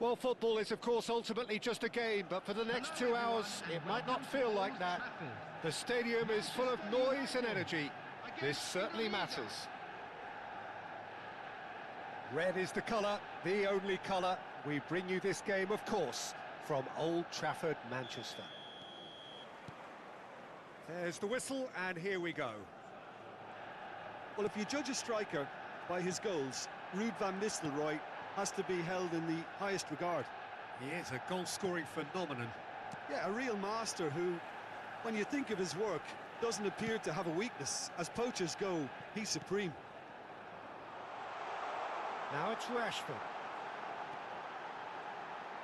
Well, football is, of course, ultimately just a game, but for the next 2 hours, it might not feel like that. The stadium is full of noise and energy. This certainly matters. Red is the colour, the only colour. We bring you this game, of course, from Old Trafford, Manchester. There's the whistle, and here we go. Well, if you judge a striker by his goals, Ruud van Nistelrooy has to be held in the highest regard. He is a goal-scoring phenomenon. Yeah, a real master who, when you think of his work, doesn't appear to have a weakness. As poachers go, he's supreme. Now it's Rashford.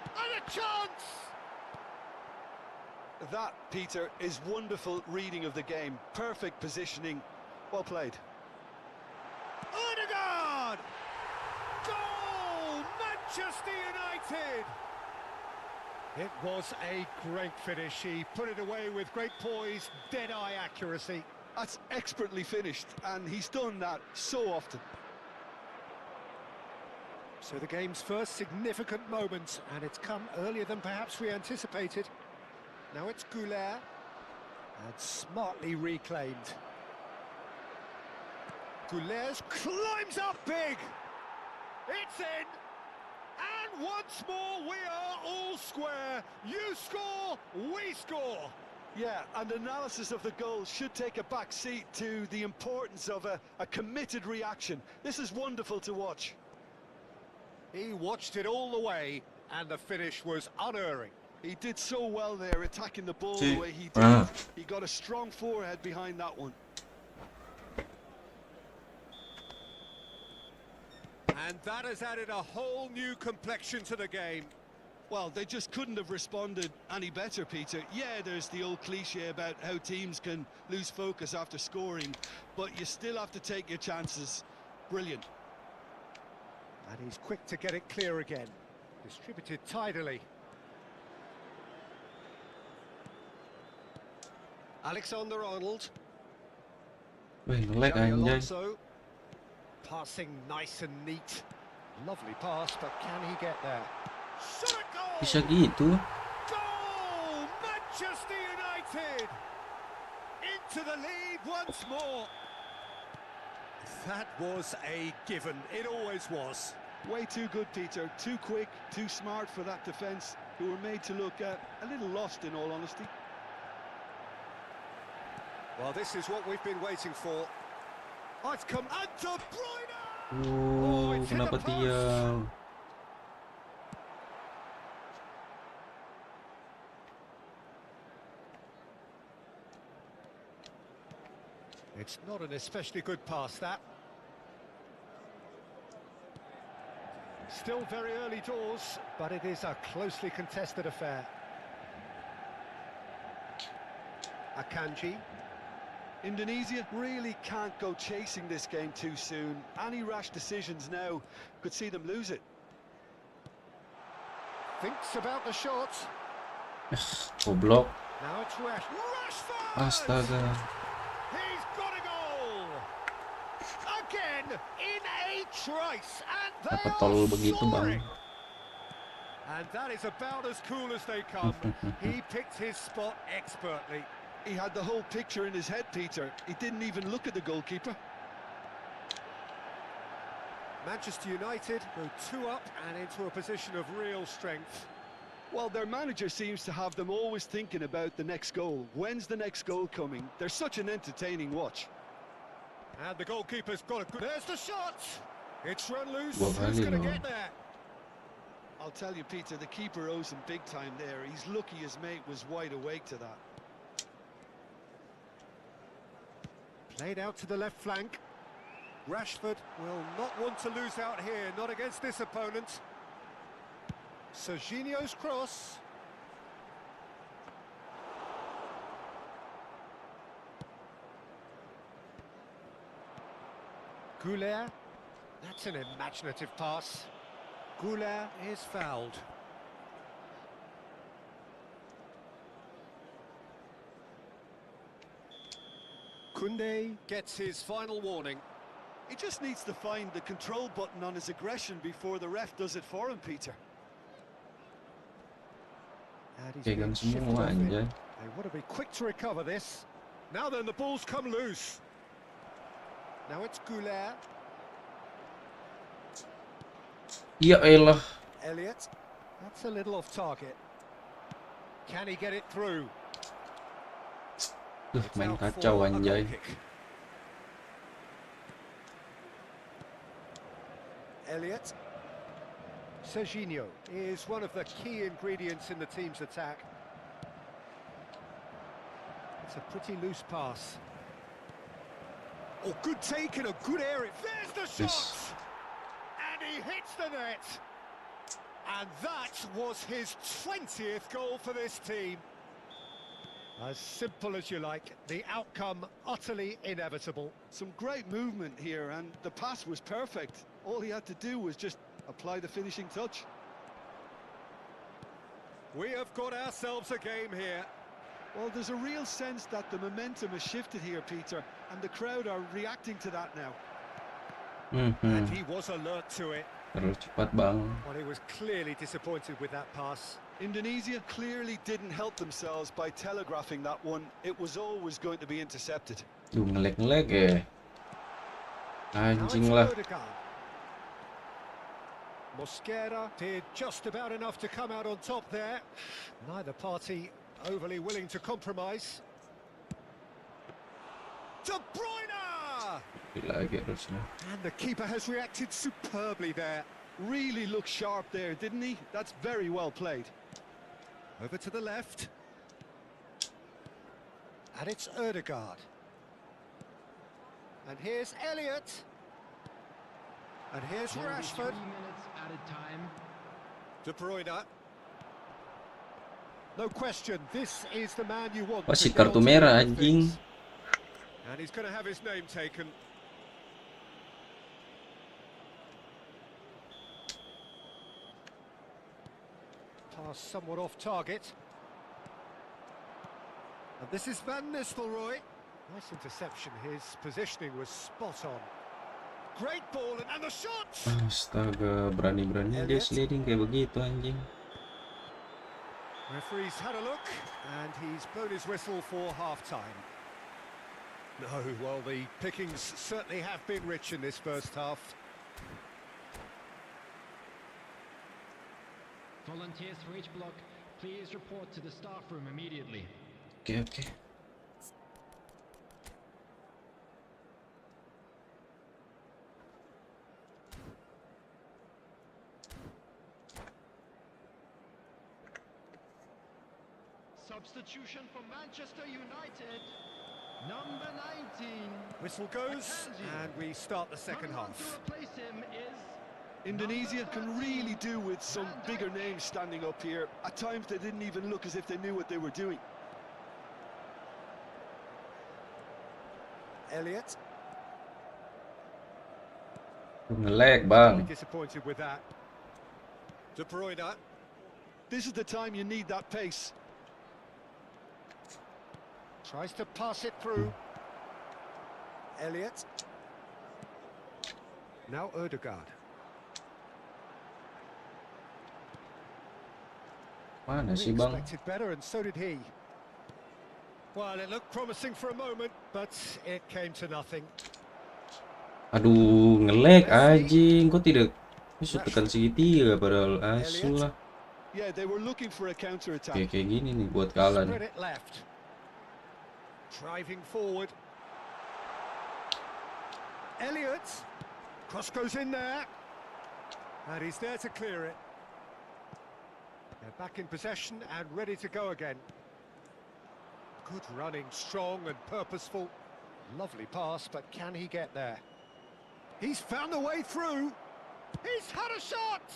And a chance! That, Peter, is wonderful reading of the game. Perfect positioning. Well played. Odegaard! Goal! Manchester United! It was a great finish. He put it away with great poise, dead-eye accuracy. That's expertly finished, and he's done that so often. So the game's first significant moment, and it's come earlier than perhaps we anticipated. Now it's Goulet, and smartly reclaimed. Goulet climbs up big! It's in! And once more we are all square. You score, we score! Yeah, and analysis of the goal should take a back seat to the importance of a committed reaction. This is wonderful to watch. He watched it all the way, and the finish was unerring. He did so well there, attacking the ball the way he did. He got a strong forehead behind that one. And that has added a whole new complexion to the game. Well, they just couldn't have responded any better, Peter. Yeah, there's the old cliche about how teams can lose focus after scoring, but you still have to take your chances. Brilliant. And he's quick to get it clear again. Distributed tidily. Alexander-Arnold. Wih, nge-lag anjay. Passing nice and neat. Lovely pass, but can he get there? Shot goal! Bisa gitu. Goal! Manchester United! Into the lead once more. That was a given. It always was. Way too good, Peter. Too quick, too smart for that defence, who were made to look a little lost, in all honesty. Well, this is what we've been waiting for. Oh, it's come and De Bruyne! Kenapa diam? It's not an especially good pass, that. Still very early doors, but it is a closely contested affair. Akanji. Indonesia really can't go chasing this game too soon. Any rash decisions now could see them lose it. Thinks about the shot. Goblok. Now it's Rashford! Astaga. He's got a goal! Again, in a trice, and they Apa tol are begitu, soaring. Bang? And that is about as cool as they come. He picked his spot expertly. He had the whole picture in his head, Peter. He didn't even look at the goalkeeper. Manchester United go 2 up and into a position of real strength. Well, their manager seems to have them always thinking about the next goal. When's the next goal coming? They're such an entertaining watch. And the goalkeeper's got a good... There's the shot! It's run loose. Dua Who's kali going to loh. get there? I'll tell you, Peter, the keeper owes him big time there. He's lucky his mate was wide awake to that. Played out to the left flank. Rashford will not want to lose out here, not against this opponent. Serginho's cross. Goulet. That's an imaginative pass. Goulet is fouled. Koundé gets his final warning. He just needs to find the control button on his aggression before the ref does it for him, Peter. And he's Pegang been shifted semua off it. anjay. They want to be quick to recover this. Now then, the ball's come loose. Now it's Goulet. Ya elah. Elliot. That's a little off target. Can he get it through? It's Main out kacau for a anjay. goal kick. Elliot. Serginho is one of the key ingredients in the team's attack. It's a pretty loose pass. Oh, good take in a good area. There's the shot! And he hits the net. And that was his 20th goal for this team. As simple as you like, the outcome utterly inevitable. Some great movement here, and the pass was perfect. All he had to do was just apply the finishing touch. We have got ourselves a game here. Well, there's a real sense that the momentum has shifted here, Peter, and the crowd are reacting to that now. And he was alert to it. Terlalu cepat bang. Well, he was clearly disappointed with that pass. Indonesia clearly didn't help themselves by telegraphing that one. It was always going to be intercepted. Duh, ngelag-ngelag ya. Anjing Now lah. it's Odegaard. Mosquera did just about enough to come out on top there. Neither party overly willing to compromise. De Bruyne! Lagi harusnya. And the keeper has reacted superbly there. Really looked sharp there, didn't he? That's very well played. Over to the left. And it's Odegaard. And here's Elliot. And here's Rashford. 3 minutes at a time. De Bruyne. No question, this is the man you want. Wah, to si get kartu on to merah the anjing. things. And he's going to have his name taken. Pass somewhat off target. And this is Van Nistelrooy. Nice interception. His positioning was spot on. Great ball and the shot! Astaga, berani-berani dia sliding kayak begitu anjing. Referee's had a look and he's blown his whistle for half-time. No, well, the pickings certainly have been rich in this first half. Volunteers for each block, please report to the staff room immediately. Oke. Substitution for Manchester United, number 19. Whistle goes and we start the second Coming on half. to replace him is Indonesia can really do with some bigger names standing up here. At times they didn't even look as if they knew what they were doing. Elliot. Ngelag bang. Disappointed with that. De Bruyne. This is the time you need that pace. Tries to pass it through. Elliot. Now Odegaard. Mana We sih bang? expected better and so did he. Well, it looked promising for a moment, but it came to nothing. Aduh, ngelag anjing. Kok tidak bisa tekan segitiga padahal asu lah. Yeah, they were looking for a counter-attack. Kayak gini nih buat kalah Spread nih. it left. Driving forward. Elliot. Cross goes in there. And he's there to clear it. They're back in possession and ready to go again. Good running, strong and purposeful. Lovely pass, but can he get there? He's found the way through. He's had a shot!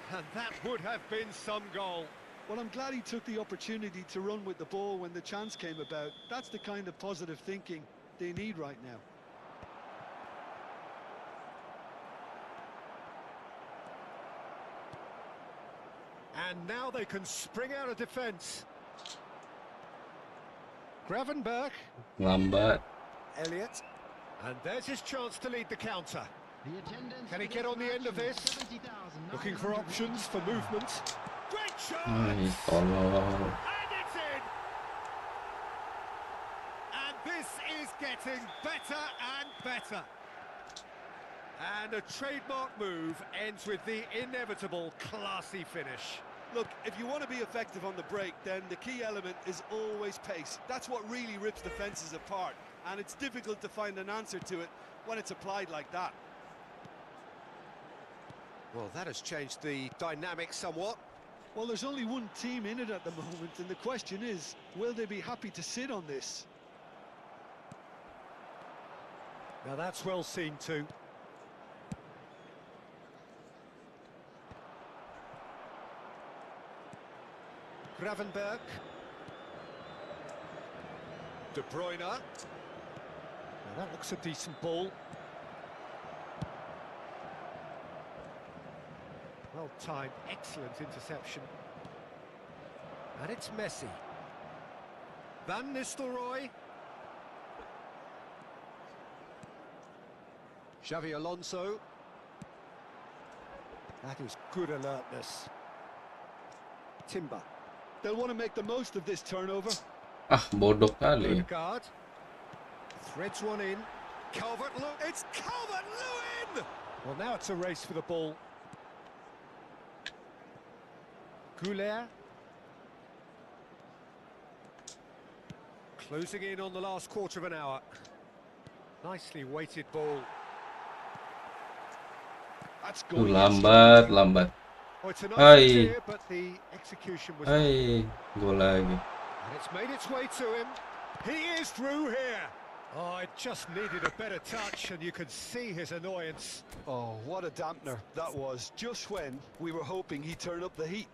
And that would have been some goal. Well, I'm glad he took the opportunity to run with the ball when the chance came about. That's the kind of positive thinking they need right now. And now they can spring out of defence. Gravenberg. Lambat. Elliot. And there's his chance to lead the counter. the attendance. Can he for get this on the end of match this? is 70,900. Looking for options for movement. Great shot! Ay, tolol. And it's in! And this is getting better and better. And a trademark move ends with the inevitable classy finish. Look, if you want to be effective on the break, then the key element is always pace. That's what really rips defences apart, and it's difficult to find an answer to it when it's applied like that. Well, that has changed the dynamic somewhat. Well, there's only one team in it at the moment, and the question is, will they be happy to sit on this? Now that's well seen too. Gravenberg. De Bruyne. Now that looks a decent ball. Well timed, excellent interception. And it's Messi. Van Nistelrooy. Xavi Alonso. That is good alertness. Timber. They'll want to make the most of this turnover. Ah, bodoh kali. Guard. Threads one in. Calvert-Lewin. It's Calvert-Lewin! Well, now it's a race for the ball. Goulet. Closing in on the last quarter of an hour. Nicely weighted ball. That's Tuh, going lambat. Oh, it's a nice Hai. idea, but the execution was... Hai, gol lagi. And it's made its way to him. He is through here. Oh, it just needed a better touch, and you could see his annoyance. Oh, what a dampener that was, just when we were hoping he'd turn up the heat.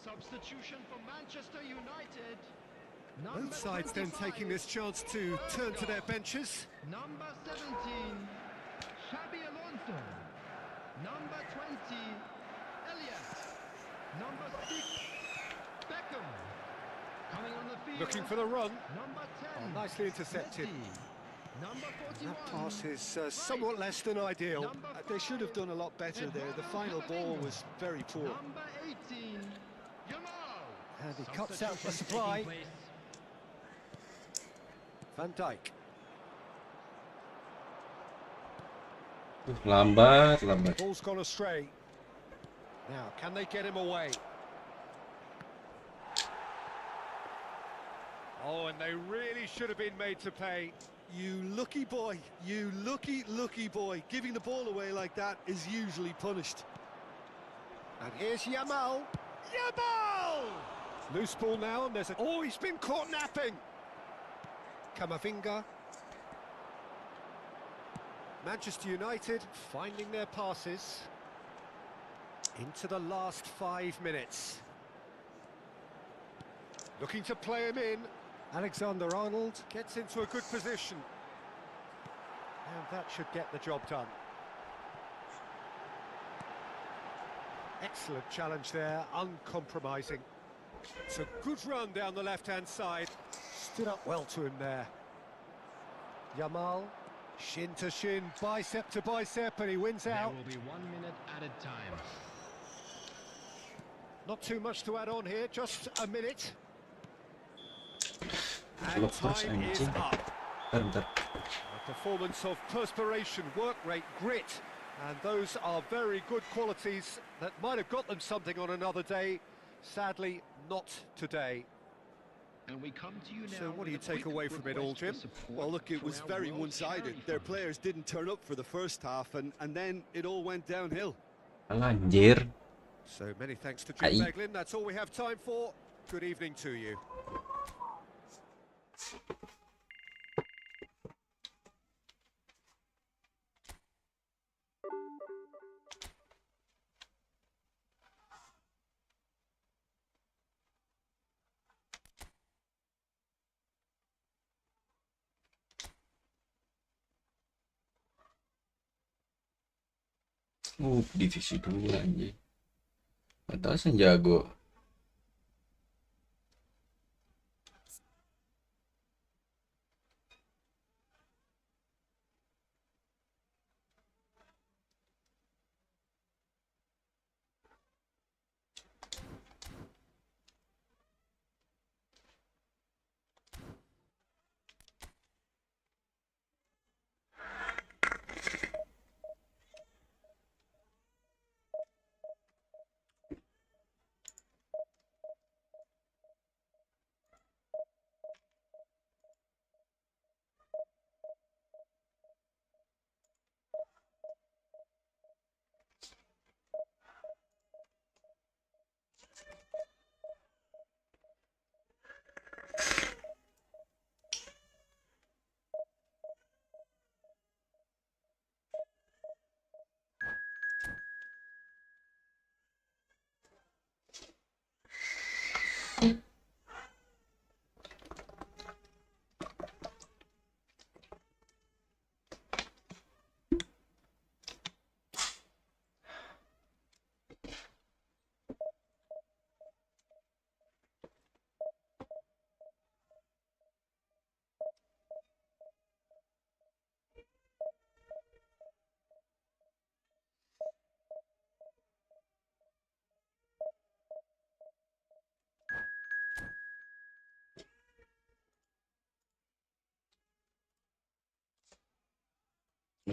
Substitution for Manchester United. Both sides then taking this chance to turn to their benches. Number 17, Xabi Alonso. Number 20, Elliott. Number 6, Beckham. Coming on the field. Looking for the run. Number 10, Oh, nicely intercepted. Messi. Number 41. That pass is somewhat less than ideal. Number They should have done a lot better there. The final ball was very poor. Number 18, Yamal. And he cuts out the Substitution supply. taking place. Van Dijk. Lambat. Ball's gone astray. Now, can they get him away? Oh, and they really should have been made to pay. You lucky boy, you lucky boy. Giving the ball away like that is usually punished. And here's Yamal. Yamal! Loose ball now, and there's a... Oh, he's been caught napping. Camavinga. Manchester United finding their passes into the last 5 minutes. Looking to play him in. Alexander-Arnold gets into a good position. And that should get the job done. Excellent challenge there, uncompromising. It's a good run down the left-hand side. Stood up well to him there. Yamal, shin to shin, bicep to bicep, and he wins There out. will be 1 minute added time. Not too much to add on here, just a minute. And Look first, time is anjing. up. Bentar. A performance of perspiration, work rate, grit, and those are very good qualities that might have got them something on another day. Sadly, not today. And we come to you now. So what do you with a take quick away from it all, request for Jim? support Well, look, it for was our very world one-sided. charity Their fund. players didn't turn up for the first half, and then it all went downhill. Alah, anjir. So many thanks to Jim Ai. Beglin. That's all we have time for. Good evening to you. Divisi 2 anjing. Atasan jago.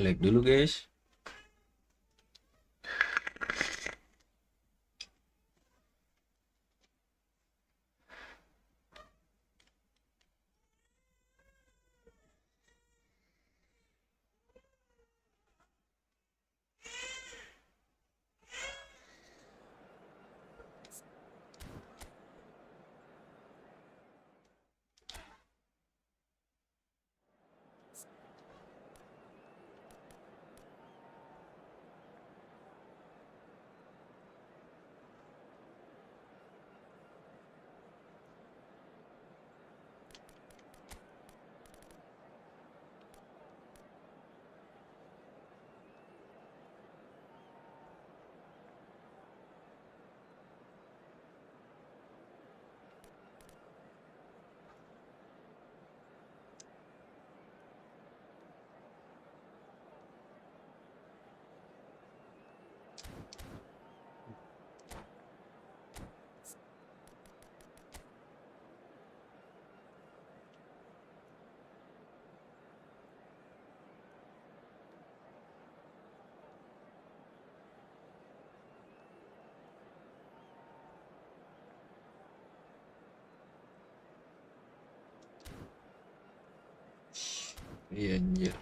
Lag dulu guys. Iya anjir.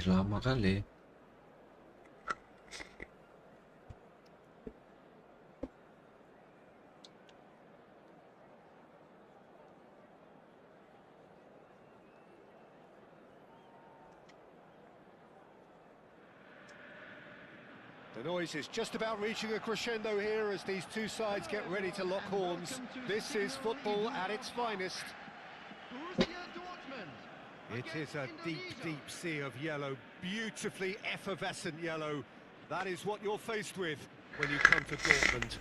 Lama kali. The noise is just about reaching a crescendo here as these two sides get ready to lock horns. This is football at its finest. It is a deep, deep sea of yellow, beautifully effervescent yellow. That is what you're faced with when you come to Dortmund.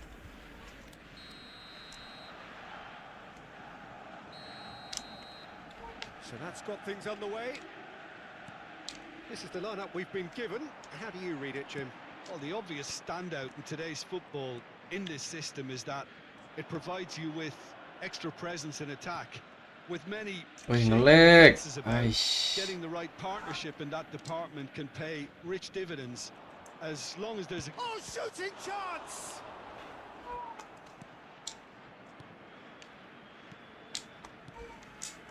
So that's got things underway. This is the lineup we've been given. How do you read it, Jim? Well, the obvious standout in today's football in this system is that it provides you with extra presence in attack, with many chances about. Getting the right partnership in that department can pay rich dividends, as long as there's a shooting chance!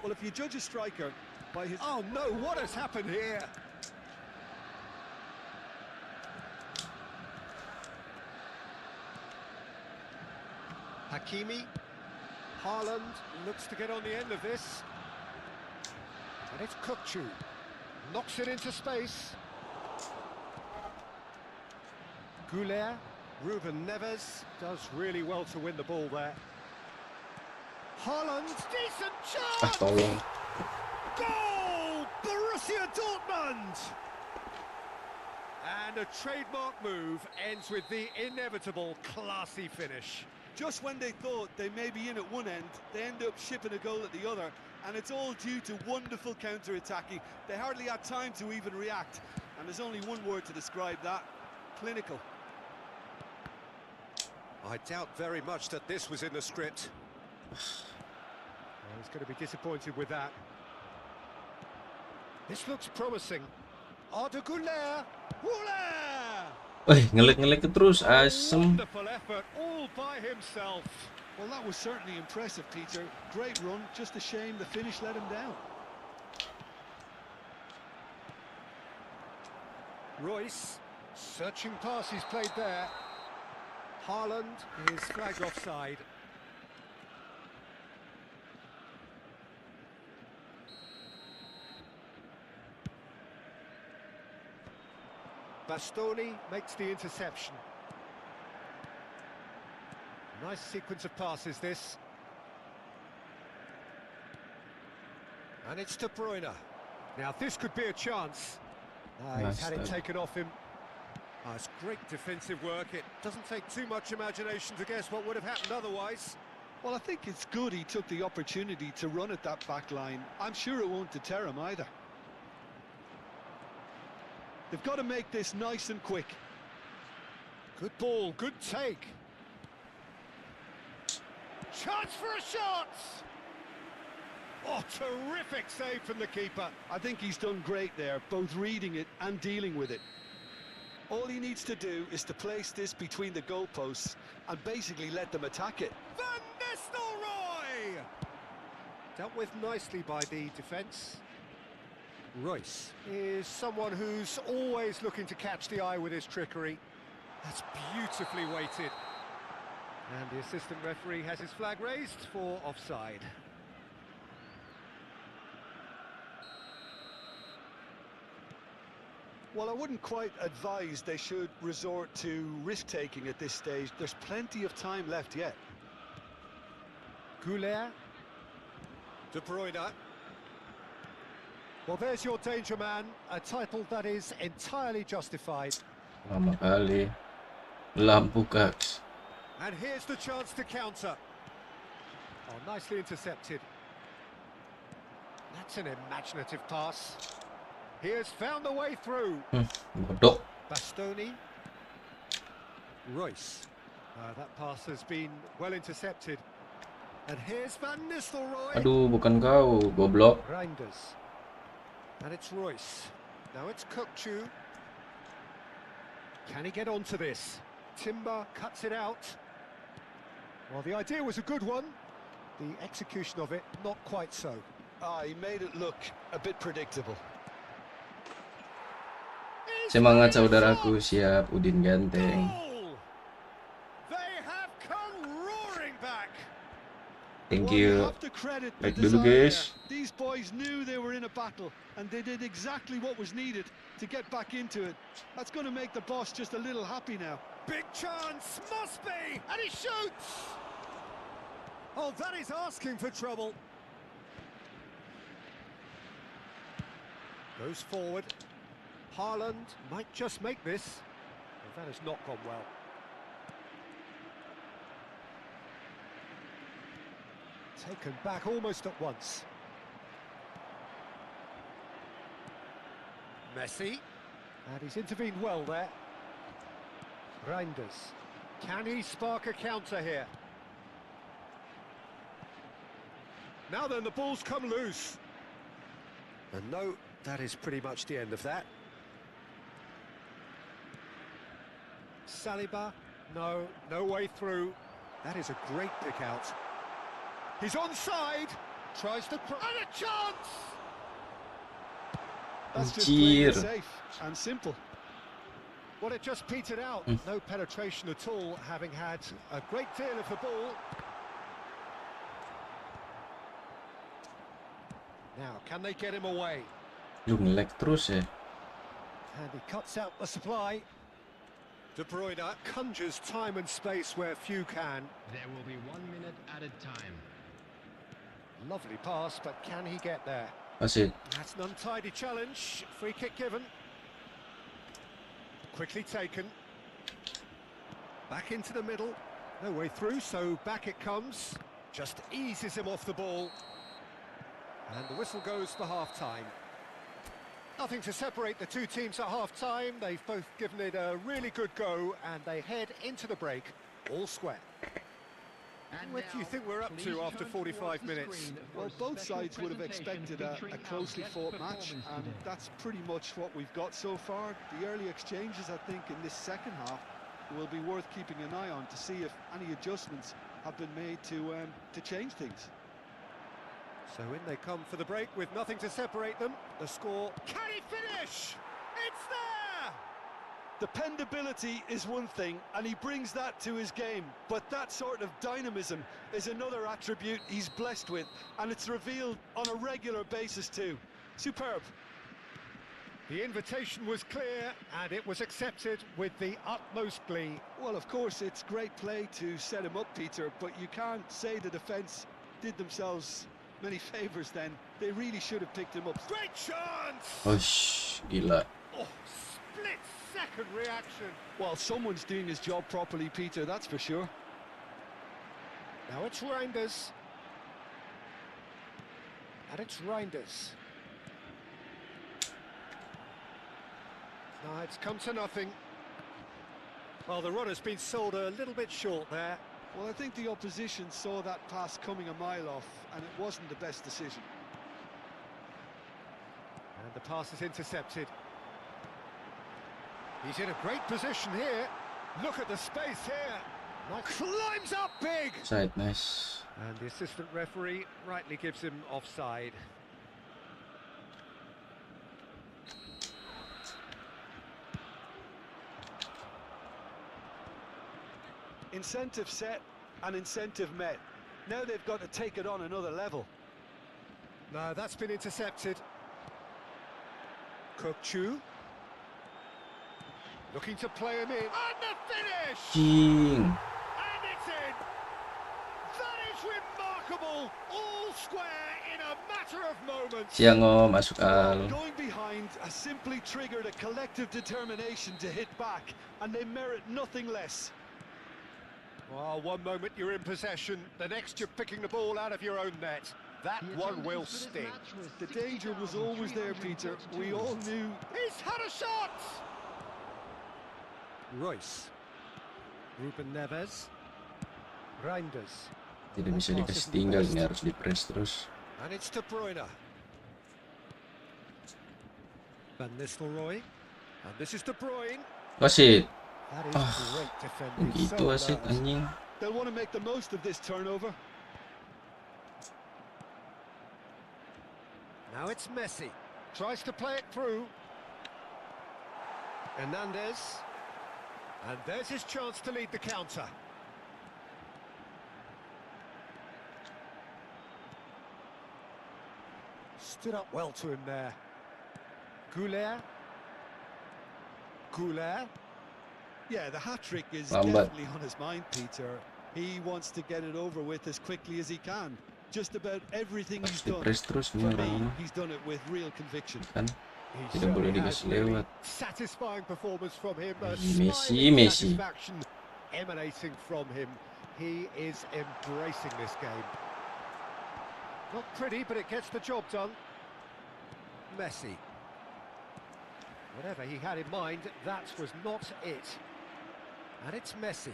Well, if you judge a striker by his... Oh no, what has happened here? Hakimi, Haaland looks to get on the end of this. And it's Kukçu, knocks it into space. Goulet, Ruben Neves does really well to win the ball there. Haaland, decent chance! Tolong. Goal! Borussia Dortmund! And a trademark move ends with the inevitable classy finish. Just when they thought they may be in at one end, they end up shipping a goal at the other, and it's all due to wonderful counter-attacking. They hardly had time to even react, and there's only one word to describe that: clinical. I doubt very much that this was in the script. He's going to be disappointed with that. This looks promising. Arda Güler. Ngelik-ngelik terus asem. Wonderful effort all by himself. Well, that was certainly impressive, Peter. Great run, just a shame the finish let him down. Royce, searching pass he's played there. Haaland is flagged offside. Bastoni makes the interception. Nice sequence of passes, this. And it's De Bruyne. Now, this could be a chance. He's had it taken off him. It's great defensive work. It doesn't take too much imagination to guess what would have happened otherwise. Well, I think it's good he took the opportunity to run at that back line. I'm sure it won't deter him either. They've got to make this nice and quick. Good ball, good take. Chance for a shot! Oh, terrific save from the keeper. I think he's done great there, both reading it and dealing with it. All he needs to do is to place this between the goalposts and basically let them attack it. Van Nistelrooy! Dealt with nicely by the defence. Royce is someone who's always looking to catch the eye with his trickery. That's beautifully weighted. And the assistant referee has his flag raised for offside. Well, I wouldn't quite advise they should resort to risk-taking at this stage. There's plenty of time left yet. Goulet. De Bruyne. Well, there's your danger man, a title that is entirely justified. Lama kali. Lampu kaks. And here's the chance to counter. Oh, nicely intercepted. That's an imaginative pass. He has found the way through. Bodoh. Bastoni. Royce. That pass has been well intercepted. And here's Van Nistelrooy. Aduh, bukan kau, goblok. Reinders. And it's Royce. Now it's Kukçu. Can he get onto this? Timber cuts it out. Well, the idea was a good one. The execution of it, not quite so. He made it look a bit predictable. Semangat saudaraku, siap Udin ganteng. They have come roaring back. Thank Well, you you. have to credit the Baik dulu desire guys. there. These boys knew they were in a battle, and they did exactly what was needed to get back into it. That's going to make the boss just a little happy now. Big chance, must be, and he shoots! Oh, that is asking for trouble. Goes forward. Haaland might just make this. Well, that has not gone well. Taken back almost at once. Messi. And he's intervened well there. Reinders. Can he spark a counter here? Now then, the ball's come loose. And no, that is pretty much the end of that. Saliba. No way through. That is a great pick out. He's onside. Tries to... And a chance! That's just playing it Anjir. safe and simple. Well, it just petered out. No penetration at all, having had a great deal of the ball. Now, can they get him away? Lu nge-lag terus ya. And he cuts out the supply. De Bruyne conjures time and space where few can. There will be 1 minute added time. Lovely pass, but can he get there? Wasit. That's an untidy challenge. Free kick given. Quickly taken. Back into the middle. No way through, so back it comes. Just eases him off the ball. And the whistle goes for half-time. Nothing to separate the two teams at half-time. They've both given it a really good go, and they head into the break all square. And What do you now, think we're up please to after turn 45 towards the minutes? screen for Well, a both special sides would have presentation expected a featuring our closely guest fought match, performance and today. that's pretty much what we've got so far. The early exchanges, I think, in this second half will be worth keeping an eye on to see if any adjustments have been made to change things. So in they come for the break with nothing to separate them. The score, can he finish? It's there! Dependability is one thing, and he brings that to his game, but that sort of dynamism is another attribute he's blessed with, and it's revealed on a regular basis too. Superb. The invitation was clear, and it was accepted with the utmost glee. Well, of course, it's great play to set him up, Peter, but you can't say the defence did themselves many favours then. They really should have picked him up. Great chance! Oish, gila. Oh, split-second reaction. Well, someone's doing his job properly, Peter, that's for sure. Now it's Reinders. And it's Reinders. No, it's come to nothing. Well, the run has been sold a little bit short there. Well, I think the opposition saw that pass coming a mile off, and it wasn't the best decision. And the pass is intercepted. He's in a great position here. Look at the space here. Now climbs up big. Side, nice. And the assistant referee rightly gives him offside. Incentive set and incentive met. Now they've got to take it on another level. No, that's been intercepted. Kokchu. Looking to play him in. And the finish! Cing. And it's in! That is remarkable! All square in a matter of moments. Siang Om, masuk al. Going behind has simply triggered a collective determination to hit back, and they merit nothing less. Well, one moment you're in possession, the next you're picking the ball out of your own net. That The one will attendance for this sting. match was The danger was always there, Peter. We all knew. He's had a shot! Royce. Ruben Neves. Reinders. Tidak bisa dikasih tinggal, ini harus di-press terus. And it's De Bruyne. Van Nistelrooy. And this is De Bruyne. Wasit. That is great defending. Begitu So wasit, alert. anjing. They'll want to make the most of this turnover. Now it's Messi. Tries to play it through. Hernandez. And there's his chance to lead the counter. Stood up well to him there. Goulet. Yeah, the hat-trick is Lambat. definitely on his mind, Peter. He wants to get it over with as quickly as he can. Just about everything he's Pasti done, press terus for nih me, orang he's done it with real conviction. kan. He Tidak boleh certainly has dikasih really lewat. satisfying performance from him. A Messi, smiling Messi. satisfaction emanating from him. He is embracing this game. Not pretty, but it gets the job done. Messi. Whatever he had in mind, that was not it. And it's Messi.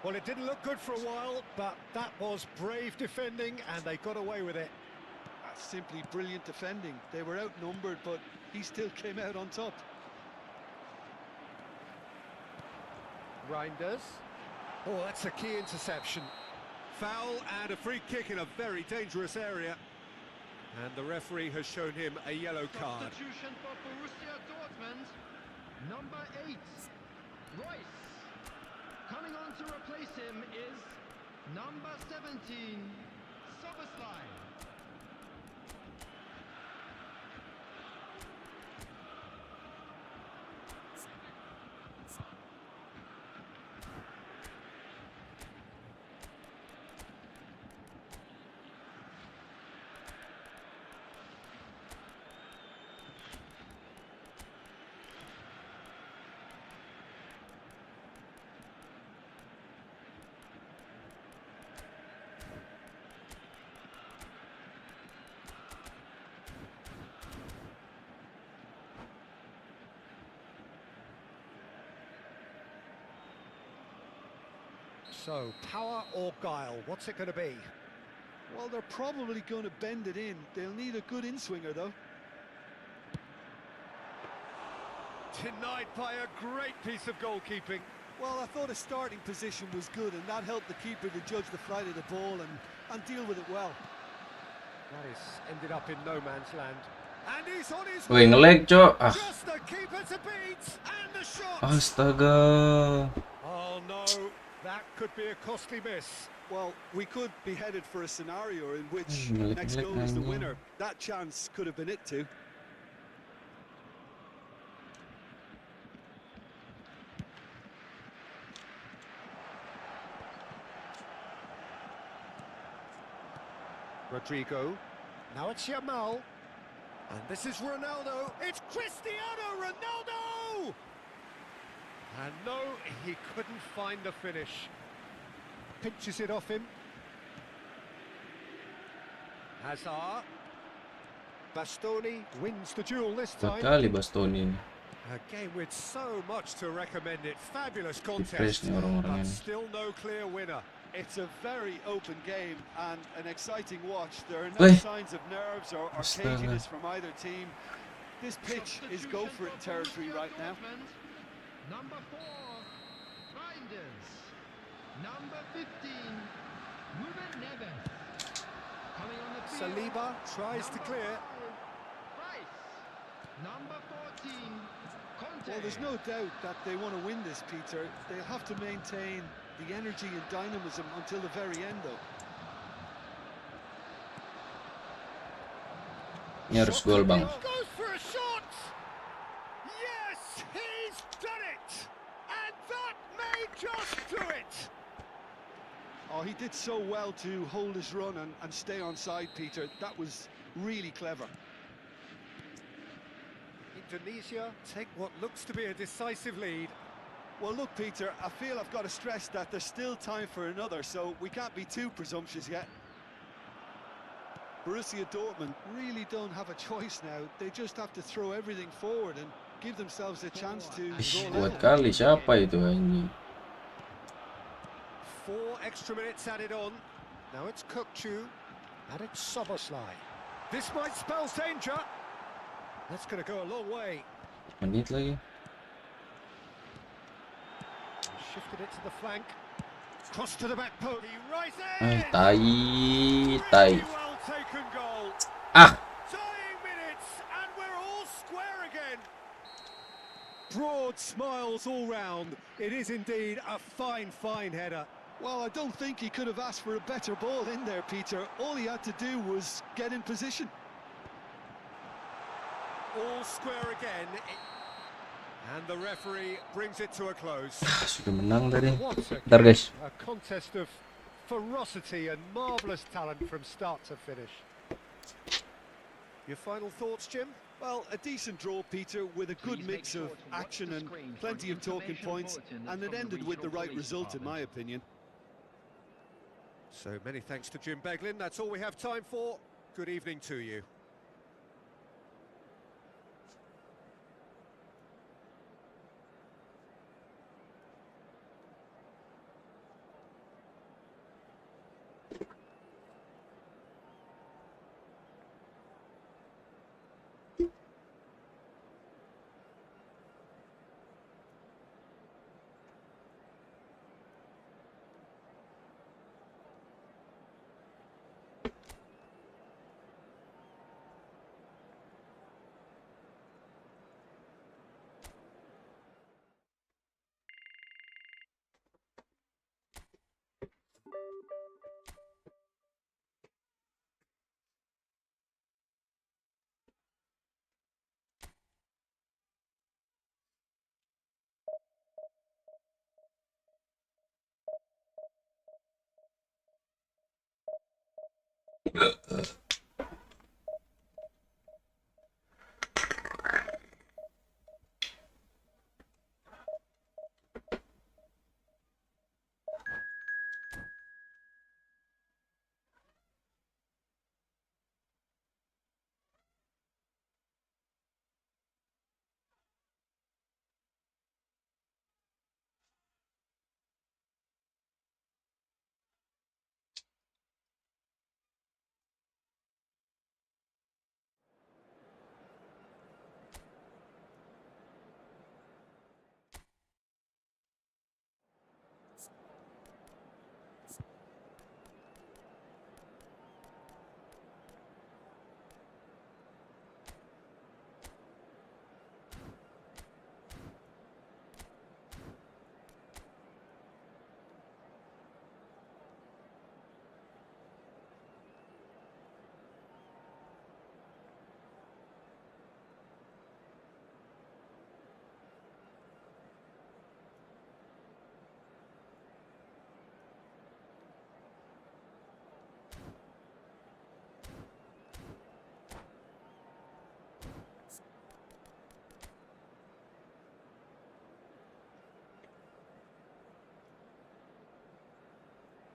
Well, it didn't look good for a while, but that was brave defending, and they got away with it. That's simply brilliant defending. They were outnumbered, but he still came out on top. Reinders. Oh, that's a key interception. Foul and a free kick in a very dangerous area. And the referee has shown him a yellow card. Substitution for Borussia Dortmund. Number 8, Royce. Coming on to replace him is number 17, Soboslai. So, power or guile, what's it going to be? Well, they're probably going to bend it in. They'll need a good in-swinger, though. Denied by a great piece of goalkeeping. Well, I thought his starting position was good, and that helped the keeper to judge the flight of the ball and deal with it well. That is ended up in no man's land. And he's on his Woi, nge-lag, Cok. Ah, Just the keeper to beat. And the shot. astaga. Oh no, that could be a costly miss. Well, we could be headed for a scenario in which Ngelag-ngelag next goal is the anjing. winner. That chance could have been it too. Rodrigo. Now it's Yamal. And this is Ronaldo. It's Cristiano Ronaldo! And no, he couldn't find the finish. Pinches it off him. Hazard. Bastoni wins the duel this Kuat time. kali Bastoni ini. A game with so much to recommend it. Fabulous Press contest, nih orang-orang but ini. still no clear winner. It's a very open game and an exciting watch. There are no Woi. signs of nerves or Astaga. caginess from either team. This pitch is go for it territory right now. Number 4, Reinders. Number 15, Ruben Neves. Coming on the field. Saliba tries to clear. Rice. Number 14, Conte. Well, there's no doubt that they want to win this, Peter. They'll have to maintain the energy and dynamism until the very end, though. Ini harus gol, Bang. Goes for a shot. Yes, he's done it. And that may just do it. Oh, he did so well to hold his run and stay on side, Peter. That was really clever. Indonesia take what looks to be a decisive lead. Well, look, Peter, I feel I've got to stress that there's still time for another, so we can't be too presumptuous yet. Borussia Dortmund really don't have a choice now. They just have to throw everything forward and give themselves a chance to Ish, goal kuat out. kali. Siapa itu anjing? 4 extra minutes added on. Now it's Kukçu. And it's Soboslai. This might spell danger. That's going to go a long way. Menit lagi. He shifted it to the flank. Cross to the back post. He rises. Tai. Really well taken goal. Ah, Dying minutes, and we're all square again. Broad smiles all round. It is indeed a fine, fine header. Well, I don't think he could have asked for a better ball in there, Peter. All he had to do was get in position. All square again. And the referee brings it to a close. Sudah menang tadi. What a Bentar game. guys. A contest of ferocity and marvellous talent from start to finish. Your final thoughts, Jim? Well, a decent draw, Peter, with a good mix of action and plenty of talking points, and it ended with the right result, in my opinion. So many thanks to Jim Beglin. That's all we have time for. Good evening to you.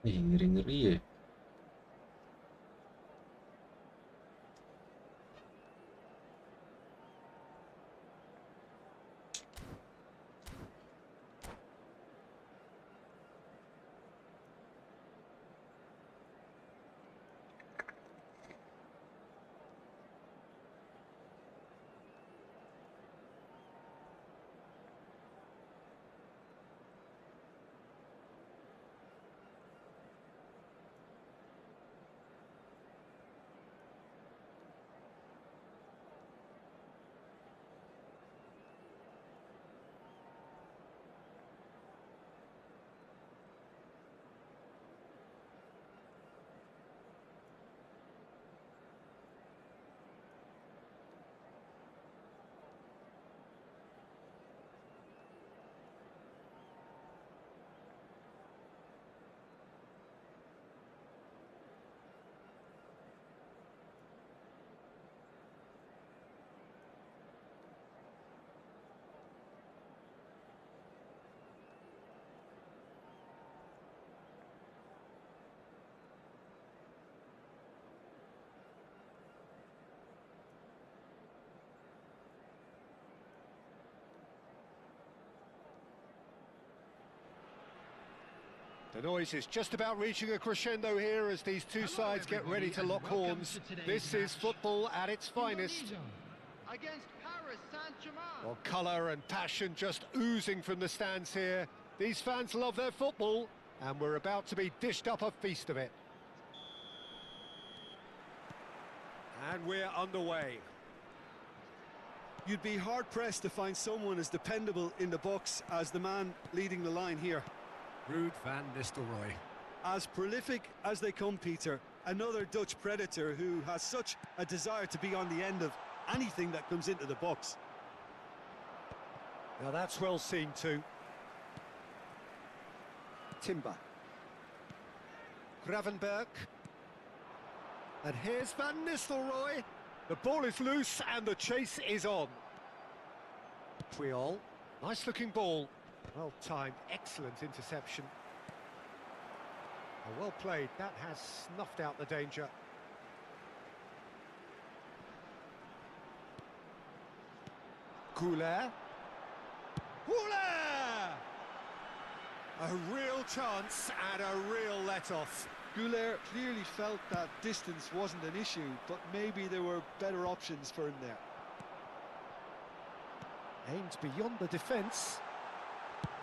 Ngeri-ngeri ya. The noise is just about reaching a crescendo here as these two sides get ready to lock horns. This is football at its finest. Against Paris Saint-Germain. Well, colour and passion just oozing from the stands here. These fans love their football, and we're about to be dished up a feast of it. And we're underway. You'd be hard-pressed to find someone as dependable in the box as the man leading the line here. Ruud van Nistelrooy. As prolific as they come, Peter, another Dutch predator who has such a desire to be on the end of anything that comes into the box. Now that's well seen too. Timber. Gravenberg. And here's Van Nistelrooy. The ball is loose and the chase is on. Puyol. Nice looking ball. Well timed, excellent interception. Oh, well played, that has snuffed out the danger. Goulet. Goulet! A real chance and a real let-off. Goulet clearly felt that distance wasn't an issue, but maybe there were better options for him there. Aimed beyond the defence.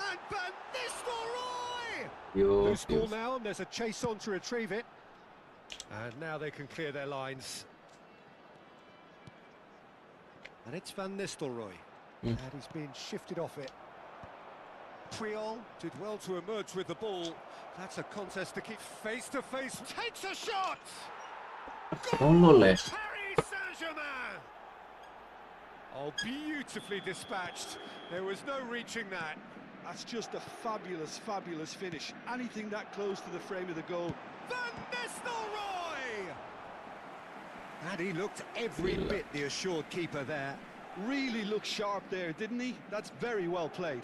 And Van Nistelrooy! Yo, Loose ball now, and there's a chase on to retrieve it. And now they can clear their lines. And it's Van Nistelrooy. And he's been shifted off it. Puyol did well to emerge with the ball. That's a contest to keep face to face. Takes a shot! Goal! Paris Saint-Germain! Oh, beautifully dispatched. There was no reaching that. That's just a fabulous, fabulous finish. Anything that close to the frame of the goal. Van Nistelrooy! And he looked every bit the assured keeper there. Really looked sharp there, didn't he? That's very well played.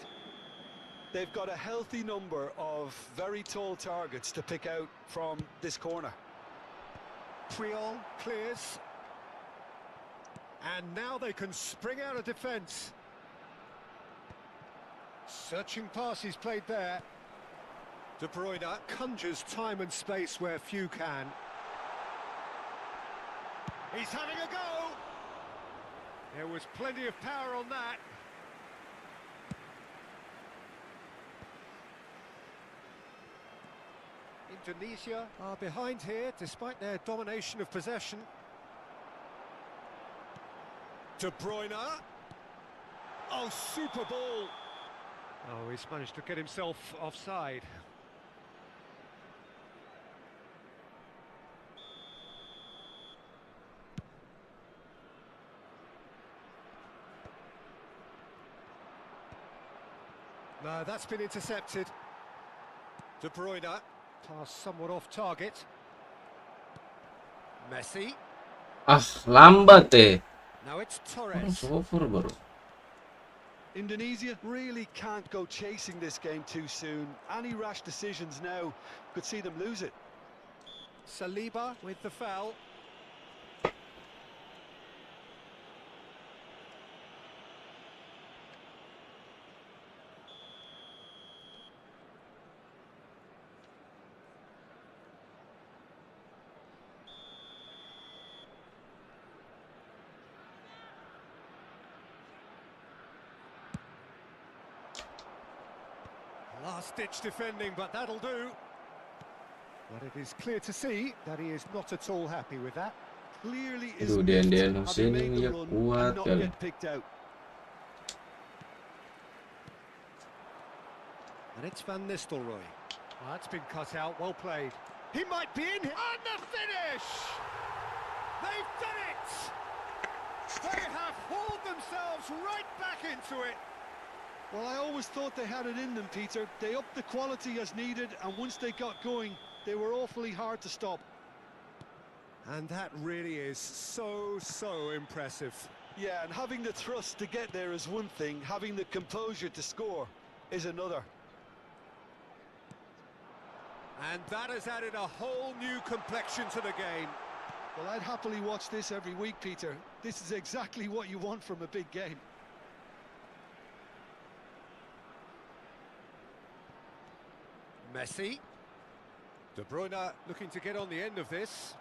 They've got a healthy number of very tall targets to pick out from this corner. Puyol clears. And now they can spring out of defence. Searching pass he's played there. De Bruyne conjures time and space where few can. He's having a go! There was plenty of power on that. Indonesia are behind here despite their domination of possession. De Bruyne. Oh, super ball. Oh, he's managed to get himself offside. No, that's been intercepted. De Bruyne, pass somewhat off target. Messi. Lambat deh. Now it's Torres. Over baru. Indonesia really can't go chasing this game too soon. Any rash decisions now could see them lose it. Saliba with the foul. Last-ditch defending, but that'll do. But it is clear to see that he is not at all happy with that. Clearly is Aduh, miffed, Dian having Hussein made the ya run kuat and not kali. yet picked out. And it's Van Nistelrooy. Oh, that's been cut out, well played. He might be in, and the finish! They've done it! They have hauled themselves right back into it. Well, I always thought they had it in them, Peter. They upped the quality as needed, and once they got going, they were awfully hard to stop. And that really is so impressive. Yeah, and having the thrust to get there is one thing, having the composure to score is another. And that has added a whole new complexion to the game. Well, I'd happily watch this every week, Peter. This is exactly what you want from a big game. Messi. De Bruyne looking to get on the end of this.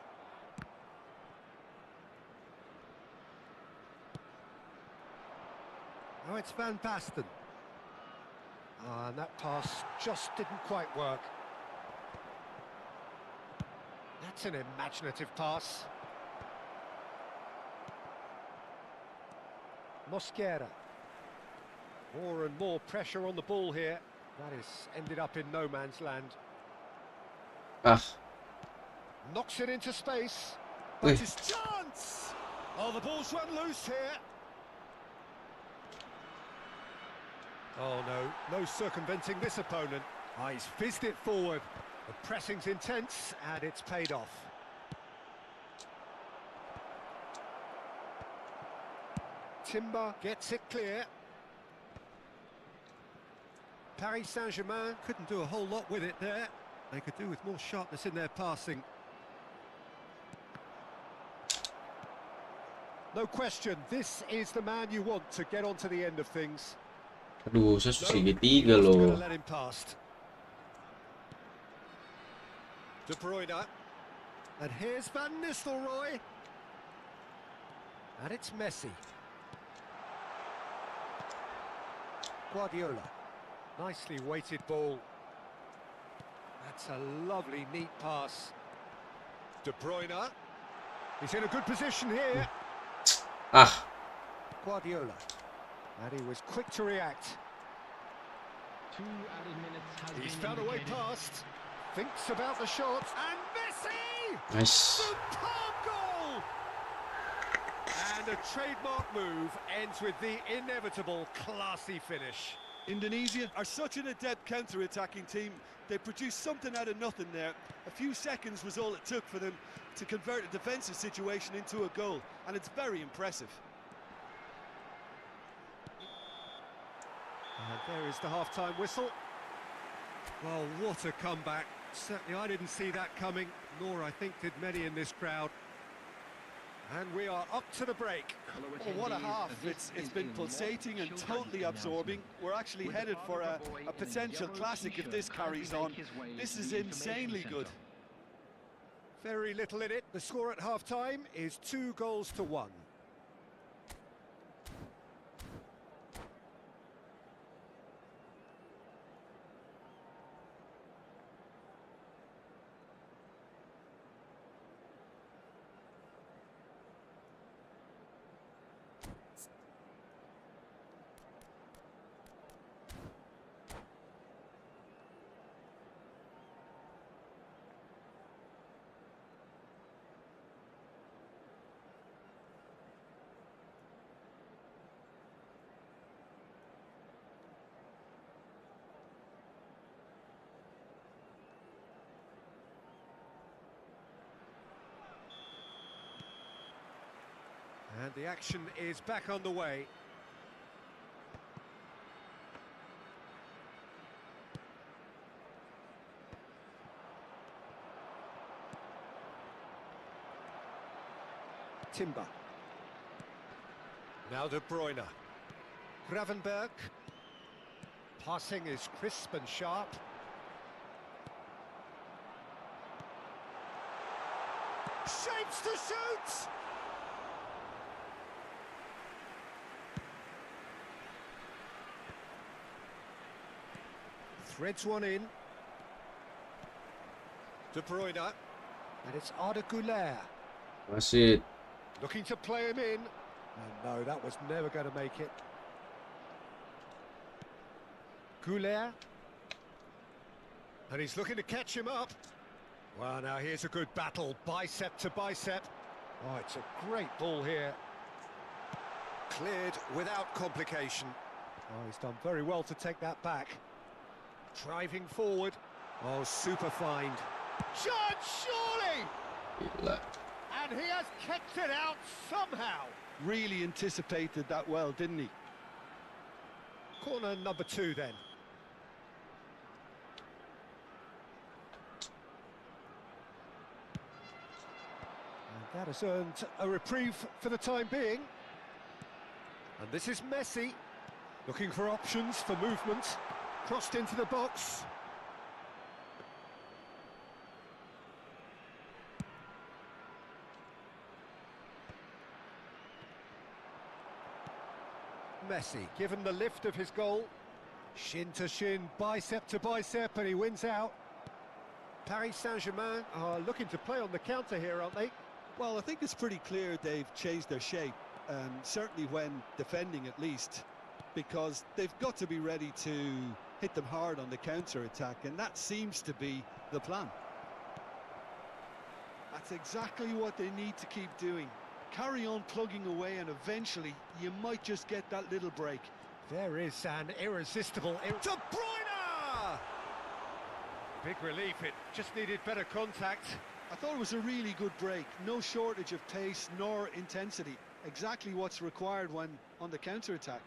Now it's Van Basten. And that pass just didn't quite work. That's an imaginative pass. Mosquera. More and more pressure on the ball here. That has ended up in no man's land. Ah, Knocks it into space. Ui. But his chance! Oh, the ball's run loose here. Oh no, no circumventing this opponent. Ah, he's fizzed it forward. The pressing's intense and it's paid off. Timber gets it clear. Paris Saint-Germain couldn't do a whole lot with it there. They could do with more sharpness in their passing. No question, this is the man you want to get onto the end of things. aduh, saya segitiga Wasn't loh. gonna let him past. De Bruyne. And here's Van Nistelrooy. And it's Messi. Guardiola. Nicely weighted ball. That's a lovely, neat pass. De Bruyne. He's in a good position here. Ah, Guardiola. And he was quick to react. 2 added minutes has He's been found a way indicated. past. Thinks about the shot. And Messi! nice. Superb goal! And a trademark move ends with the inevitable classy finish. Indonesia are such an adept counter-attacking team. They produced something out of nothing there. A few seconds was all it took for them to convert a defensive situation into a goal, and it's very impressive. And there is the half-time whistle. Well, what a comeback. Certainly I didn't see that coming, nor I think did many in this crowd. And we are up to the break. Oh, what a half. It's been pulsating and totally absorbing. We're actually headed for a potential classic if this carries on. This is insanely good. Very little in it. The score at half-time is 2-1. And the action is back on the way. Timber. Now De Bruyne. Gravenberg. Passing is crisp and sharp. Shapes to shoot! Threads one in. De Bruyne. And it's Arda Güler. Masih. Looking to play him in. And no, that was never going to make it. Güler. And he's looking to catch him up. Well, now here's a good battle, bicep to bicep. Oh, it's a great ball here. Cleared without complication. Oh, he's done very well to take that back. Driving forward. Oh, super find. Judge, surely! Gila. And he has kicked it out somehow. Really anticipated that well, didn't he? Corner number 2 then. And that has earned a reprieve for the time being. And this is Messi, looking for options for movement. Crossed into the box. Messi, given the lift of his goal. Shin to shin, bicep to bicep, and he wins out. Paris Saint-Germain are looking to play on the counter here, aren't they? Well, I think it's pretty clear they've changed their shape, certainly when defending at least, because they've got to be ready to hit them hard on the counter-attack, and that seems to be the plan. That's exactly what they need to keep doing. Carry on plugging away, and eventually you might just get that little break. There is an irresistible... De Bruyne! Big relief, it just needed better contact. I thought it was a really good break. No shortage of pace nor intensity. Exactly what's required when on the counter-attack.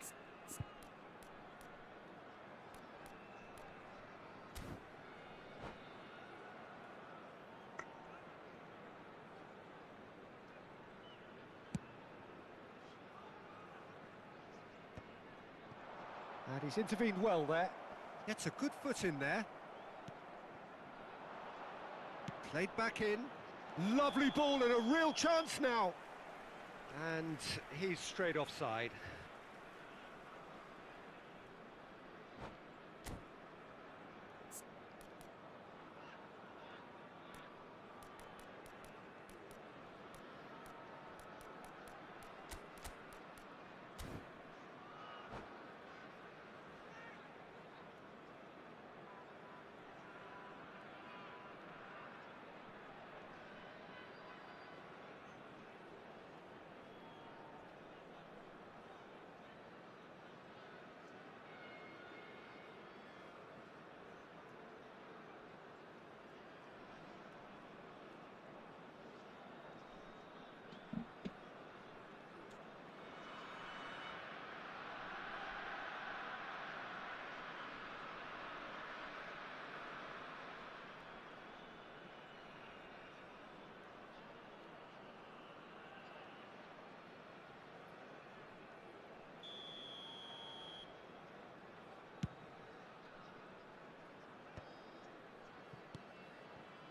And he's intervened well there. Gets a good foot in there. Played back in. Lovely ball and a real chance now. And he's straight offside.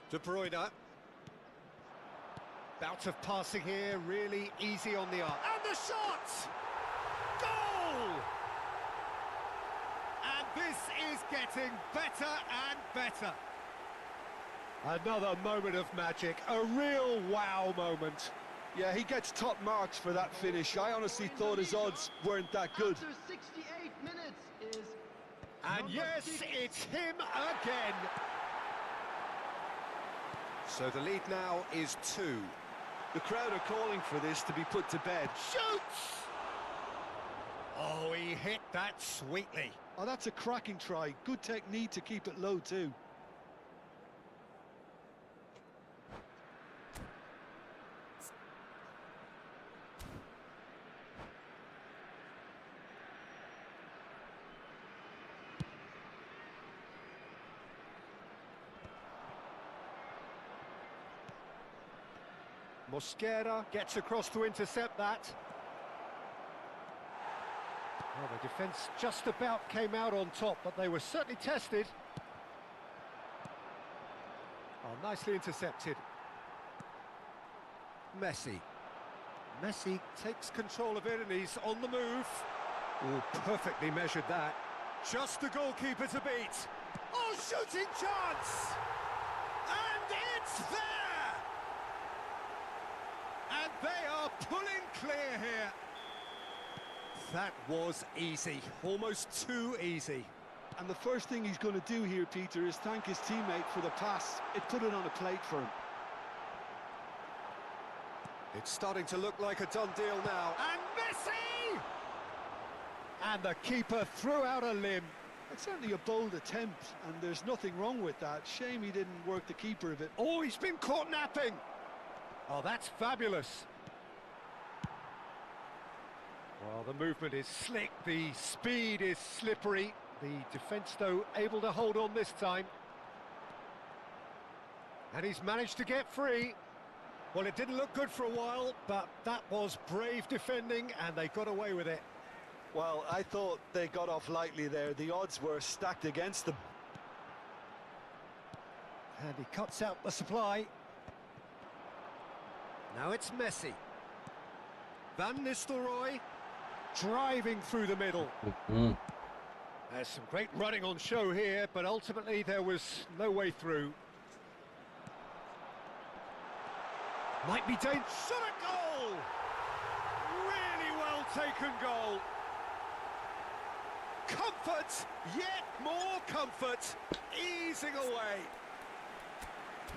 De Bruyne. Bout of passing here, really easy on the arm. And the shot! Goal! And this is getting better and better. Another moment of magic, a real wow moment. Yeah, he gets top marks for that finish. I honestly thought his odds weren't that good. After 68 minutes is... And yes, it's him again. So the lead now is 2. The crowd are calling for this to be put to bed. Shoots! Oh, he hit that sweetly. Oh, that's a cracking try. Good technique to keep it low too. Mosquera gets across to intercept that. Well, the defence just about came out on top, but they were certainly tested. Oh, nicely intercepted. Messi. Messi takes control of it and he's on the move. Oh, perfectly measured that. Just the goalkeeper to beat. Oh, shooting chance! And it's there! And they are pulling clear here. That was easy, almost too easy. And the first thing he's going to do here, Peter, is thank his teammate for the pass. It put it on a plate for him. It's starting to look like a done deal now. And Messi! And the keeper threw out a limb. It's certainly a bold attempt, and there's nothing wrong with that. Shame he didn't work the keeper a bit. Oh, he's been caught napping. Oh, that's fabulous. Well, the movement is slick, the speed is slippery. The defence, though, able to hold on this time. And he's managed to get free. Well, it didn't look good for a while, but that was brave defending, and they got away with it. Well, I thought they got off lightly there. The odds were stacked against them. And he cuts out the supply. Now it's Messi. Van Nistelrooy driving through the middle. There's some great running on show here, but ultimately there was no way through. Might be dangerous. Shot a goal! Really well taken goal. comfort, yet more comfort, easing away.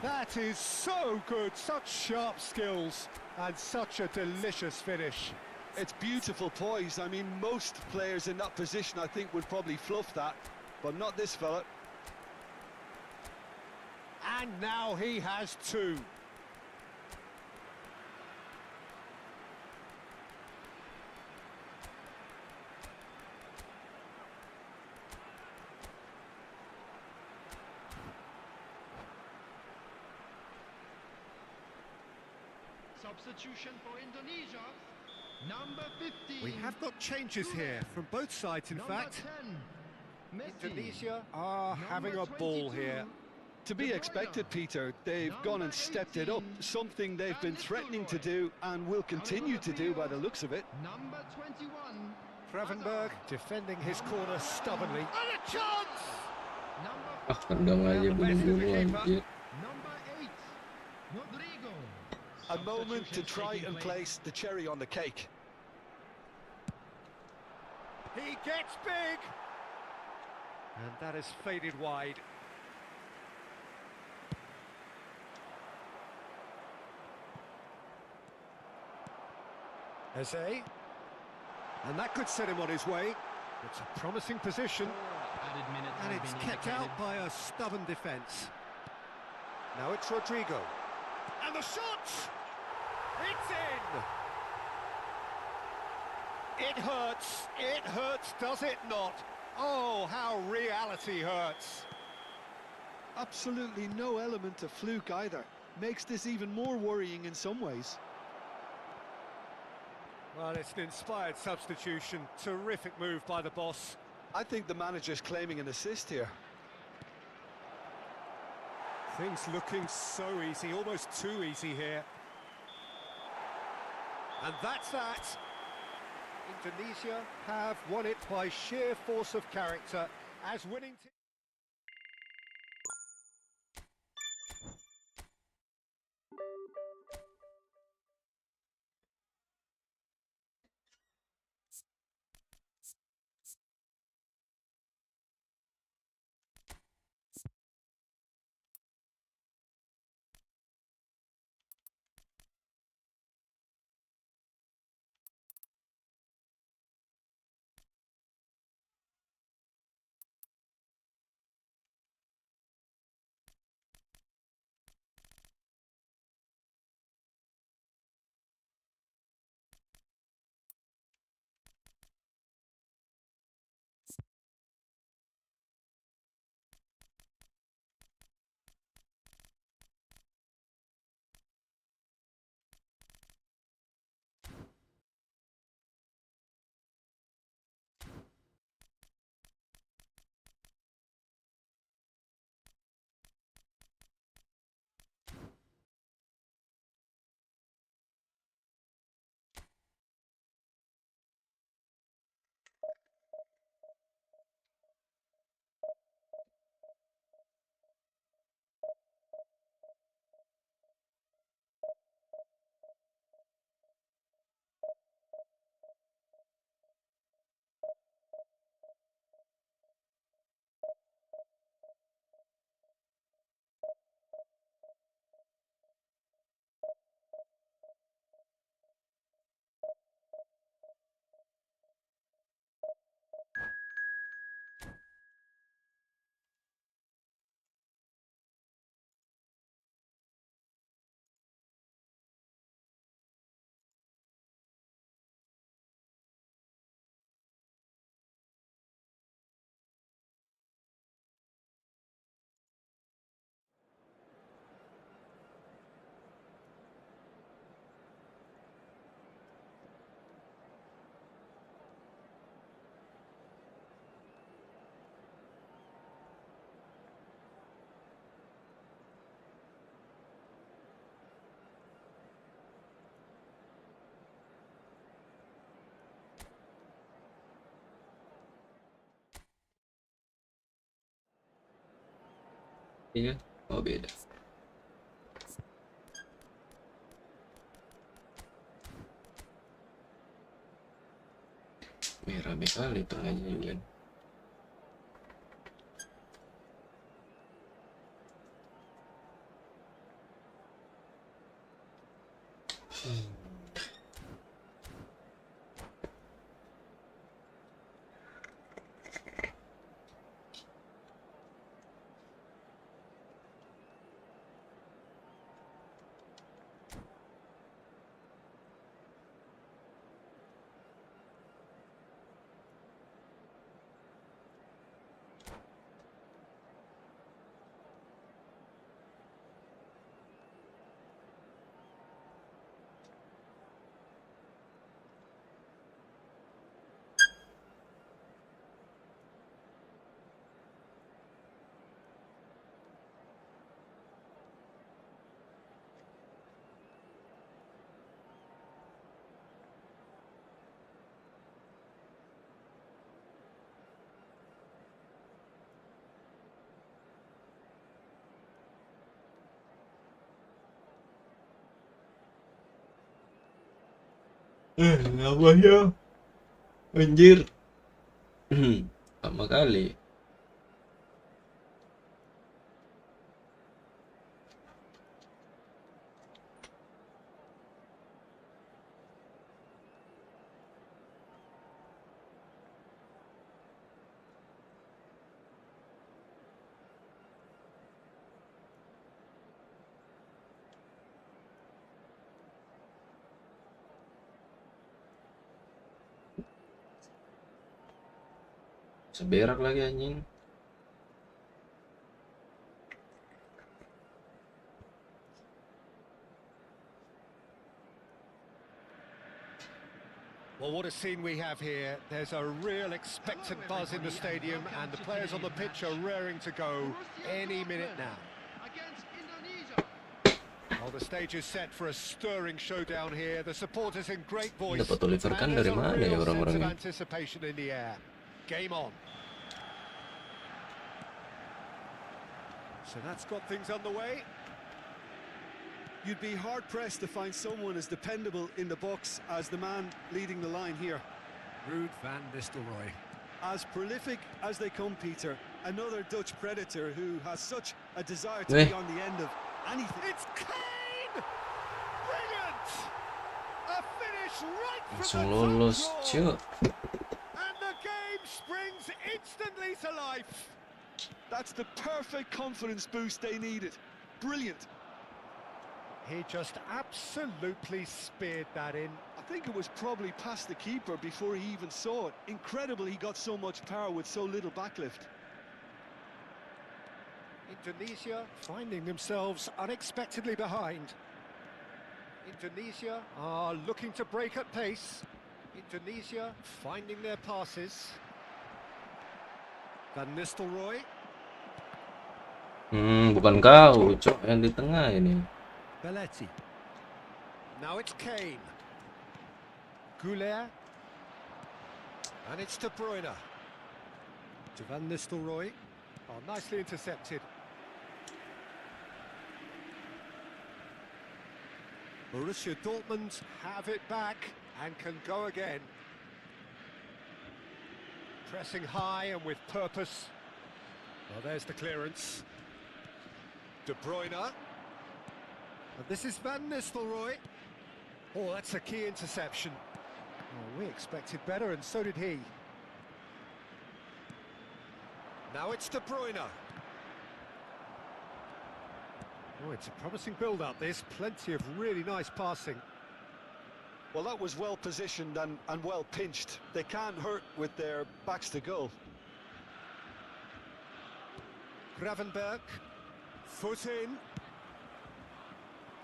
That is so good, such sharp skills, and such a delicious finish. It's beautiful poise. I mean, most players in that position, I think, would probably fluff that, but not this fella. And now he has two. Substitution for Indonesia. Number 15. We have got changes here from both sides, in Number fact. 10, Messi. Indonesia are having a Number ball 22, here. To be expected, Peter. They've gone and stepped it up, something they've been threatening to do and will continue to do by the looks of it. Number 21. Gravenberg defending his corner stubbornly. And a chance! Number, Kendang aja bunuh-bunuh anjir. number 8. Rodrigo. A moment to Substitution try taking and place. place the cherry on the cake. He gets big! And that has faded wide. Eze. And that could set him on his way. It's a promising position. Added minutes And have it's been kept indicated. out by a stubborn defence. Now it's Rodrigo. And the shot! It's in! It hurts, does it not? Oh, how reality hurts. Absolutely no element of fluke either. Makes this even more worrying in some ways. Well, it's an inspired substitution. Terrific move by the boss. I think the manager's claiming an assist here. Things looking so easy, almost too easy here. And that's that. Indonesia have won it by sheer force of character as winning team. Iya, oh beda. Rame kali tengahnya juga. Apa ya? Anjir. Lama kali. Seberak lagi anjing. Well, what a scene we have here. There's a real expectant buzz in the stadium, and the players on the pitch are raring to go any minute now. Well, the stage is set for a stirring showdown here. The supporters in great voice. Dapat Oliver Kahn And there's dari a mana ya real orang-orang sense of ini? anticipation in the air. Game on. So that's got things underway. You'd be hard-pressed to find someone as dependable in the box as the man leading the line here. Ruud van Nistelrooy. As prolific as they come, Peter, another Dutch predator who has such a desire to be on the end of anything. It's Kane! Brilliant! A finish right from Langsung the lolos, top cuy. draw. And the game springs instantly to life. That's the perfect confidence boost they needed. Brilliant. He just absolutely speared that in. I think it was probably past the keeper before he even saw it. Incredible he got so much power with so little backlift. Indonesia finding themselves unexpectedly behind. Indonesia are looking to break at pace. Indonesia finding their passes. Van Nistelrooy. Bukan kau, cok, yang di tengah ini. Belletti. Now it's Kane. Goulet. And it's De Bruyne. To Van Nistelrooy. Oh, nicely intercepted. Borussia Dortmund have it back and can go again. Pressing high and with purpose. Well, there's the clearance. De Bruyne. And this is Van Nistelrooy. Oh, that's a key interception. Oh, we expected better, and so did he. Now it's De Bruyne. Oh, it's a promising build-up, this. Plenty of really nice passing. Well, that was well positioned and well pinched. They can't hurt with their backs to goal. Gravenberg. Foot in.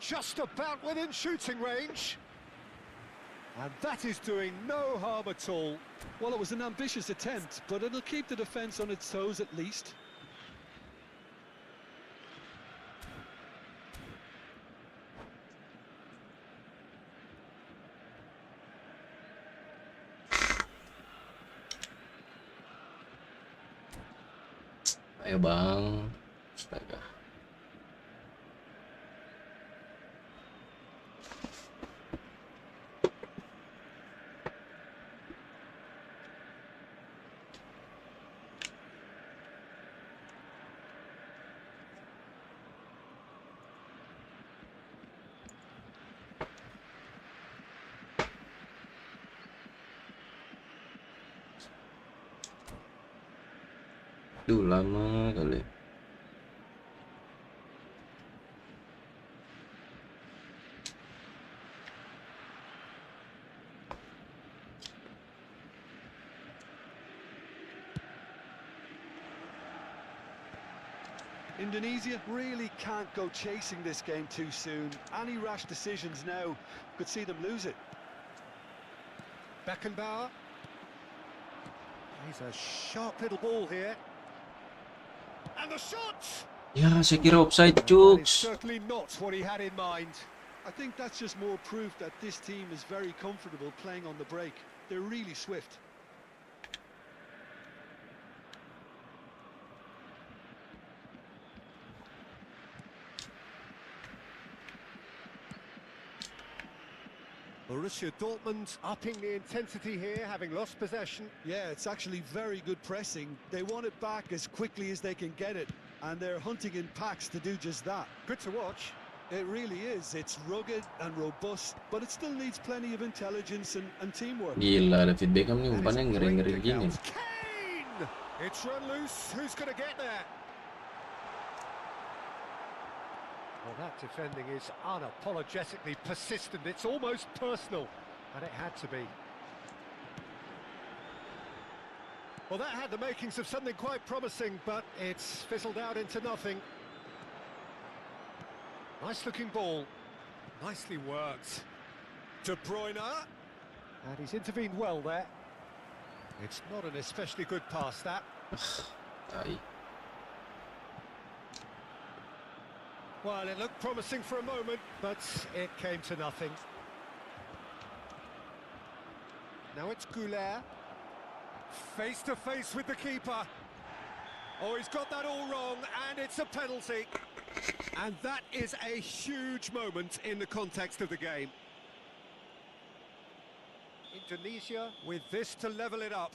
Just about within shooting range. And that is doing no harm at all. Well, it was an ambitious attempt, but it'll keep the defence on its toes at least. Ayo bang. Astaga. Duh, lama kali. Indonesia really can't go chasing this game too soon. Any rash decisions now could see them lose it. Beckenbauer. He's a sharp little ball here. And the shot! Ya, saya kira offside, That is Cuk. certainly not what he had in mind. I think that's just more proof that this team is very comfortable playing on the break. They're really swift. Borussia Dortmund upping the intensity here, having lost possession. Yeah, it's actually very good pressing. They want it back as quickly as they can get it, and they're hunting in packs to do just that. Good to watch. It really is. It's rugged and robust, but it still needs plenty of intelligence and teamwork. Gila, David Beckham nih That is umpannya a ngeri-ngeri great gini. kick out. Kane! It's run loose. Who's going to get there? Well, that defending is unapologetically persistent. It's almost personal, and it had to be. Well, that had the makings of something quite promising, but it's fizzled out into nothing. Nice-looking ball. Nicely worked. De Bruyne. And he's intervened well there. It's not an especially good pass, that. Tai. Well, it looked promising for a moment, but it came to nothing. Now it's Goulet. Face to face with the keeper. Oh, he's got that all wrong, and it's a penalty. And that is a huge moment in the context of the game. Indonesia with this to level it up.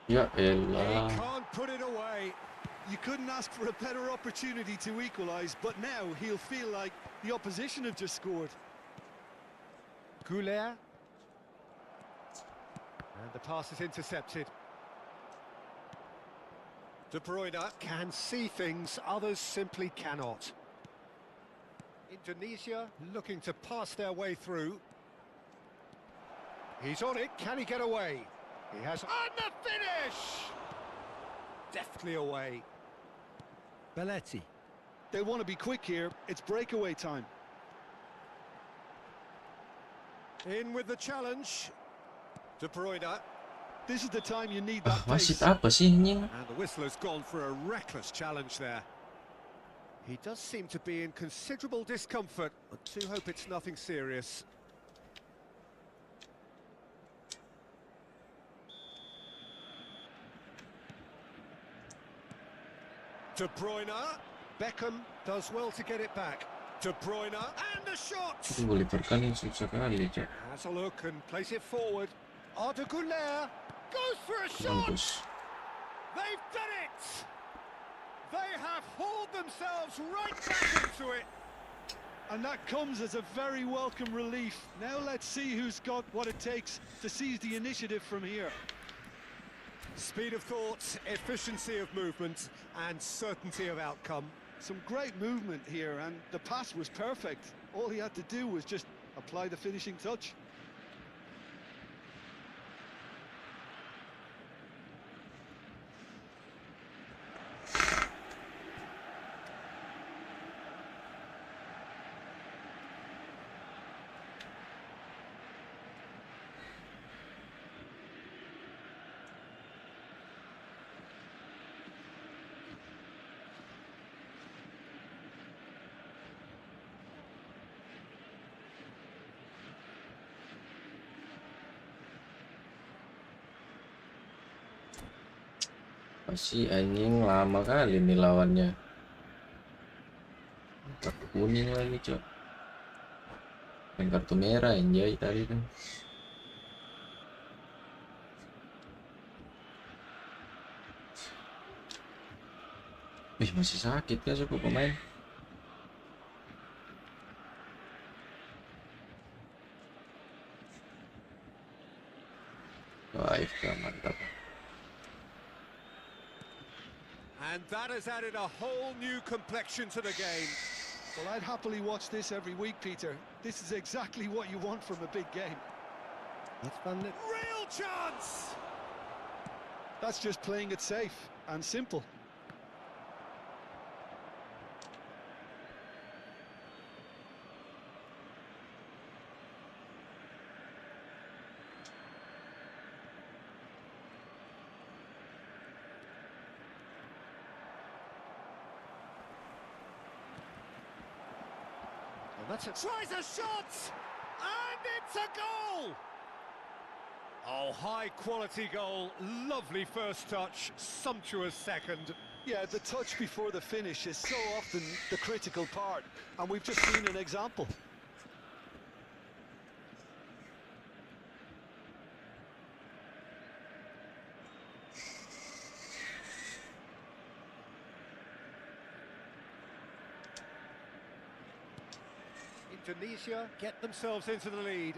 Ya He elah. can't put it away. You couldn't ask for a better opportunity to equalise, but now he'll feel like the opposition have just scored. Goulet. And the pass is intercepted. De Bruyne can see things others simply cannot. Indonesia looking to pass their way through. He's on it. Can he get away? He has. And the finish! Deftly away. Belletti. They want to be quick here. It's breakaway time. In with the challenge. De Bruyne. This is the time you need Ah, that wasit pace. apa sih anjing? And the whistle has gone for a reckless challenge there. He does seem to be in considerable discomfort. I do hope it's nothing serious. De Bruyne. Beckham does well to get it back. De Bruyne. And the shot! Itu Bolivarkan yang susah kali, Cok. Has a look and plays it forward. Arda Güler goes for a shot! Mampus. They've done it! They have hauled themselves right back into it. And that comes as a very welcome relief. Now let's see who's got what it takes to seize the initiative from here. Speed of thought, efficiency of movement, and certainty of outcome. Some great movement here, and the pass was perfect. All he had to do was just apply the finishing touch. Masih anjing lama kali nih lawannya. Kartu kuning lagi, Cok. Main kartu merah anjay tadi kan. Wih, masih sakit ya suku pemain. Wah, mantap. that has added a whole new complexion to the game. Well, I'd happily watch this every week, Peter. This is exactly what you want from a big game. That's fun. Real chance! That's just playing it safe and simple. Tries a shot! And it's a goal! Oh, high-quality goal. Lovely first touch, sumptuous second. Yeah, the touch before the finish is so often the critical part, and we've just seen an example. Indonesia get themselves into the lead.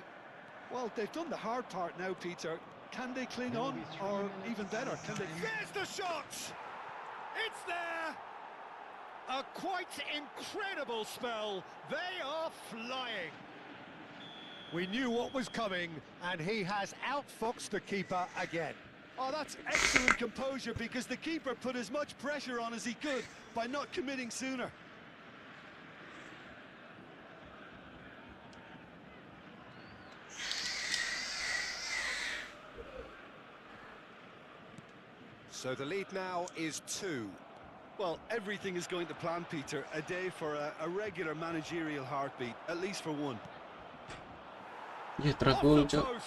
Well, they've done the hard part now, Peter. Can they cling on, or even better, can they... There's the shot! It's there! A quite incredible spell. They are flying. We knew what was coming, and he has outfoxed the keeper again. Oh, that's excellent composure, because the keeper put as much pressure on as he could by not committing sooner. So the lead now is 2. Well, everything is going to plan, Peter. A day for a regular managerial heartbeat, at least for one. Ya tergol, Cok.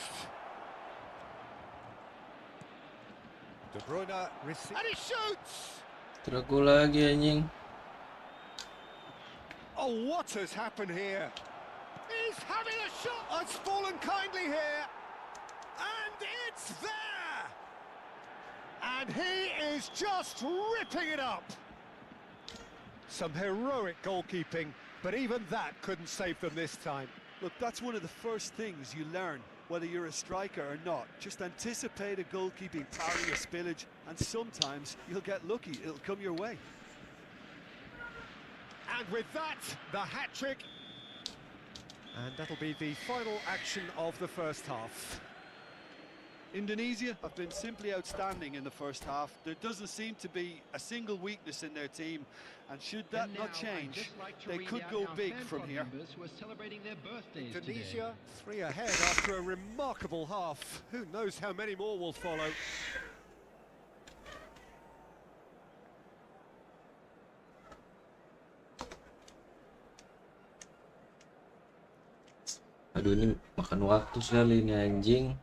De Bruyne receives and he shoots. Tergol lagi anjing. Oh, what has happened here? He's having a shot. It's fallen kindly here, and it's there. And he is just ripping it up. Some heroic goalkeeping, but even that couldn't save them this time. Look, that's one of the first things you learn, whether you're a striker or not. Just anticipate a goalkeeping parry or spillage, and sometimes you'll get lucky. It'll come your way. And with that, the hat-trick. And that'll be the final action of the first half. Indonesia have been simply outstanding in the first half. There doesn't seem to be a single weakness in their team, and should that not change, they could go big from here. Indonesia 3 ahead after a remarkable half. Who knows how many more will follow. Aduh, ini makan waktu sekali nih anjing.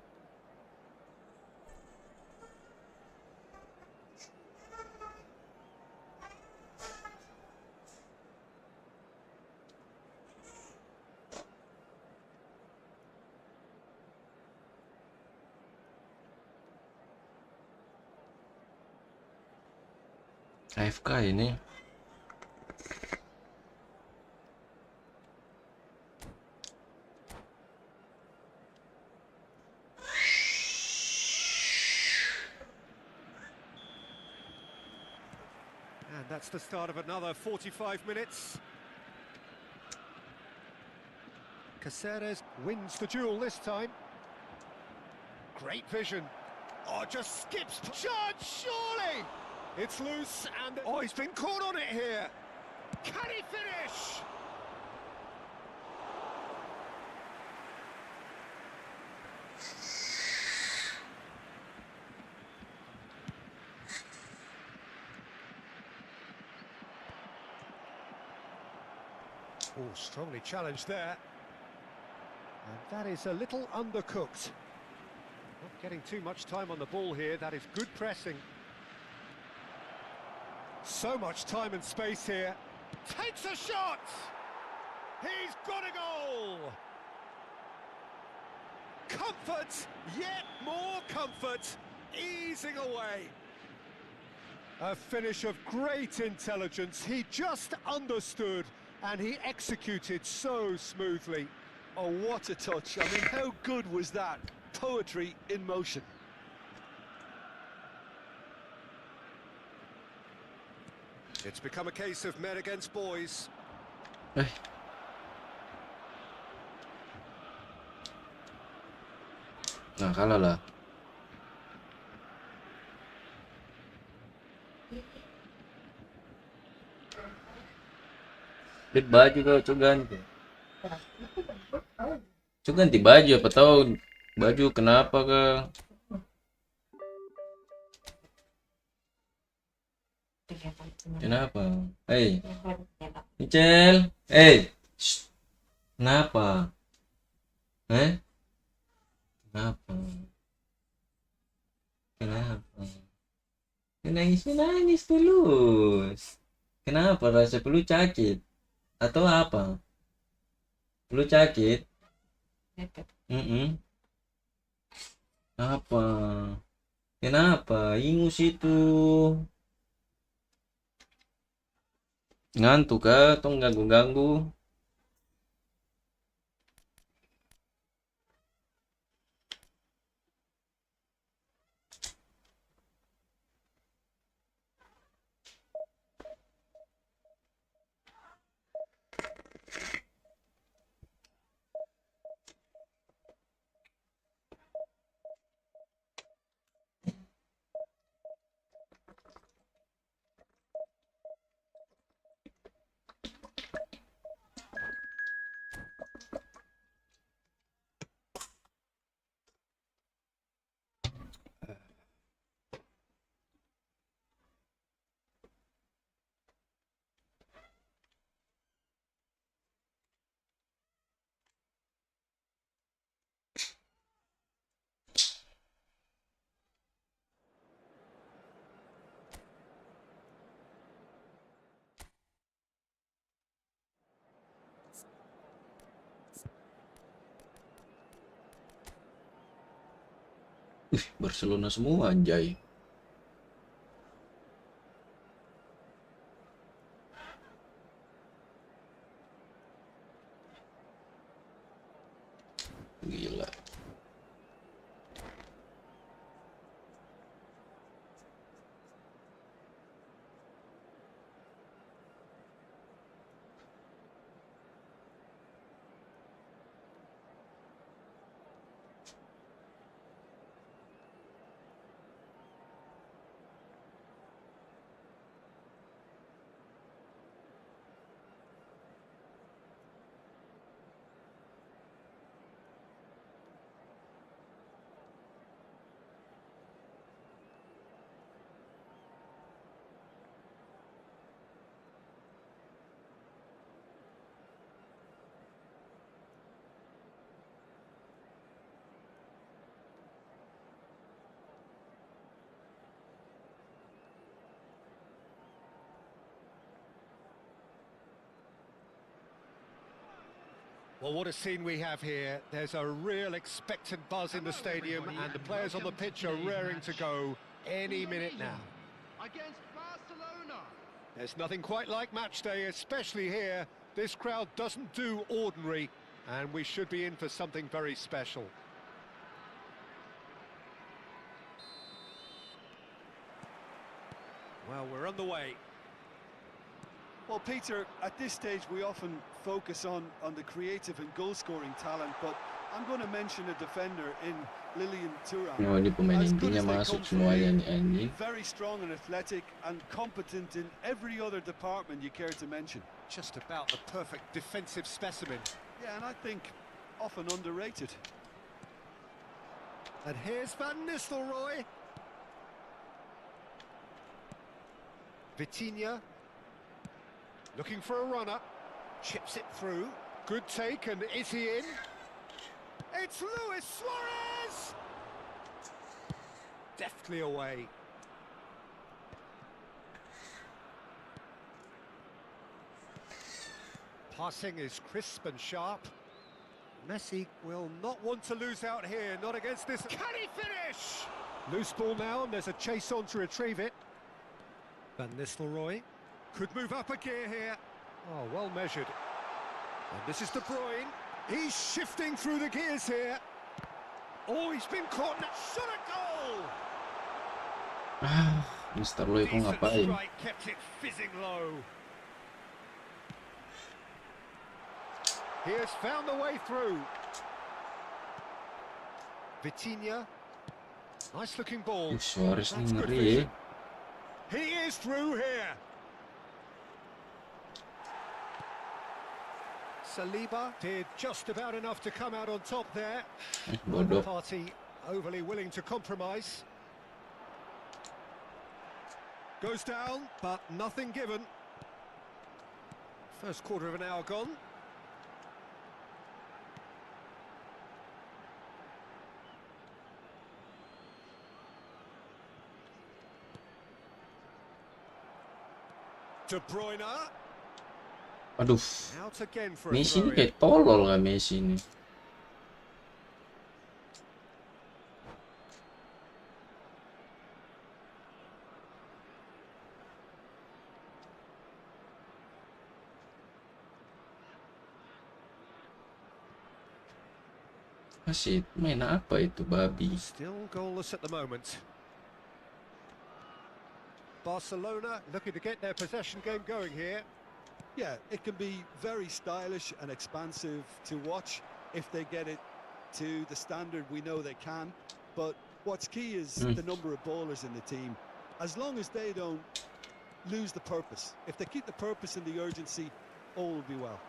AFK ini. And that's the start of another 45 minutes. Caceres wins the duel this time. Great vision. Oh, just skips. Shot, surely! It's loose and... Oh, he's been caught on it here. Can he finish? Oh, strongly challenged there. And that is a little undercooked. Not getting too much time on the ball here. That is good pressing. So much time and space here. Takes a shot! He's got a goal! Comfort, yet more comfort, easing away. A finish of great intelligence. He just understood and he executed so smoothly. Oh, what a touch. I mean, how good was that? Poetry in motion. It's become a case of men against boys. Nah, kalah lah. Beli baju kau, coba ganti. Coba ganti baju, apa tahu baju kenapa kah? Kenapa? Hey, Michel, hey, kenapa? Kenapa? Kenapa? Nangis tulus. Kenapa? Rasa perlu sakit atau apa? Perlu sakit? Apa? Kenapa? Ingus itu. Ngantuk kah atau ganggu-ganggu? Barcelona semua anjay. Gila. Well, what a scene we have here. There's a real expectant buzz in the stadium, and the players on the pitch are raring to go any minute now. Against Barcelona. There's nothing quite like match day, especially here. This crowd doesn't do ordinary, and we should be in for something very special. Well, we're on the way. Well, Peter, at this stage we often focus on the creative and goal-scoring talent, but I'm going to mention a defender in Lilian Thuram. Oh, ini pemain intinya masuk semua yang ini. Very strong and athletic and competent in every other department you care to mention. Just about the perfect defensive specimen. Yeah, and I think often underrated. And here's Van Nistelrooy. Vitinha. Looking for a runner, chips it through, good take, and is he in? It's Luis Suarez! Deftly away. Passing is crisp and sharp. Messi will not want to lose out here, not against this. Can he finish? Loose ball now, and there's a chase on to retrieve it. Van Nistelrooy. Could move up a gear here. Oh, well measured. And this is De Bruyne. He's shifting through the gears here. Oh, he's been caught. Shot a goal! Mister Loy kok Decent ngapain? strike, kept it fizzing low. He has found the way through. Vitinha. Nice looking ball. Suarez That's nih good ngeri. vision. He is through here. Saliba did just about enough to come out on top there. Neither Bodoh. party overly willing to compromise. Goes down, but nothing given. First quarter of an hour gone. De Bruyne. Aduh, Out again for a Messi ini throw-in. kayak tolol lah Messi ini. Masih main apa itu babi? Still goalless at the moment. Barcelona looking to get their possession game going here. Yeah, it can be very stylish and expansive to watch if they get it to the standard we know they can. But what's key is the number of ballers in the team. As long as they don't lose the purpose, if they keep the purpose and the urgency, all will be well.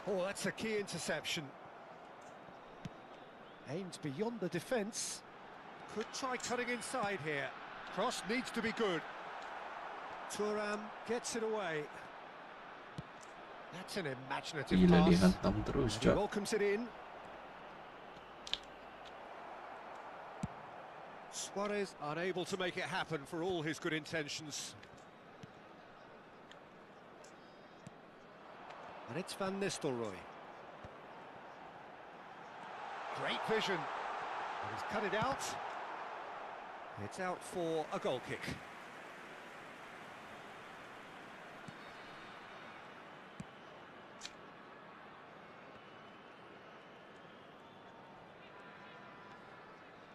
Oh, that's a key interception. Aims beyond the defence. Could try cutting inside here. Cross needs to be good. Thuram gets it away. That's an imaginative Gila pass. dihantam terus, He Cok. welcomes it in. Suarez unable to make it happen for all his good intentions. And it's Van Nistelrooy. Great vision. And he's cut it out. It's out for a goal kick.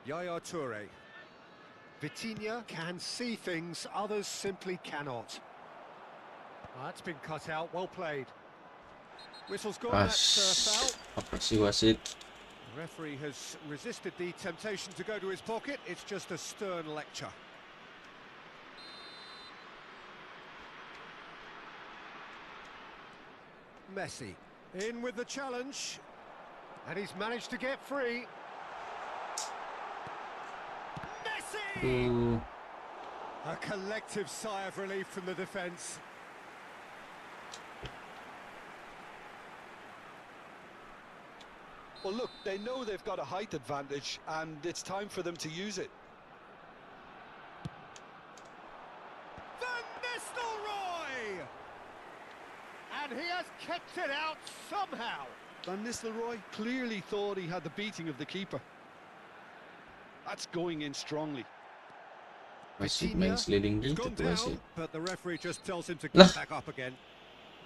Yaya Toure. Vitinha can see things others simply cannot. That's been cut out, well played. Whistle's gone, that's foul. Apa sih wasit? The referee has resisted the temptation to go to his pocket. It's just a stern lecture. Messi in with the challenge, and he's managed to get free. Messi! A collective sigh of relief from the defence. Well, look, they know they've got a height advantage, and it's time for them to use it. Van Nistelrooy! And he has kept it out somehow. Van Nistelrooy clearly thought he had the beating of the keeper. That's going in strongly. Wasit main seliling He's gitu gone tuh wasit. down, but the referee just tells him to Lah. get back up again.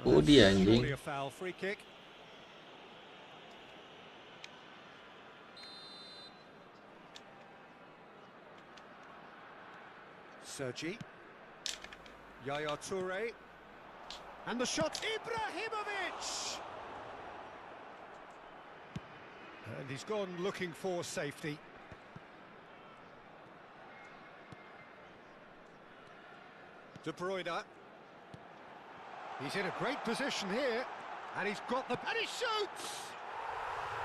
Oh, dia anjing. Surely a foul, free kick. Sergi. Yaya Toure. And the shot, Ibrahimovic! And he's gone looking for safety. De Bruyne. He's in a great position here. And he's got the... And he shoots!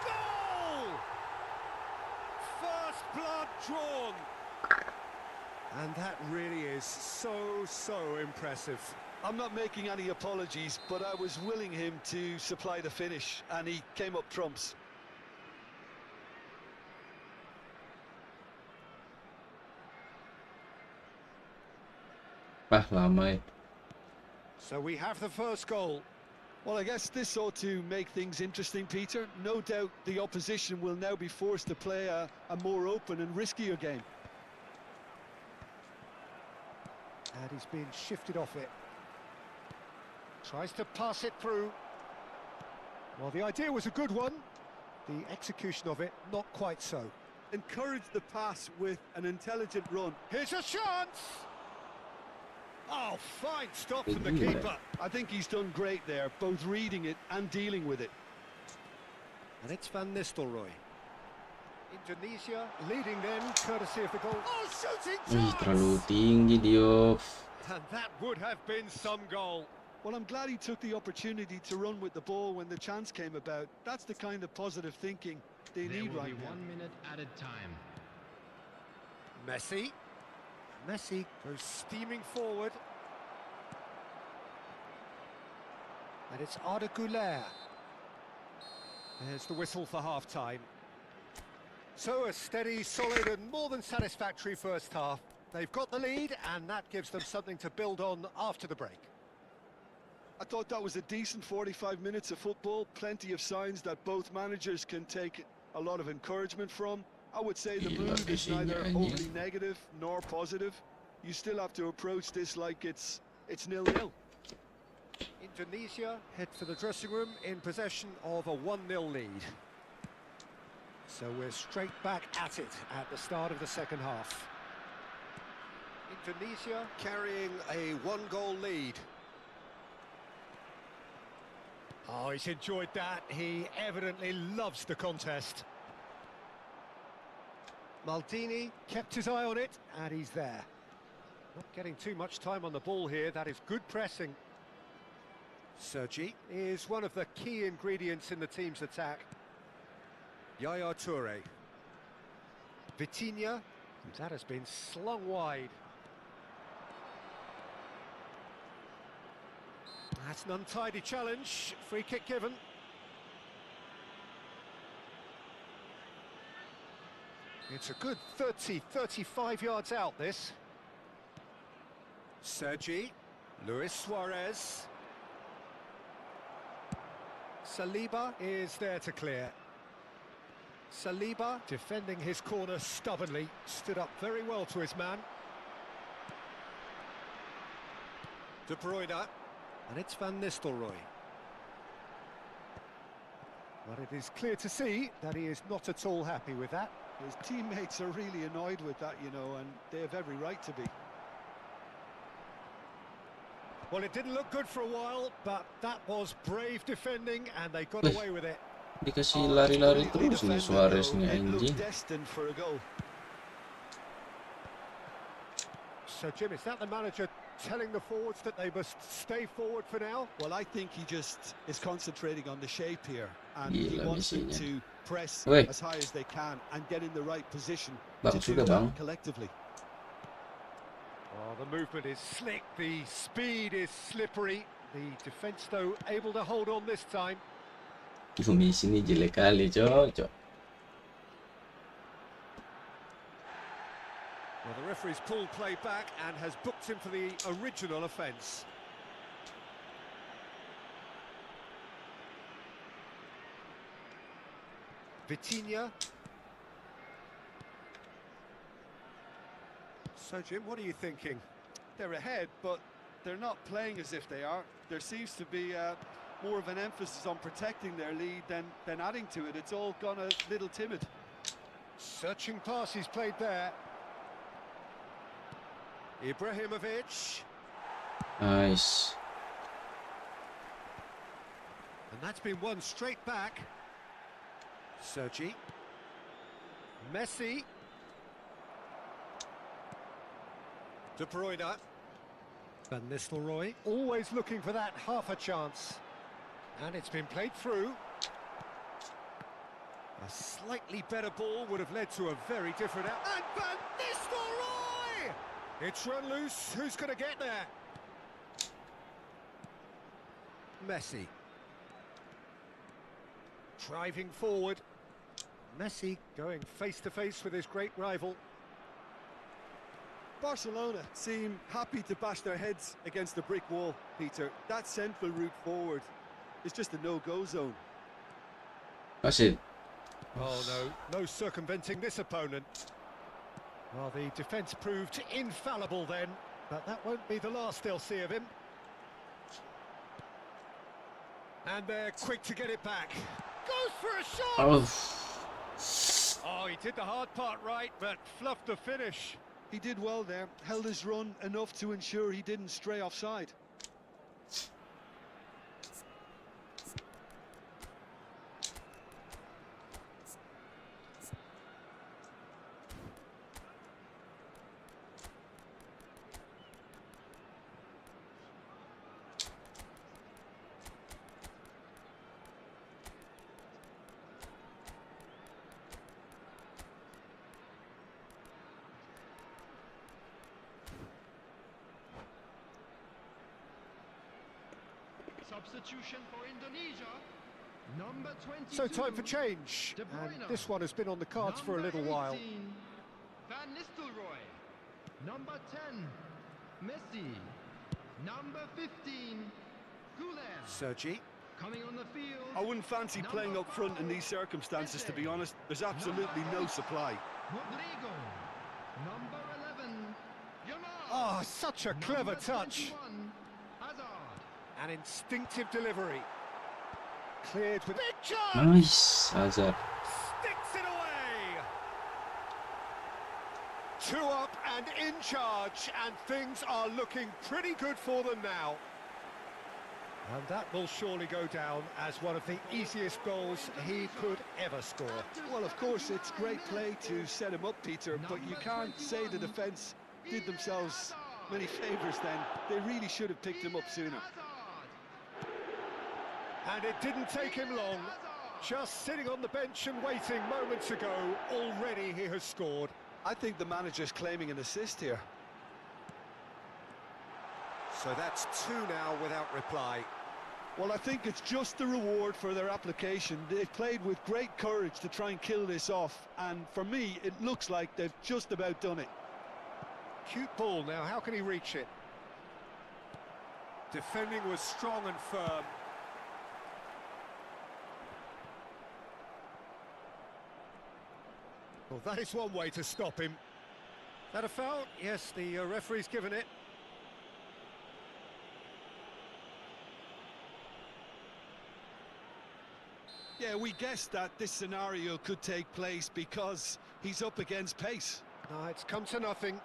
Goal! First blood drawn. And that really is so impressive. I'm not making any apologies, but I was willing him to supply the finish, and he came up trumps. Lama ya. So we have the first goal. Well, I guess this ought to make things interesting, Peter. No doubt the opposition will now be forced to play a more open and riskier game. And he's been shifted off it. Tries to pass it through. Well, the idea was a good one. The execution of it, not quite so. encourage the pass with an intelligent run. Here's a chance! Oh, fine stop from the keeper. I think he's done great there, both reading it and dealing with it. And it's Van Nistelrooy. Indonesia leading then, courtesy of the goal. Oh, shooting Wih, terlalu chance! tinggi dia. And that would have been some goal. Well, I'm glad he took the opportunity to run with the ball when the chance came about. That's the kind of positive thinking they There need will right be now. 1 minute added time. Messi. Messi goes steaming forward. And it's Arda Güler. There's the whistle for half-time. So a steady, solid and more than satisfactory first half. They've got the lead and that gives them something to build on after the break. I thought that was a decent 45 minutes of football. Plenty of signs that both managers can take a lot of encouragement from. I would say the mood is neither overly negative nor positive. You still have to approach this like it's 0-0. Indonesia head for the dressing room in possession of a 1-0 lead. So we're straight back at it at the start of the second half. Indonesia carrying a 1-goal lead. Oh, he's enjoyed that. He evidently loves the contest. Maldini kept his eye on it, and he's there. Not getting too much time on the ball here. That is good pressing. Sergi is one of the key ingredients in the team's attack. Yaya Toure. Vitinha. That has been slung wide. That's an untidy challenge. Free kick given. It's a good 30-35 yards out, this. Sergi. Luis Suarez. Saliba is there to clear. Saliba defending his corner stubbornly. Stood up very well to his man. De Bruyne. And it's Van Nistelrooy. But it is clear to see that he is not at all happy with that. His teammates are really annoyed with that, you know, and they have every right to be. Well, it didn't look good for a while, but that was brave defending and they got away with it. Dikasih lari-lari terus nih Suarez nih anjing. Destined for a goal. So, Jim, is that the manager telling the forwards that they must stay forward for now? Well, I think he just is concentrating on the shape here, and he Gila wants them misinya. to press Weh. as high as they can and get in the right position Bang to do sudah, that Bang. collectively. Oh, the movement is slick, the speed is slippery. The defence, though, able to hold on this time. Messi ini jelek kali, cocok. Well, the referee's pulled play back and has booked him for the original offence. Vitinha. So, Jim, what are you thinking? They're ahead, but they're not playing as if they are. There seems to be more of an emphasis on protecting their lead than adding to it. It's all gone a little timid. Searching pass he's played there. Ibrahimovic. Nice. And that's been won straight back. Sergi. Messi. De Bruyne. Van Nistelrooy, always looking for that half a chance. And it's been played through. A slightly better ball would have led to a very different out. And Van Nistelrooy! It's run loose. Who's going to get there? Messi. Driving forward. Messi going face-to-face with his great rival. Barcelona seem happy to bash their heads against the brick wall, Peter. That central route forward is just a no-go zone. That's it. Oh no, no circumventing this opponent. Well, the defence proved infallible then, but that won't be the last they'll see of him. And they're quick to get it back. Goes for a shot! Oh. Oh, he did the hard part right, but fluffed the finish. He did well there, held his run enough to ensure he didn't stray offside. Substitution for Indonesia. Number 22. So time for change, De Bruyne. and this one has been on the cards for a Number little while. 18, Van Nistelrooy. Number 10, Messi. Number 15, Gulen. Sergi. Coming on the field. I wouldn't fancy playing up front in these circumstances, to be honest. There's absolutely no supply. Rodrigo. Number 11, Yamal. Oh, such a clever Number touch. 21, Hazard. An instinctive delivery. Cleared with big chance. Nice, Hazard. Sticks it away. 2 up and in charge, and things are looking pretty good for them now. And that will surely go down as one of the easiest goals he could ever score. Well, of course, it's great play to set him up, Peter, but you can't say the defence did themselves many favours then. They really should have picked him up sooner. And it didn't take him long. Just sitting on the bench and waiting moments ago, already he has scored. I think the manager's claiming an assist here. So that's 2 now without reply. Well, I think it's just the reward for their application. They've played with great courage to try and kill this off, and for me, it looks like they've just about done it. Cute ball now, how can he reach it? Defending was strong and firm. Well, that is one way to stop him. That a foul? Yes, the referee's given it. Yeah, we guessed that this scenario could take place because he's up against pace. No, it's come to nothing.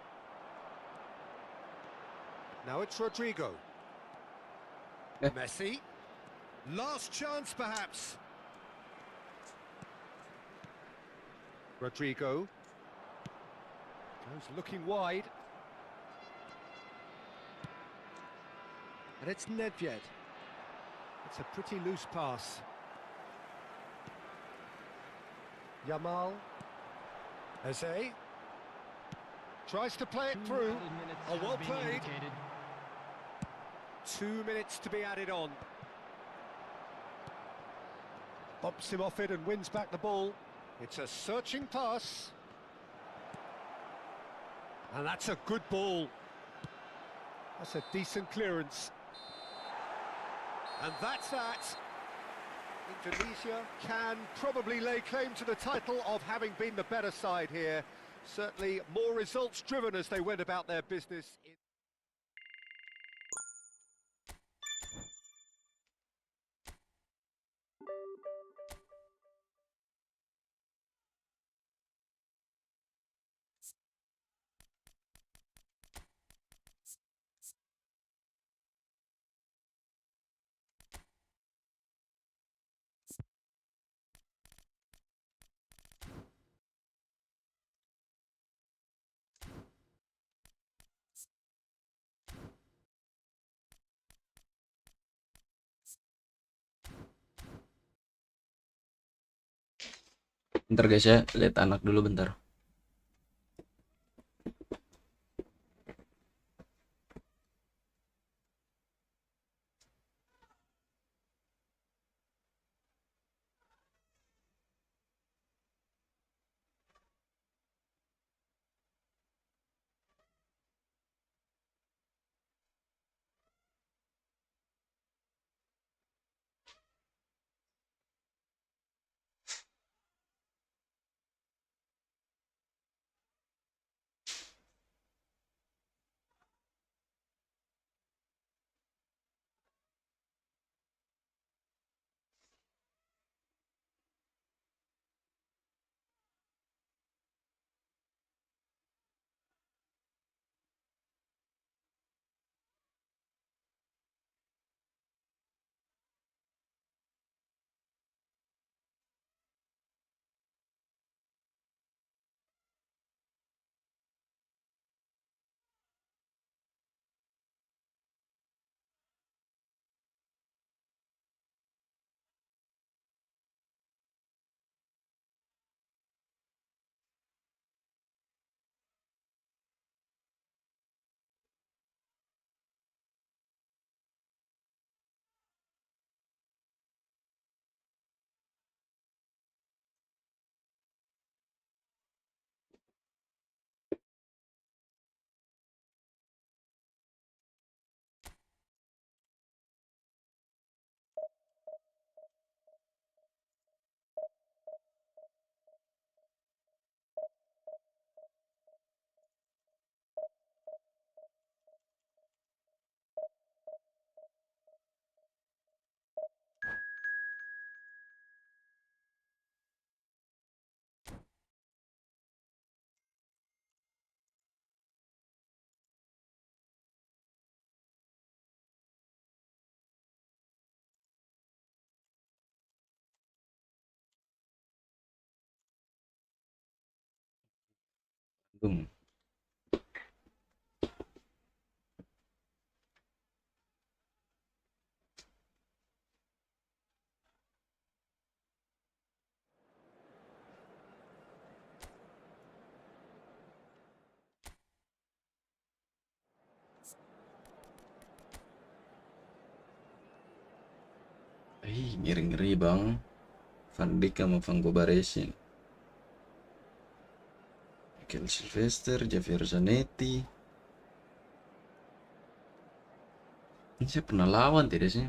Now it's Rodrigo. Yeah. Messi. Last chance, perhaps. Rodrigo. Goes looking wide. And it's Nedved. It's a pretty loose pass. Yamal. Eze. Tries to play it through. Oh, well played. 2 minutes to be added on. Bumps him off it and wins back the ball. It's a searching pass. And that's a good ball. That's a decent clearance. And that's that. Indonesia can probably lay claim to the title of having been the better side here. Certainly more results driven as they went about their business. Bentar guys ya, lihat anak dulu bentar. Boom. Ngeri-ngeri bang. Van Dijk sama Van Gobaresin. Michael Sylvester, Javier Zanetti. Ini saya pernah lawan tidak sih?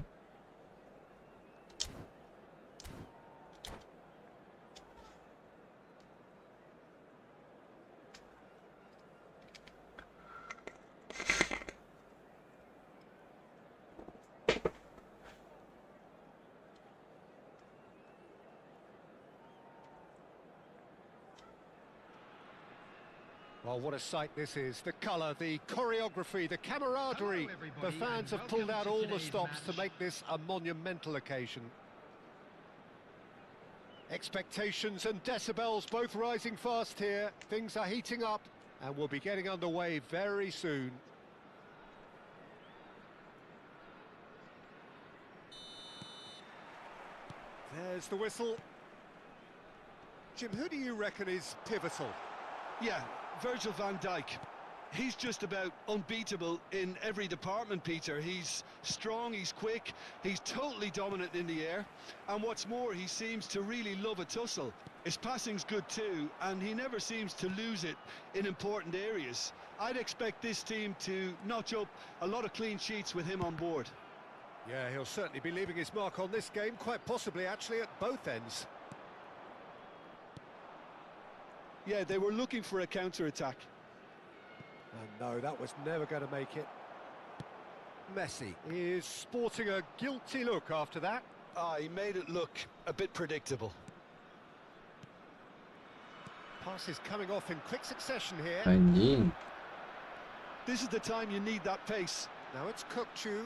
Well, what a sight this is. The colour, the choreography, the camaraderie. The fans have pulled out all the stops to make this a monumental occasion. Expectations and decibels both rising fast here. Things are heating up and we'll be getting underway very soon. There's the whistle. Jim, who do you reckon is pivotal? Yeah, Virgil van Dijk. He's just about unbeatable in every department, Peter. He's strong, he's quick, he's totally dominant in the air. And what's more, he seems to really love a tussle. His passing's good too, and he never seems to lose it in important areas. I'd expect this team to notch up a lot of clean sheets with him on board. Yeah, he'll certainly be leaving his mark on this game, quite possibly actually at both ends. Yeah, they were looking for a counter-attack. And no, that was never going to make it. Messi is sporting a guilty look after that. He made it look a bit predictable. Passes coming off in quick succession here. Anjing. This is the time you need that pace. Now it's Kukçu.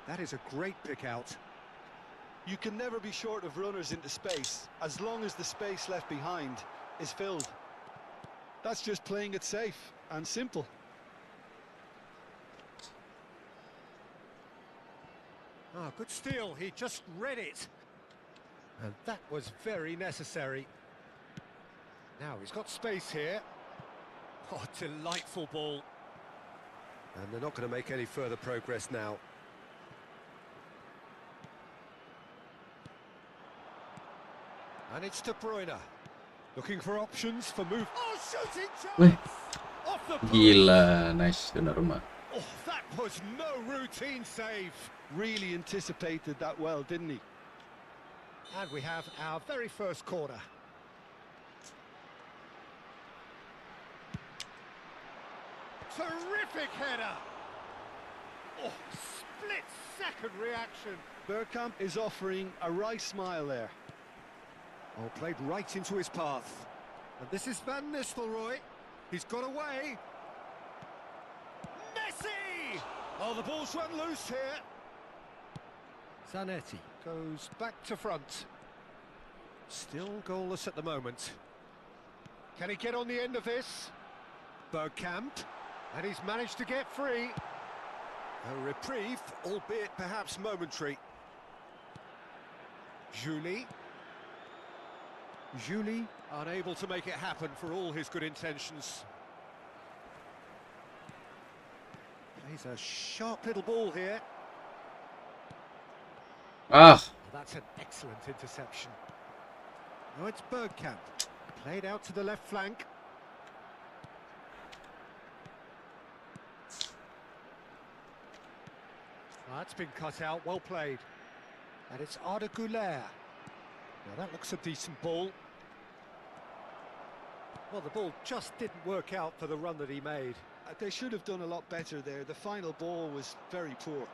That is a great pick out. You can never be short of runners into space, as long as the space left behind is filled. That's just playing it safe and simple. Ah, good steal. He just read it. And that was very necessary. Now he's got space here. Oh, delightful ball. And they're not going to make any further progress now. And it's De Bruyne. Looking for options for move. Oh, shooting chance! Off the post. Gila, nice Donnarumma. Oh, that was no routine save. Really anticipated that well, didn't he? And we have our very first corner. Terrific header. Oh, split-second reaction. Bergkamp is offering a right smile there. Oh, played right into his path. And this is Van Nistelrooy. He's got away. Messi! Oh, the ball's run loose here. Zanetti goes back to front. Still goalless at the moment. Can he get on the end of this? Bergkamp. And he's managed to get free. A reprieve, albeit perhaps momentary. Julie. Julie, unable to make it happen for all his good intentions. Plays a sharp little ball here. Ah, That's an excellent interception. Now it's Bergkamp. Played out to the left flank. That's been cut out, well played. And it's Arda Güler. Now that looks a decent ball. Well, the ball just didn't work out for the run that he made. They should have done a lot better there. The final ball was very poor.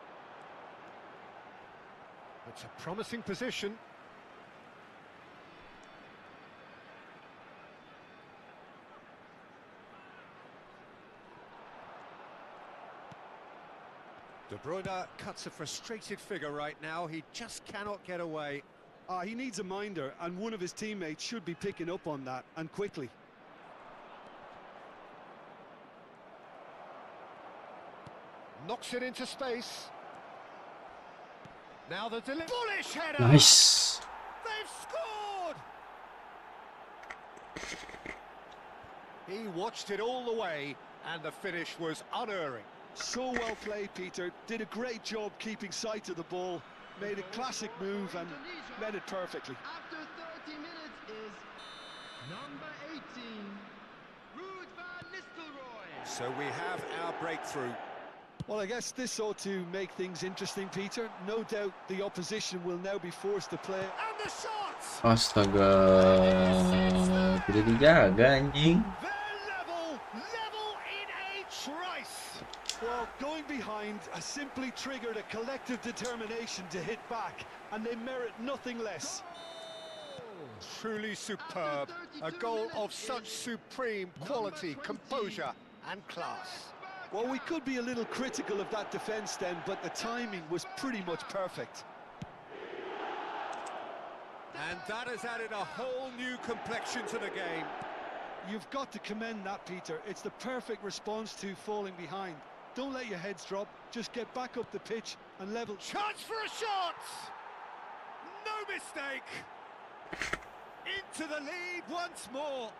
It's a promising position. De Bruyne cuts a frustrated figure right now. He just cannot get away. He needs a minder, and one of his teammates should be picking up on that, and quickly. Knocks it into space. Now the bullish header. Nice. They've scored. He watched it all the way, and the finish was unerring. So well played, Peter. Did a great job keeping sight of the ball. Made a classic move and led it perfectly. After 30 minutes is number 18, Ruud van Nistelrooy. So we have our breakthrough. Well, I guess this ought to make things interesting, Peter. No doubt the opposition will now be forced to play. And the shot! Astaga, tidak dijaga anjing. They're level in a trice. Well, going behind has simply triggered a collective determination to hit back, and they merit nothing less. Truly superb. A goal of such supreme quality, composure and class. Well, we could be a little critical of that defence then, but the timing was pretty much perfect. And that has added a whole new complexion to the game. You've got to commend that, Peter. It's the perfect response to falling behind. Don't let your heads drop, just get back up the pitch and level. Chance for a shot! No mistake! Into the lead once more.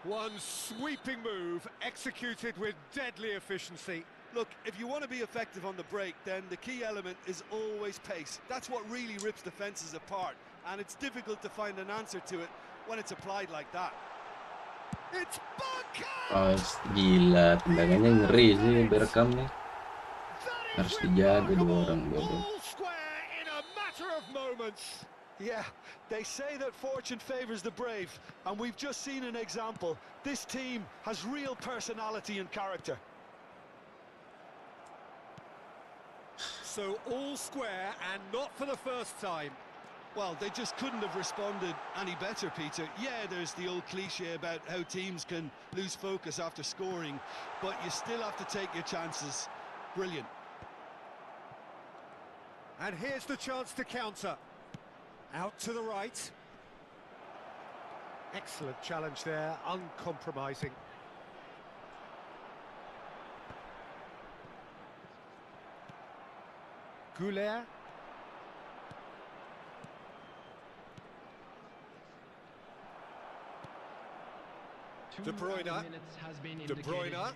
One sweeping move, executed with deadly efficiency. Look, if you want to be effective on the break, then the key element is always pace. That's what really rips defences apart, and it's difficult to find an answer to it when it's applied like that. It's Oh, gila, tendangannya ngeri sih Bergkamp nih. Harus dijaga dua orang bodoh. Yeah, they say that fortune favours the brave, and we've just seen an example. This team has real personality and character. So all square, and not for the first time. Well, they just couldn't have responded any better, Peter. Yeah, there's the old cliche about how teams can lose focus after scoring, but you still have to take your chances. Brilliant. And here's the chance to counter. Out to the right. Excellent challenge there, uncompromising. Goulet. De Bruyne.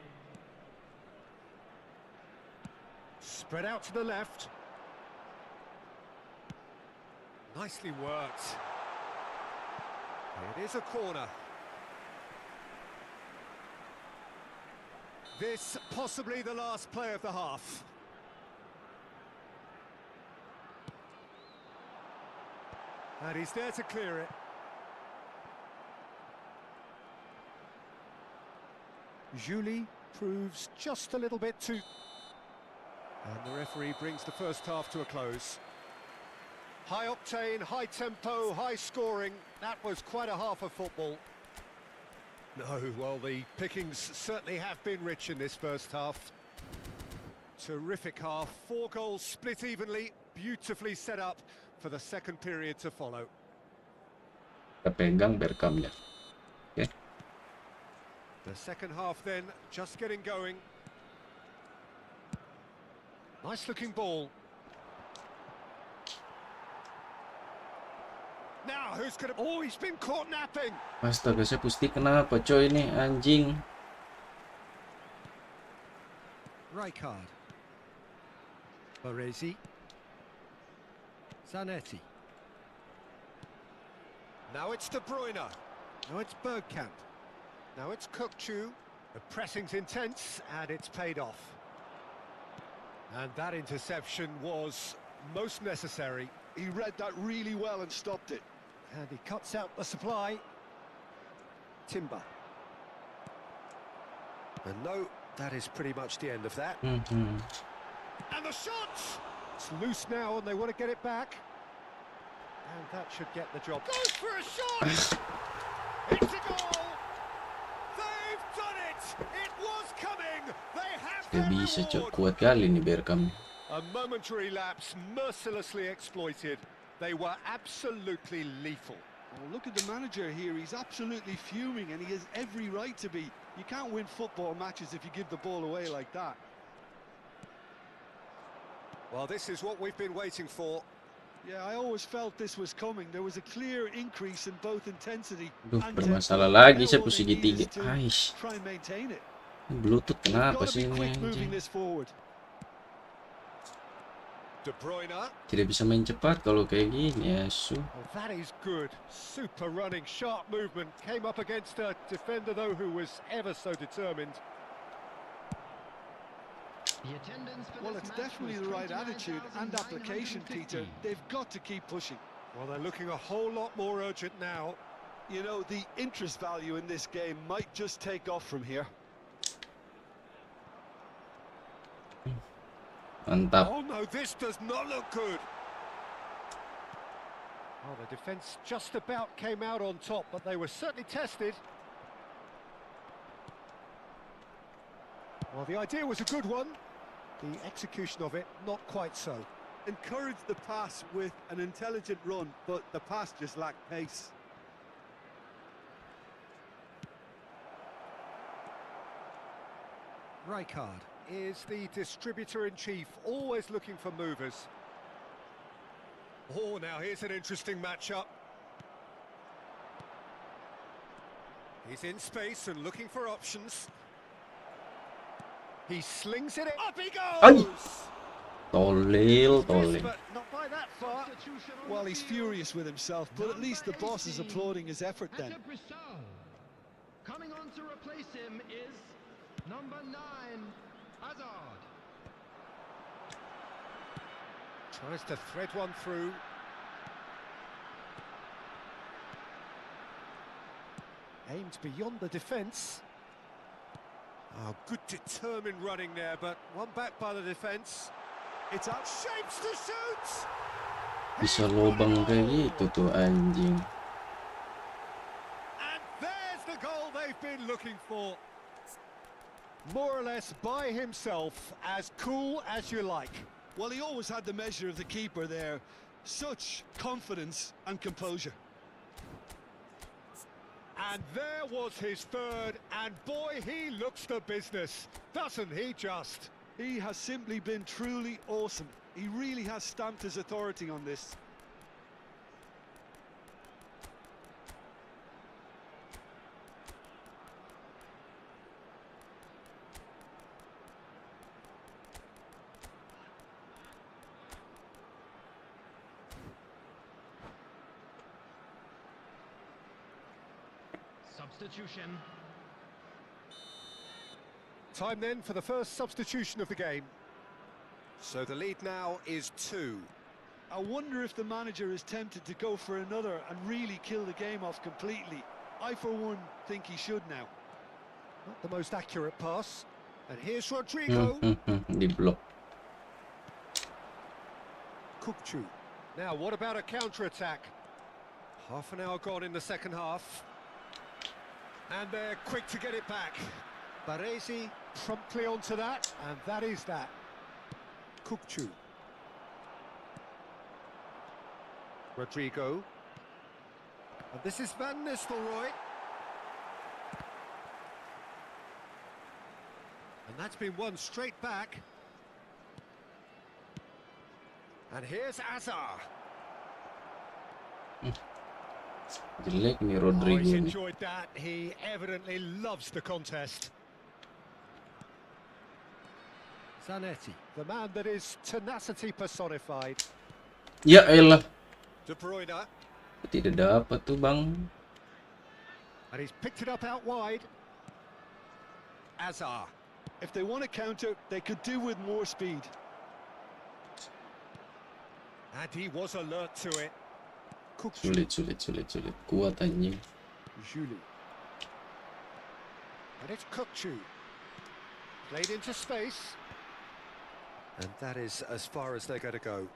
Spread out to the left. Nicely worked. It is a corner. This possibly the last play of the half. And he's there to clear it. Julie proves just a little bit too... And the referee brings the first half to a close. High octane, high tempo, high scoring. That was quite a half of football. No, well, the pickings certainly have been rich in this first half. Terrific half, 4 goals split evenly, beautifully set up for the second period to follow. Kepegang Bergkampnya. Okay. The second half then, just getting going. Nice looking ball. Now, who's gonna... Oh, he's been caught napping. Astaga, saya Pusti kenapa coy ini anjing? Rijkaard. Baresi. Zanetti. Now it's De Bruyne. Now it's Bergkamp. Now it's Kukçu. The pressing's intense, and it's paid off. And that interception was most necessary. He read that really well and stopped it. And he cuts out the supply. Timber. And no, that is pretty much the end of that. And the shot! It's loose now, and they want to get it back. And that should get the job. Goes for a shot! It's a goal! They've done it! It was coming! They have their Bisa cok, reward! kuat kali nih Bergkamp. A momentary lapse mercilessly exploited. They were absolutely lethal. Oh, look at the manager here. He's absolutely fuming, and he has every right to be. You can't win football matches if you give the ball away like that. Well, this is what we've been waiting for. Yeah, I always felt this was coming. There was a clear increase in both intensity Duh, and bermasalah tempo. lagi Now saya all they posisi need is 3. to Aish, try and maintain it. Bluetooth They've kenapa got to sih be ini quick moving anjing? this forward. De Bruyne. Tidak bisa main cepat kalau kayak gini ya, su. Oh, that is good. Super running, sharp movement. Came up against a defender, though, who was ever so determined. The attendance for Well, this it's match definitely was the right attitude and application, 29,950. Peter. They've got to keep pushing. Well, they're looking a whole lot more urgent now. You know, the interest value in this game might just take off from here. Mantap. Oh, no, this does not look good. Well, the defence just about came out on top, but they were certainly tested. Well, the idea was a good one. The execution of it, not quite so. Encouraged the pass with an intelligent run, but the pass just lacked pace. Rijkaard is the distributor-in-chief, always looking for movers. Oh, now here's an interesting matchup. He's in space and looking for options. He slings it in. Up he goes! Tolil. But not by that far. Well, he's furious with himself, but at least the boss is applauding his effort then. Coming on to replace him is number 9, Hazard. Tries to thread one through. Aimed beyond the defence. Oh, good determined running there, but one back by the defence. It's out, shapes to shoot! Bisa lobang kayak gitu tuh anjing. And there's the goal they've been looking for. More or less by himself, as cool as you like. Well, he always had the measure of the keeper there. Such confidence and composure. And there was his third, and boy, he looks the business, doesn't he just? He has simply been truly awesome. He really has stamped his authority on this. Substitution. Time then for the first substitution of the game. So the lead now is 2. I wonder if the manager is tempted to go for another and really kill the game off completely. I, for one, think he should now. Not the most accurate pass. And here's Rodrigo. Di blok. Kukcu. Now, what about a counter-attack? Half an hour gone in the second half. And they're quick to get it back. Baresi promptly onto that, and that is that. Kukcu. Rodrigo. And this is Van Nistelrooy. And that's been won straight back. And here's Hazard. Jelek nih Oh, Rodrigo he's nih. enjoyed that. He evidently loves the contest. Zanetti, the man that is tenacity personified. Ya elah. De Bruyne, Tidak dapat tuh, Bang. and he's picked it up out wide. Hazard. If they want to counter, they could do with more speed. And he was alert to it. Sulit. Kuat anjing. Julie. And it's Kukcu. Played into space. And that is as far as they're going to go.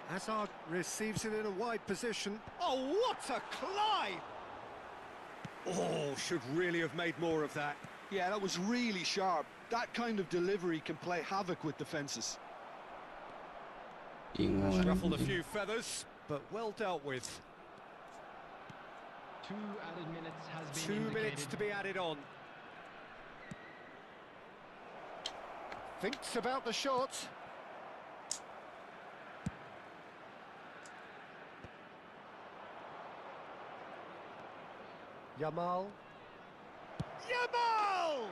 Hazard receives it in a wide position. Oh, what a climb! Oh, should really have made more of that. Yeah, that was really sharp. That kind of delivery can play havoc with defences. Bingung Ruffled a anjing. few feathers, but well dealt with. 2 added minutes has been 2 indicated. minutes to be added on. Thinks about the shot. Yamal. Yamal!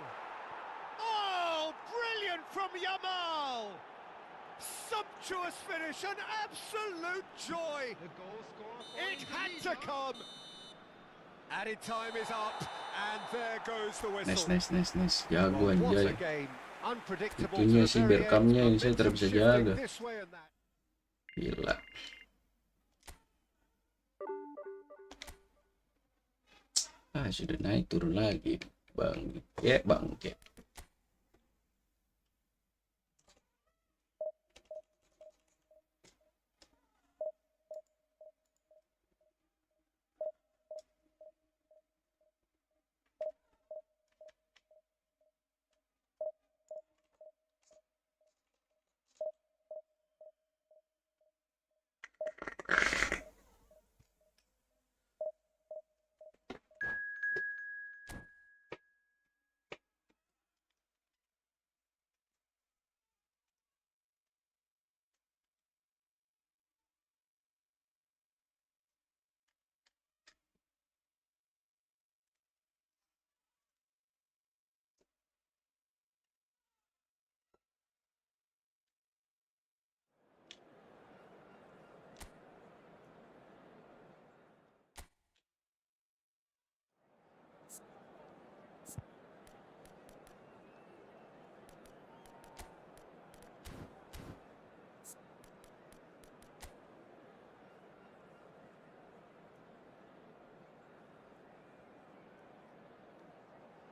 Oh, brilliant from Yamal! Sumptuous finish, an absolute joy. The goal scorer. It had to come. Added time is up, and there goes the whistle. Nice. Jago Well, what a anjay. game. Unpredictable Itunya to sih the very Berkamnya end, yang saya tidak bisa momentum jaga. shifting this way and that. Gila. Sudah naik turun lagi. Bangke.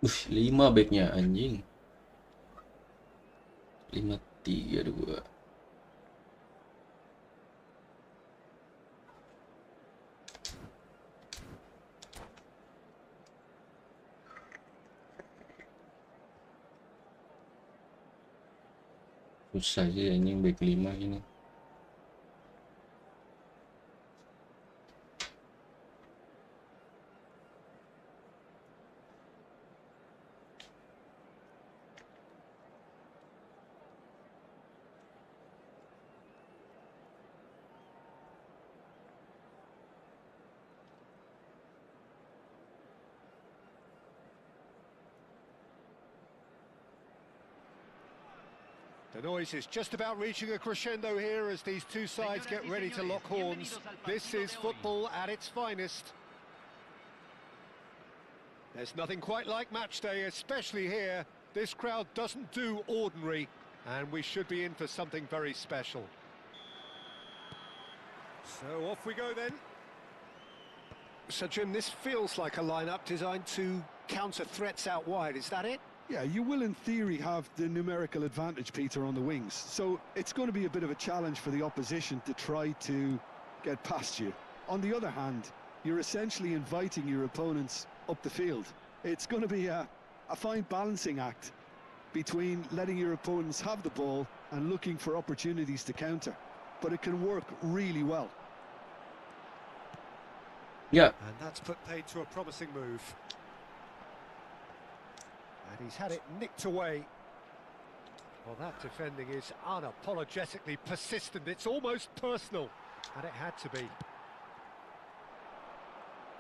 Ush, 5 backnya anjing. 5-3-2. Susah sih anjing back 5 gini. The noise is just about reaching a crescendo here as these two sides get ready to lock horns. This is football at its finest. There's nothing quite like match day, especially here. This crowd doesn't do ordinary, and we should be in for something very special. So off we go then. So Jim, this feels like a lineup designed to counter threats out wide, is that it? Yeah, you will in theory have the numerical advantage, Peter, on the wings. So it's going to be a bit of a challenge for the opposition to try to get past you. On the other hand, you're essentially inviting your opponents up the field. It's going to be a fine balancing act between letting your opponents have the ball and looking for opportunities to counter. But it can work really well. Yeah. And that's put paid to a promising move. And he's had it nicked away. Well, that defending is unapologetically persistent. It's almost personal. And it had to be.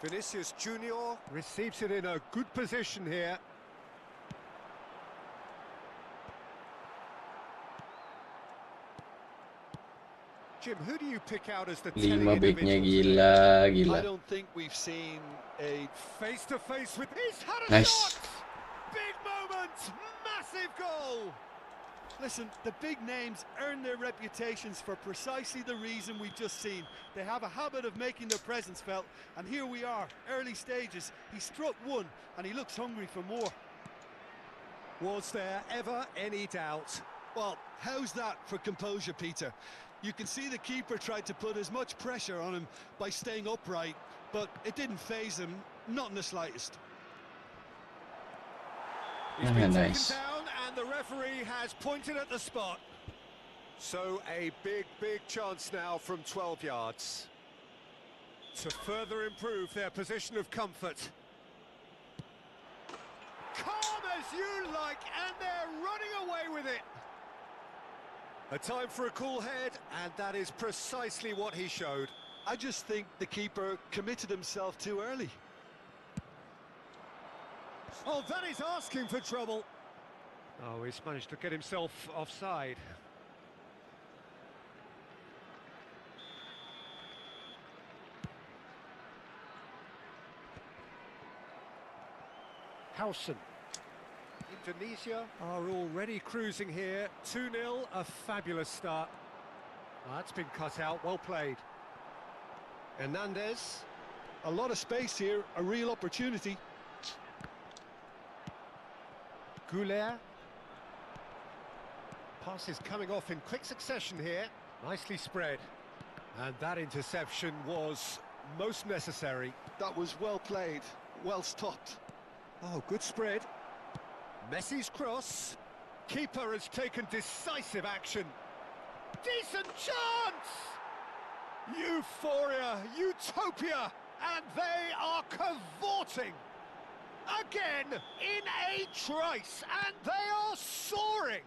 Vinicius Junior receives it in a good position here. Jim, who do you pick out as the 5 backnya I gila. don't think we've seen a face-to-face with... He's had a Nice. shot! Big moment! Massive goal! Listen, the big names earn their reputations for precisely the reason we've just seen. They have a habit of making their presence felt, and here we are, early stages. He struck one, and he looks hungry for more. Was there ever any doubt? Well, how's that for composure, Peter? You can see the keeper tried to put as much pressure on him by staying upright, but it didn't faze him, not in the slightest. He's been taken Nice. down, and the referee has pointed at the spot. So a big chance now from 12 yards to further improve their position of comfort. Calm as you like, and they're running away with it. A time for a cool head, and that is precisely what he showed. I just think the keeper committed himself too early. Oh, that is asking for trouble. Oh, he's managed to get himself offside. Howson. Indonesia are already cruising here. 2-0, a fabulous start. That's been cut out, well played. Hernandez. A lot of space here, a real opportunity. Goulet. Passes coming off in quick succession here. Nicely spread. And that interception was most necessary. That was well played, well stopped. Oh, good spread. Messi's cross. Keeper has taken decisive action. Decent chance! Euphoria, utopia, and they are cavorting. Again, in a trice, and they are soaring.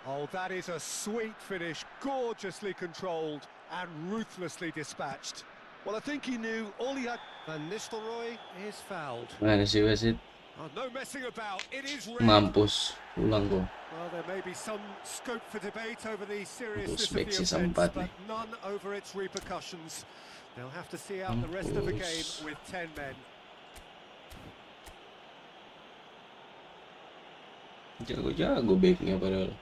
Oh, that is a sweet finish, gorgeously controlled and ruthlessly dispatched. Well, I think he knew all he had. Van Nistelrooy is fouled. Mana sih wasit? Oh, no messing about, it is red. Mampus, ulang gua. Well, there may be some scope for debate over the seriousness of Uzbek the sih offence, sempat but nih. none over its repercussions. They'll have to see out the rest of the game Mampus. with 10 men. Jago-jago backnya padahal.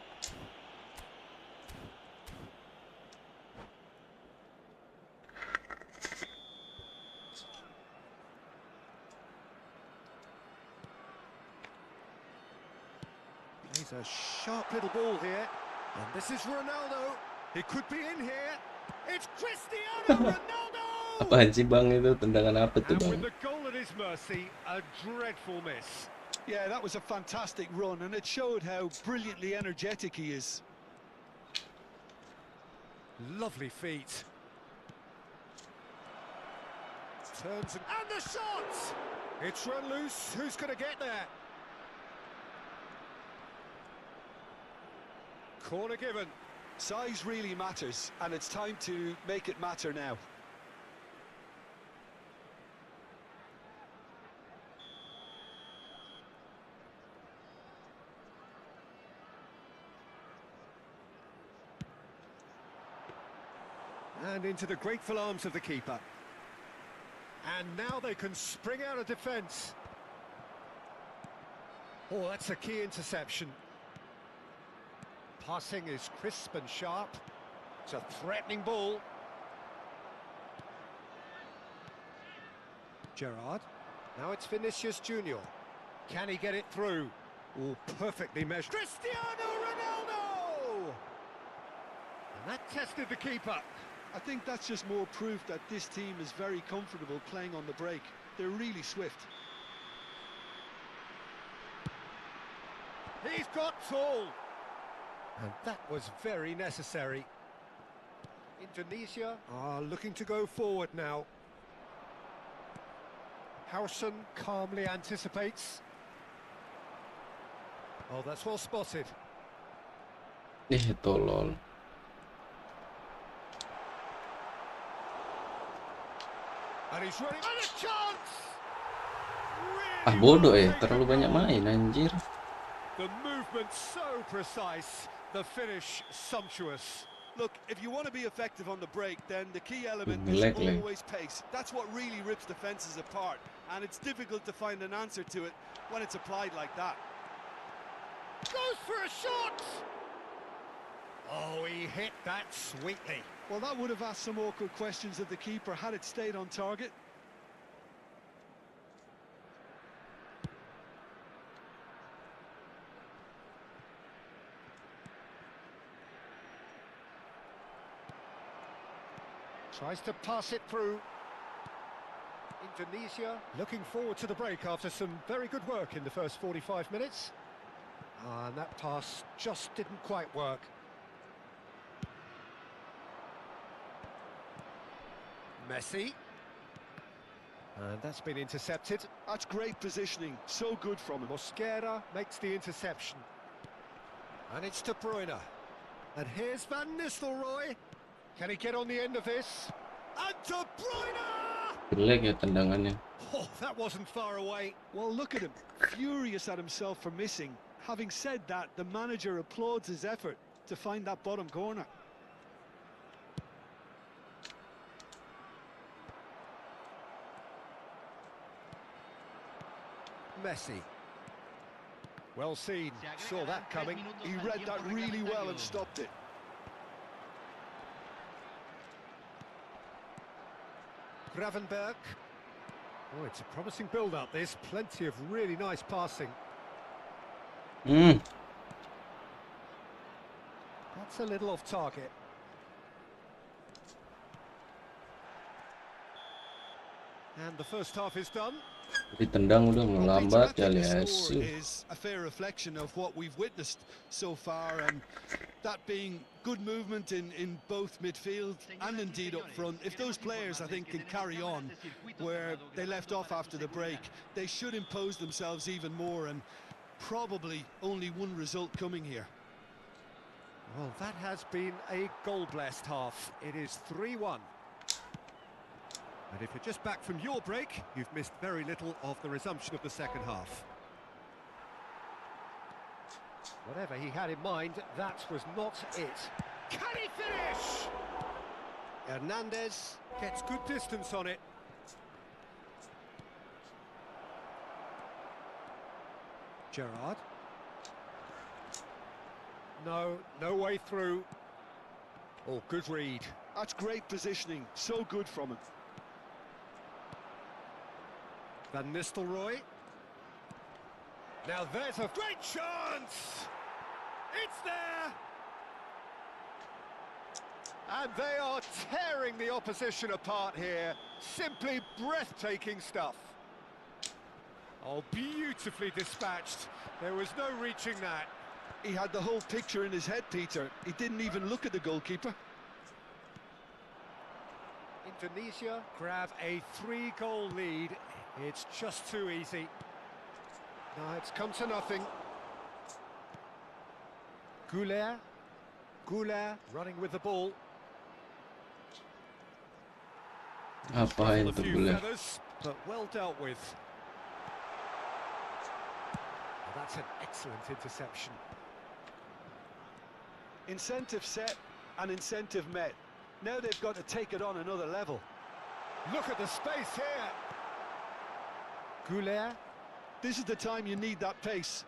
He's a sharp little ball here. And this is Ronaldo. He could be in here. It's Cristiano Ronaldo! Apaan sih bang itu? Tendangan apa tuh And bang? with the goal at his mercy, a dreadful miss. Yeah, that was a fantastic run, and it showed how brilliantly energetic he is. Lovely feet. Turns and the shot! It's run loose. Who's going to get there? Corner given. Size really matters, and it's time to make it matter now. And into the grateful arms of the keeper. And now they can spring out of defence. Oh, that's a key interception. Passing is crisp and sharp. It's a threatening ball. Gerrard. Now it's Vinicius Junior. Can he get it through? Oh, perfectly measured. Cristiano Ronaldo! And that tested the keeper. I think that's just more proof that this team is very comfortable playing on the break. They're really swift. He's got tall. And that was very necessary. Indonesia are looking to go forward now. Howson calmly anticipates. Oh, that's well spotted. Tolol. And he's running. And a chance! Ah Really bodoh well terlalu taken banyak by. main anjir. The movement so precise, the finish sumptuous. Look, if you want to be effective on the break, then the key element Leg. is always pace. That's what really rips defenses apart, and it's difficult to find an answer to it when it's applied like that. Goes for a shot! Oh, he hit that sweetly. Well, that would have asked some awkward questions of the keeper had it stayed on target. Tries to pass it through. Indonesia looking forward to the break after some very good work in the first 45 minutes. And that pass just didn't quite work. Messi. And that's been intercepted. That's great positioning, so good from him. Mosquera makes the interception. And it's De Bruyne. And here's Van Nistelrooy. Can he get on the end of this? And De Bruyne! Jelek ya tendangannya. Oh, that wasn't far away. Well, look at him, furious at himself for missing. Having said that, the manager applauds his effort to find that bottom corner. Messi. Well seen. Saw that coming. He read that really well and stopped it. Gravenberg. Oh, it's a promising build-up, this. Plenty of really nice passing. That's a little off target. And the first half is done. Ditendang udah melambat ya, This is a fair reflection of what we've witnessed so far, and that being good movement in both midfield and indeed up front. If those players, I think, can carry on where they left off after the break, they should impose themselves even more, and probably only one result coming here. Well, that has been a goal-blessed half. It is 3-1. And if you're just back from your break, you've missed very little of the resumption of the second half. Whatever he had in mind, that was not it. Can he finish? Hernandez gets good distance on it. Gerrard. No way through. Oh, good read. That's great positioning, so good from him. Van Nistelrooy. Now there's a great chance! It's there! And they are tearing the opposition apart here. Simply breathtaking stuff. Oh, beautifully dispatched. There was no reaching that. He had the whole picture in his head, Peter. He didn't even look at the goalkeeper. Indonesia grab a 3-goal lead. It's just too easy. No, it's come to nothing. Goulet running with the ball. Apain A tuh few Goulet? feathers, but well dealt with. Well, that's an excellent interception. Incentive set and incentive met. Now they've got to take it on another level. Look at the space here. Goulet. This is the time you need that pace.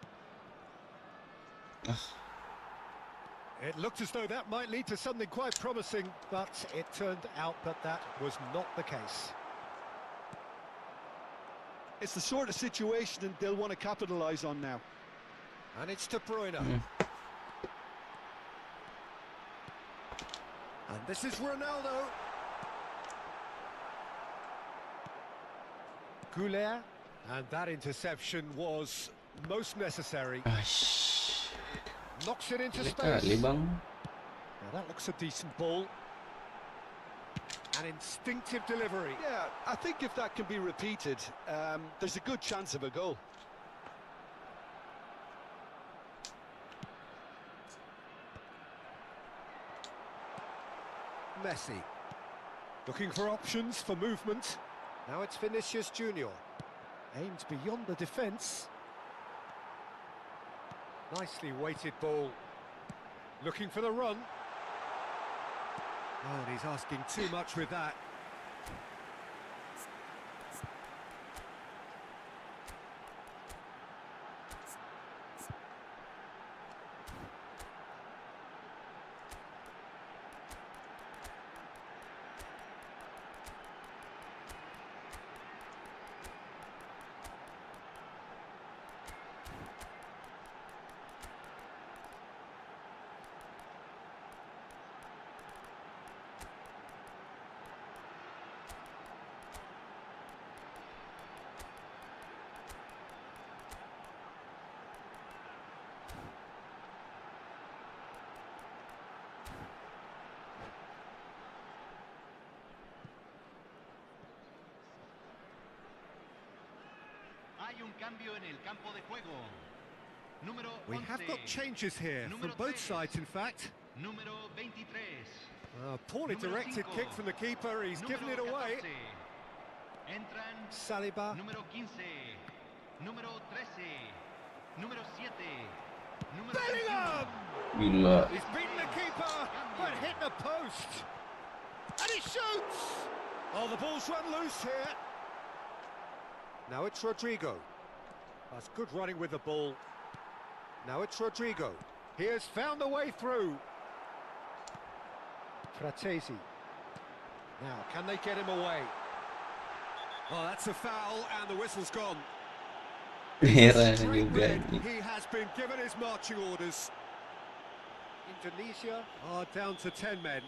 It looked as though that might lead to something quite promising, but it turned out that that was not the case. It's the sort of situation that they'll want to capitalise on now. And it's De Bruyne. And this is Ronaldo. Goulet. And that interception was most necessary. Knocks it into space. Bang. Now that looks a decent ball. An instinctive delivery. Yeah, I think if that can be repeated, there's a good chance of a goal. Messi. Looking for options for movement. Now it's Vinicius Junior. Aimed beyond the defence. Nicely weighted ball. Looking for the run. Oh, and he's asking too much with that. We have got changes here from both sides, in fact. Número 23. Poorly Número directed cinco. kick from the keeper. He's given it Número away. 14. Entran Saliba. número 15. Número 13. Número 7. Número Bellingham! 21. Gila. He's beaten the keeper, but hit the post. And he shoots! Oh, the ball's run loose here. Now it's Rodrigo. That's good running with the ball. Now it's Rodrigo. He has found the way through. Fratesi. Now, can they get him away? Oh, that's a foul, and the whistle's gone. Merah Straight juga red. anjing. He has been given his marching orders. Indonesia are down to 10 men.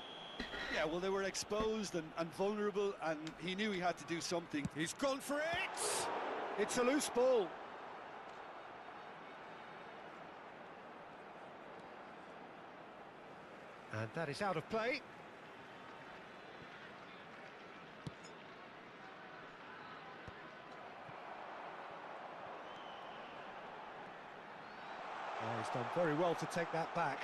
Yeah, well, they were exposed and vulnerable, and he knew he had to do something. He's gone for it! It's a loose ball. And that is out of play. Oh, he's done very well to take that back.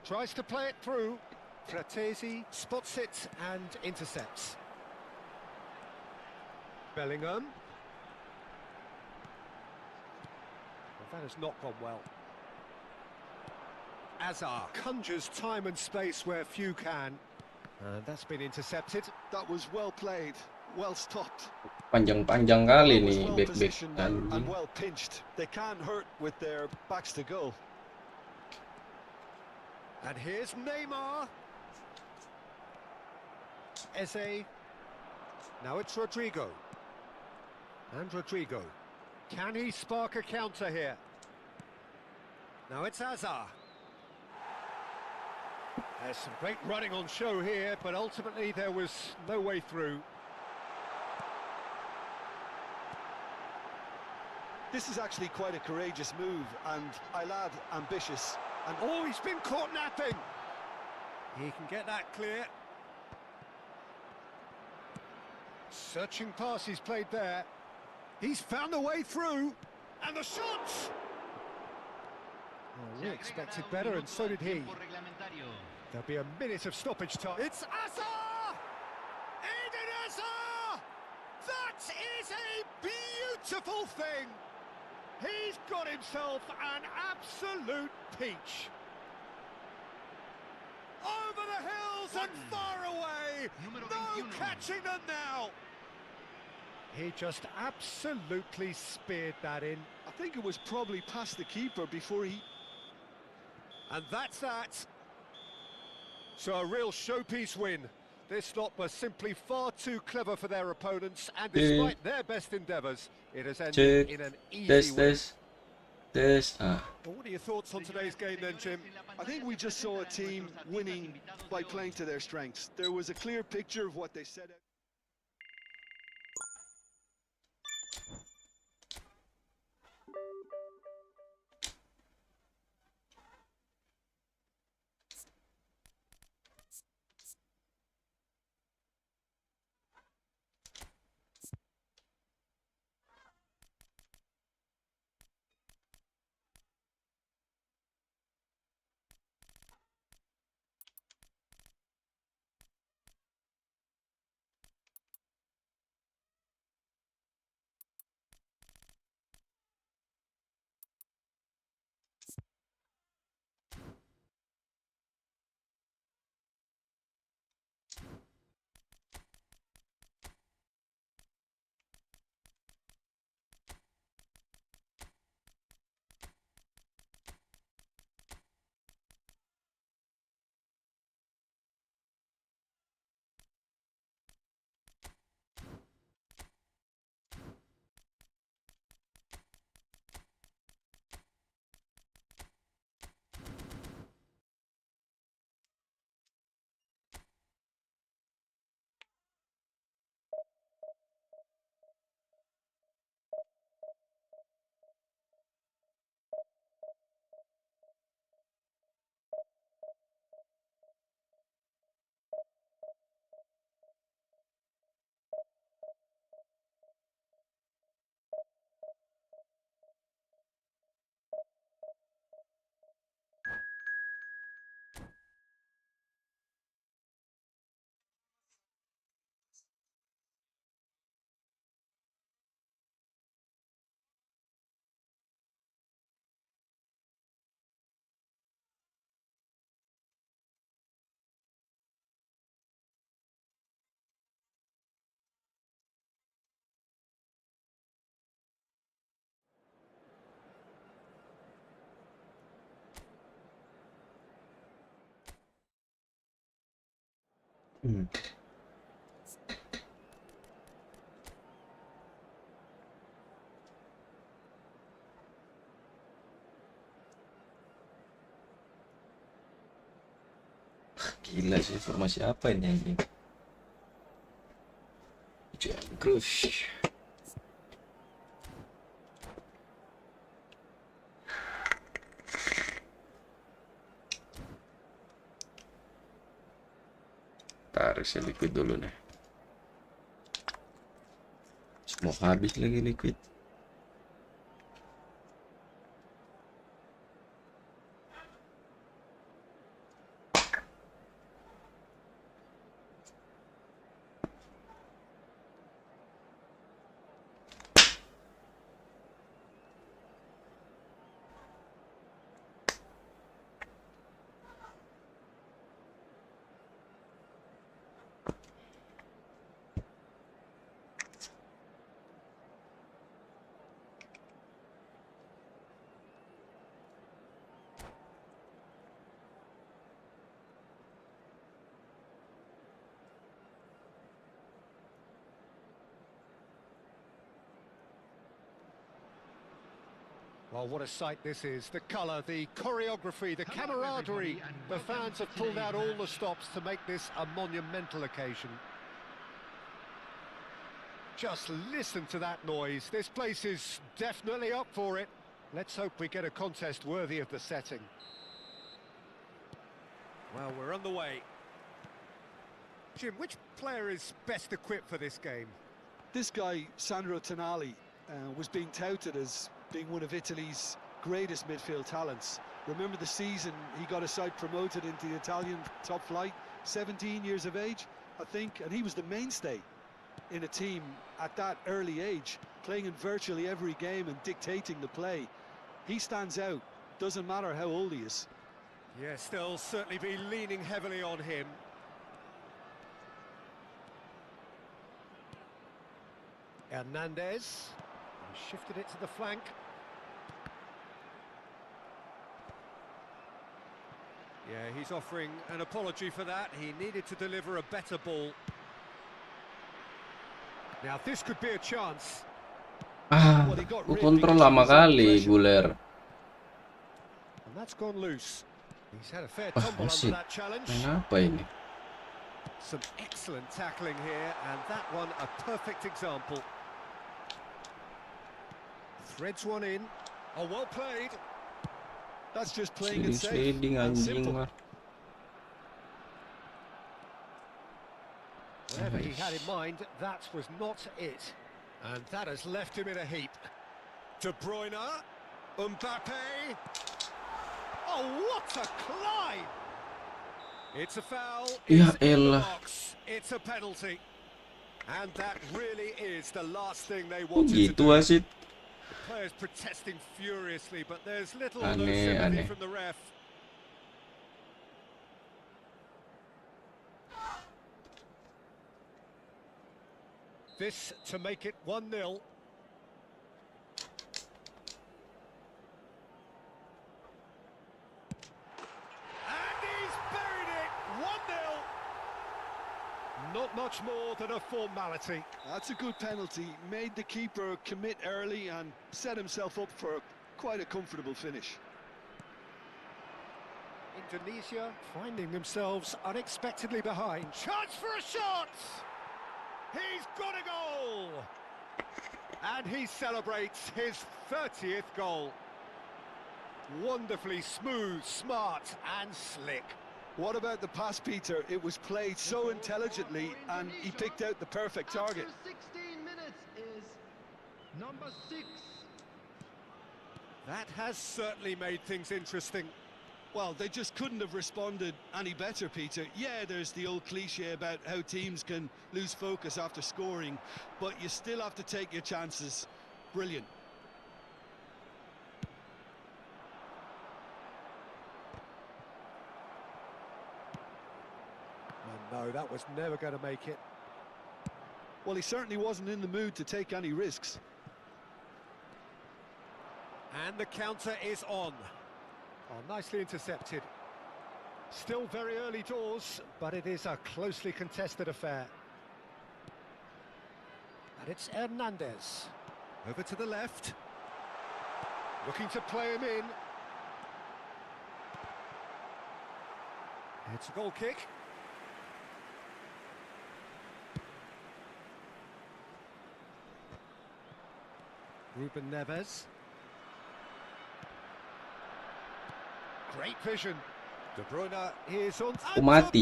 Tries to play it through. Fratesi spots it and intercepts. Bellingham. Well, that has not gone well. Azar conjures time and space where few can. And that's been intercepted. That was well played, well stopped. Panjang-panjang kali Was nih well back-back positioned and anjing. well pinched. They can't hurt with their backs to goal. And here's Neymar. Eze. Now it's Rodrigo. And Rodrigo. Can he spark a counter here? Now it's Azar. There's some great running on show here, but ultimately there was no way through. This is actually quite a courageous move, and I'll add ambitious. And oh, he's been caught napping. He can get that clear. Searching pass he's played there. He's found a way through. And the shot! Oh, we expected better, and so did he. There'll be a minute of stoppage time. It's Azar! Eden Azar! That is a beautiful thing! He's got himself an absolute peach. Over the hills and far away! No catching them now! He just absolutely speared that in. I think it was probably past the keeper before he... And that's that. So a real showpiece win. This lot were simply far too clever for their opponents, and despite their best endeavours, it has ended in an easy win. Tes. Well, what are your thoughts on today's game then, Jim? I think we just saw a team winning by playing to their strengths. There was a clear picture of what they set out. Gila sih, formasi apa ini anjing? Crush. Tarik si liquid dulu nih. Semua habis lagi liquid. Well, what a sight this is. The colour, the choreography, the camaraderie. The fans have pulled out all the stops to make this a monumental occasion. Just listen to that noise. This place is definitely up for it. Let's hope we get a contest worthy of the setting. Well, we're on the way. Jim, which player is best equipped for this game? This guy, Sandro Tonali, was being touted as being one of Italy's greatest midfield talents. Remember the season he got a side promoted into the Italian top flight, 17 years of age, I think, and he was the mainstay in a team at that early age, playing in virtually every game and dictating the play. He stands out, doesn't matter how old he is. Yes, they'll certainly be leaning heavily on him. Hernandez shifted it to the flank. Yeah, he's offering an apology for that. He needed to deliver a better ball. Now this could be a chance. Kontrol lama kali Guler. And that's gone loose. He's had a fair tumble under that challenge. Kenapa ini? Some excellent tackling here, and that one a perfect example. Threads one in. Oh, well played. That's just playing it safe and anjing simple. mah. Whatever he had in mind, that was not it. And that has left him in a heap. De Bruyne, Mbappe. Oh, what a climb! It's a foul. Ya It's in the elah. box. It's a penalty. And that really is the last thing they wanted to Gitu do. wasit. Players protesting furiously, but there's little Aneh, or no sympathy aneh. from the ref. This to make it 1-0. And he's buried it! 1-0. Not much more than a formality. That's a good penalty. Made the keeper commit early and set himself up for quite a comfortable finish. Indonesia finding themselves unexpectedly behind. Chance for a shot! He's got a goal! And he celebrates his 30th goal. Wonderfully smooth, smart and slick. What about the pass, Peter? It was played so intelligently and he picked out the perfect target. After 16 minutes is number 6. That has certainly made things interesting. Well, they just couldn't have responded any better, Peter. Yeah, there's the old cliche about how teams can lose focus after scoring, but you still have to take your chances. Brilliant. Oh, no, that was never going to make it. Well, he certainly wasn't in the mood to take any risks. And the counter is on. Oh, nicely intercepted. Still very early doors, but it is a closely contested affair. And it's Hernandez. Over to the left. Looking to play him in. It's a goal kick. Ruben Neves. Great vision. De Bruyne is on. Aku mati.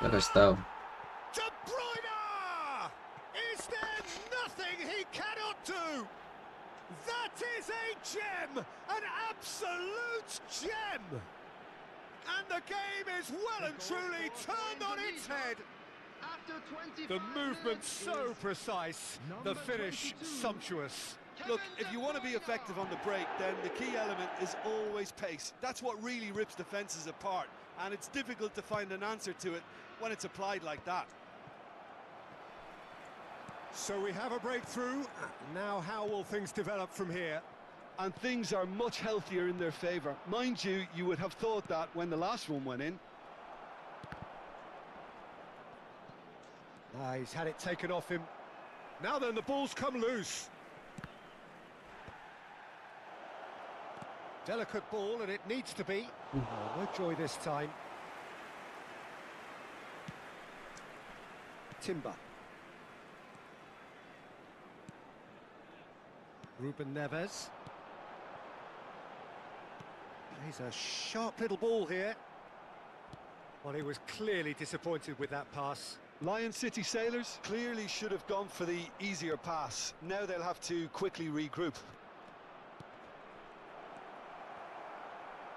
Ya kasih tahu. De Bruyne! Is there nothing he cannot do? That is a gem, an absolute gem. And the game is well and truly turned on its head. The movement so precise, the finish sumptuous. Look, if you want to be effective on the break, then the key element is always pace. That's what really rips defences apart, and it's difficult to find an answer to it when it's applied like that. So we have a breakthrough. Now how will things develop from here? And things are much healthier in their favour. Mind you, you would have thought that when the last one went in. He's had it taken off him. Now then, the ball's come loose. Delicate ball, and it needs to be. Oh, no joy this time. Timber. Ruben Neves. Plays a sharp little ball here. Well, he was clearly disappointed with that pass. Lion City Sailors Clearly should have gone for the easier pass. Now they'll have to quickly regroup.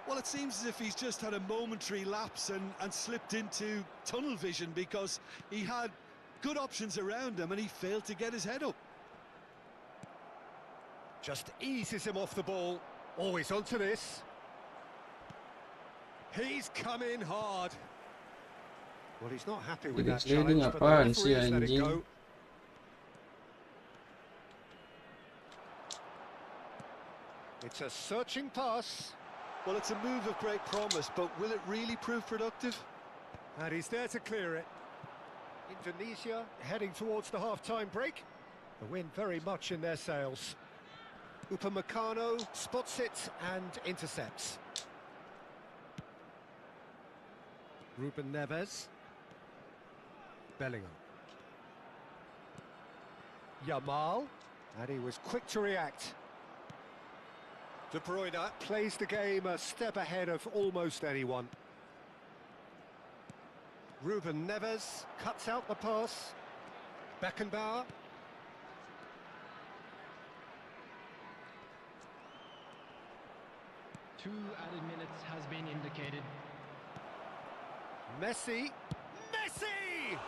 Well, it seems as if he's just had a momentary lapse and slipped into tunnel vision, because he had good options around him and he failed to get his head up. Just eases him off the ball. Always onto this. He's come in hard. Well, he's not happy with that challenge, but the referee's let it go. It's a searching pass. Well, it's a move of great promise, but will it really prove productive? And he's there to clear it. Indonesia heading towards the half-time break. The wind very much in their sails. Upamecano spots it and intercepts. Ruben Neves. Bellingham. Yamal. And he was quick to react. De Bruyne plays the game a step ahead of almost anyone. Ruben Neves cuts out the pass. Beckenbauer. Two added minutes has been indicated. Messi. Messi!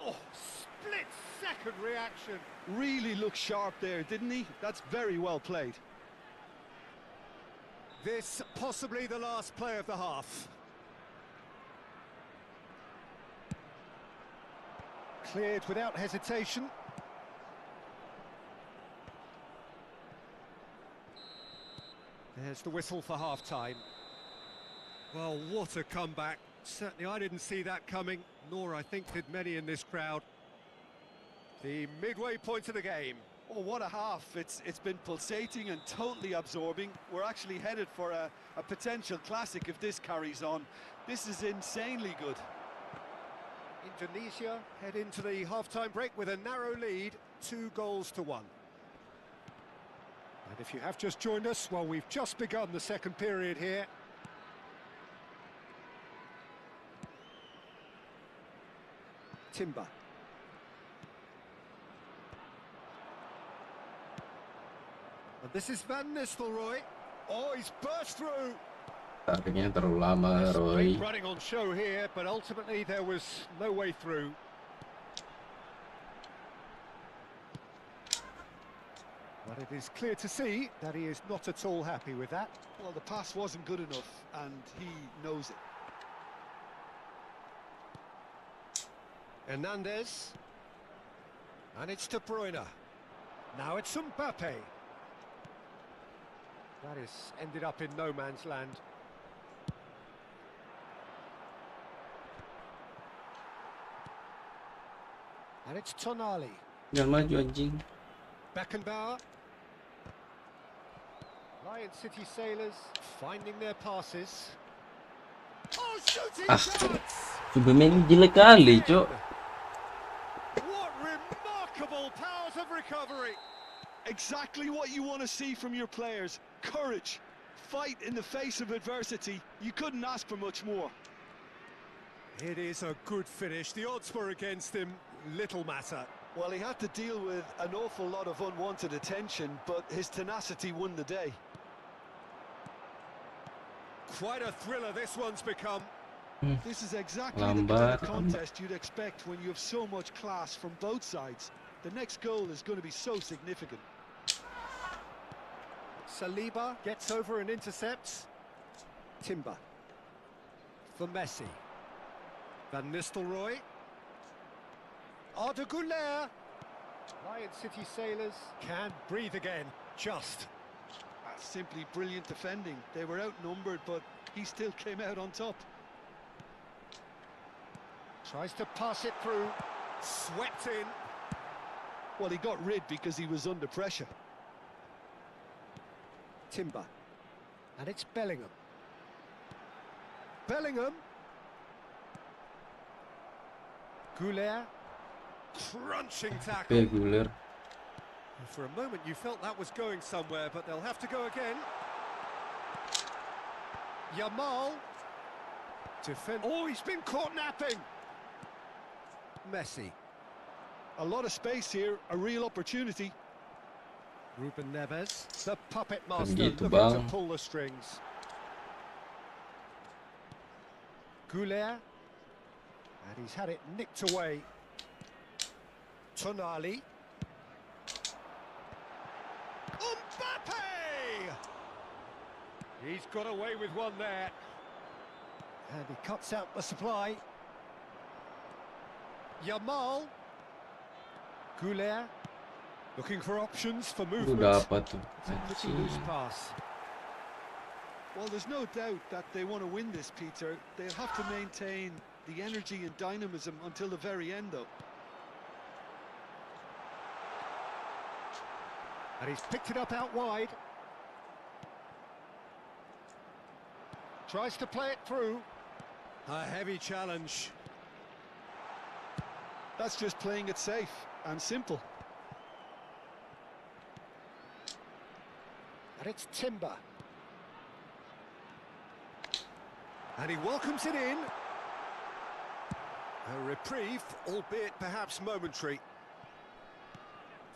Oh, split-second reaction. really looked sharp there, didn't he? That's very well played. This possibly the last play of the half. Cleared without hesitation. There's the whistle for half-time. Well, what a comeback. Certainly I didn't see that coming, nor I think did many in this crowd. The midway point of the game. Oh, what a half. It's been pulsating and totally absorbing. We're actually headed for a potential classic if this carries on. This is insanely good. Indonesia head into the half-time break with a narrow lead, 2-1. And if you have just joined us, well, we've just begun the second period here. Timber. And this is Van Nistelrooy. Oh, he's burst through. Targetnya terlalu lama, Roy. Running on show here, but ultimately there was no way through. But it is clear to see that he is not at all happy with that. Well, the pass wasn't good enough, and he knows it. Hernandez. And it's De Bruyne. Now it's Mbappe. That is ended up in no man's land. And it's Tonali. Jangan maju anjing. Beckenbauer. Lion City Sailors finding their passes. Oh, shooting chance! Superman jelek kali, Cok. What remarkable powers of recovery! Exactly what you want to see from your players. Courage. Fight in the face of adversity. You couldn't ask for much more. It is a good finish. The odds were against him. Little matter. Well, he had to deal with an awful lot of unwanted attention, but his tenacity won the day. Quite a thriller this one's become. This is exactly the kind of contest you'd expect when you have so much class from both sides. The next goal is going to be so significant. Saliba gets over and intercepts. Timber. For Messi. Van Nistelrooy. Arda Güler. Lion City Sailors can breathe again. Just. That's simply brilliant defending. They were outnumbered, but he still came out on top. Tries to pass it through. Swept in. Well, he got rid because he was under pressure. Timber. And it's Bellingham. Bellingham. Güler. Crunching tackle. Güler. For a moment you felt that was going somewhere, but they'll have to go again. Yamal. Defend. Oh, he's been caught napping. Messi. A lot of space here, a real opportunity. Ruben Neves, the puppet master, Gitu, looking Bang. to pull the strings. Güler. And he's had it nicked away. Tonali. Mbappe! He's got away with one there. And he cuts out the supply. Yamal. Güler. Looking for options for movement. Udah apa tuh? It's a pretty loose pass. Well, there's no doubt that they want to win this, Peter. They'll have to maintain the energy and dynamism until the very end, though. And he's picked it up out wide. Tries to play it through. A heavy challenge. That's just playing it safe and simple. And it's Timber. And he welcomes it in. A reprieve, albeit perhaps momentary.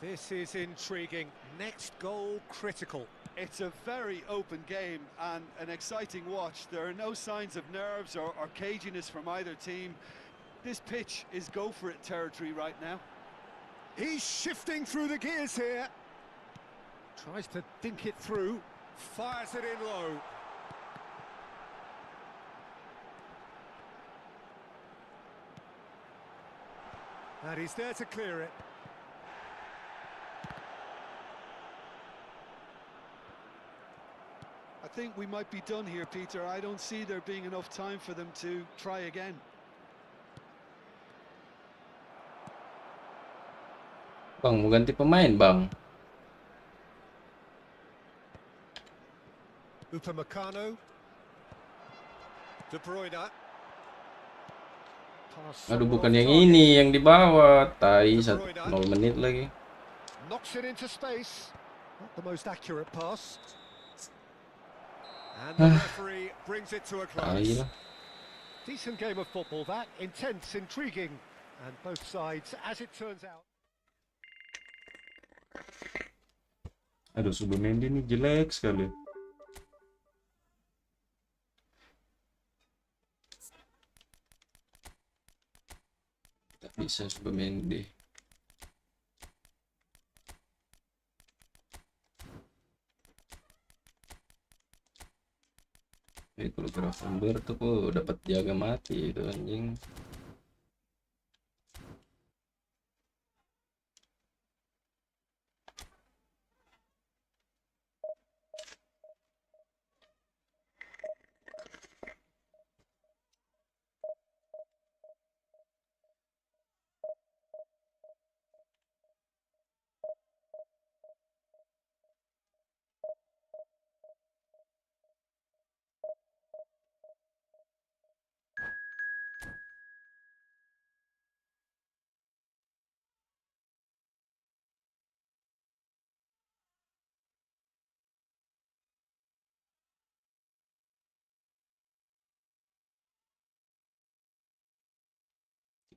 This is intriguing. Next goal critical. It's a very open game and an exciting watch. There are no signs of nerves or caginess from either team. This pitch is go-for-it territory right now. He's shifting through the gears here. Tries to think it through. Fires it in low. And he's there to clear it. I think we might be done here, Peter. I don't see there being enough time for them to try again. Bang, mau ganti pemain, Bang. Upamecano. De Bruyne. Pass Aduh, bukan off yang target. ini yang di bawah. Tai 0 menit lagi. Knocks it into space. Not the most accurate pass. And the referee brings it to a Tai close. lah. Decent game of football that. Intense, intriguing. And both sides, as it turns out. Aduh, Subomendi ini jelek sekali. Tak bisa Subomendi. Kalau Gravenberg tuh kok dapat jaga mati itu anjing.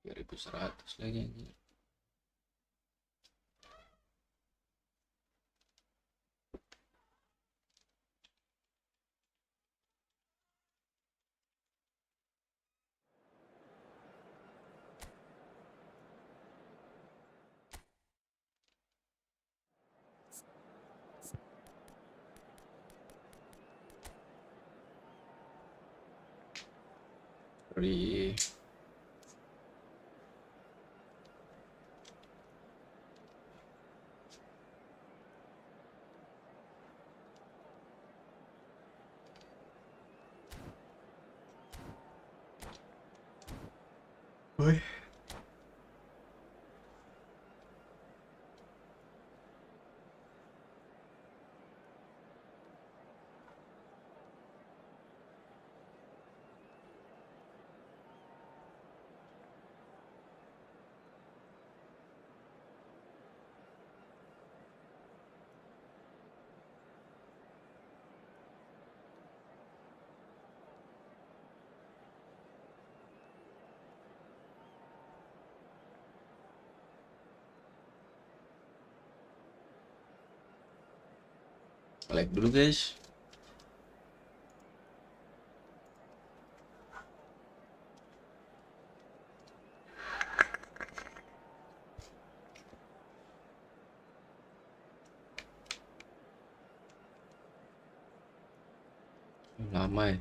3.100 lagi anjir. Sorry. Oi. Like dulu guys. Lama ya.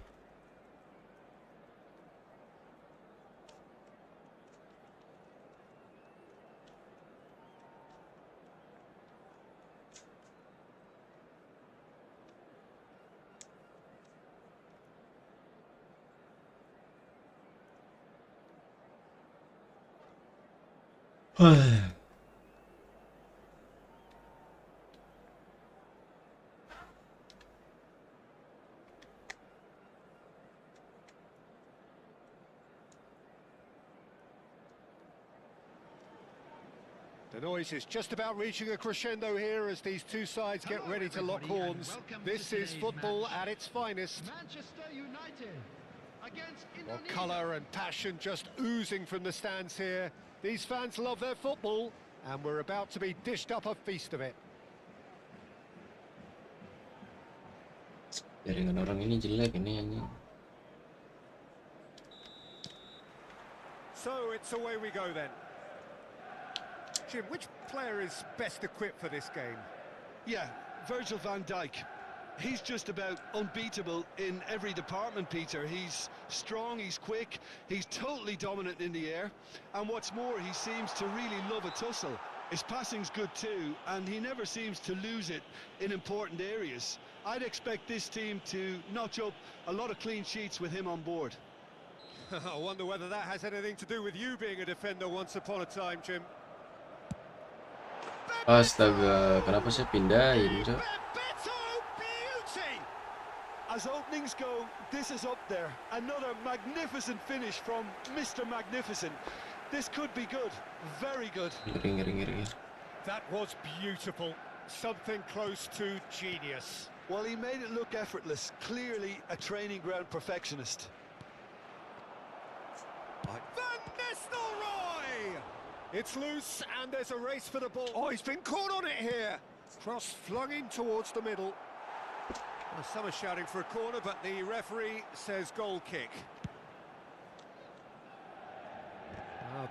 The noise is just about reaching a crescendo here as these two sides get ready to lock horns. This is football at its finest. Manchester United against Well, Indonesia. colour and passion just oozing from the stands here. These fans love their football, and we're about to be dished up a feast of it. Jaringan orang ini jelek ini anjing. So it's away we go then. Jim, which player is best equipped for this game? Yeah, Virgil van Dijk. He's just about unbeatable in every department, Peter. He's strong, he's quick, he's totally dominant in the air. And what's more, he seems to really love a tussle. His passing's good too, and he never seems to lose it in important areas. I'd expect this team to notch up a lot of clean sheets with him on board. I wonder whether that has anything to do with you being a defender once upon a time, Jim. Astaga, kenapa saya pindahin, Cok? As openings go, this is up there. Another magnificent finish from Mr. Magnificent. This could be good, very good. Ngeri. That was beautiful. Something close to genius. Well, he made it look effortless. Clearly a training ground perfectionist. Van Nistelrooy! It's loose, and there's a race for the ball. Oh, he's been caught on it here. Cross flung in towards the middle. Well, some are shouting for a corner, but the referee says goal kick.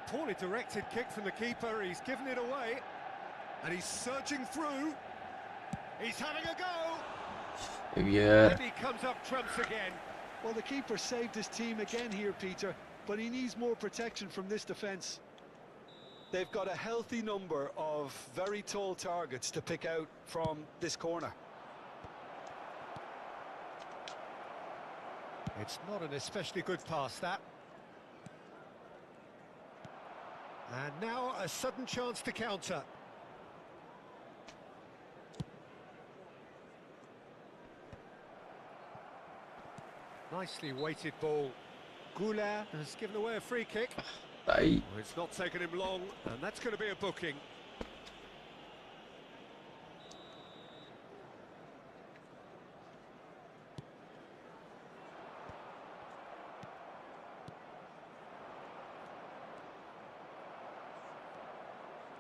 Poorly directed kick from the keeper. He's given it away. And he's surging through. He's having a go. Biar. And he comes up trumps again. Well, the keeper saved his team again here, Peter, but he needs more protection from this defence. They've got a healthy number of very tall targets to pick out from this corner. It's not an especially good pass, that. And now a sudden chance to counter. Nicely weighted ball. Goulart has given away a free kick. Tai. Well, it's not taken him long, and that's going to be a booking.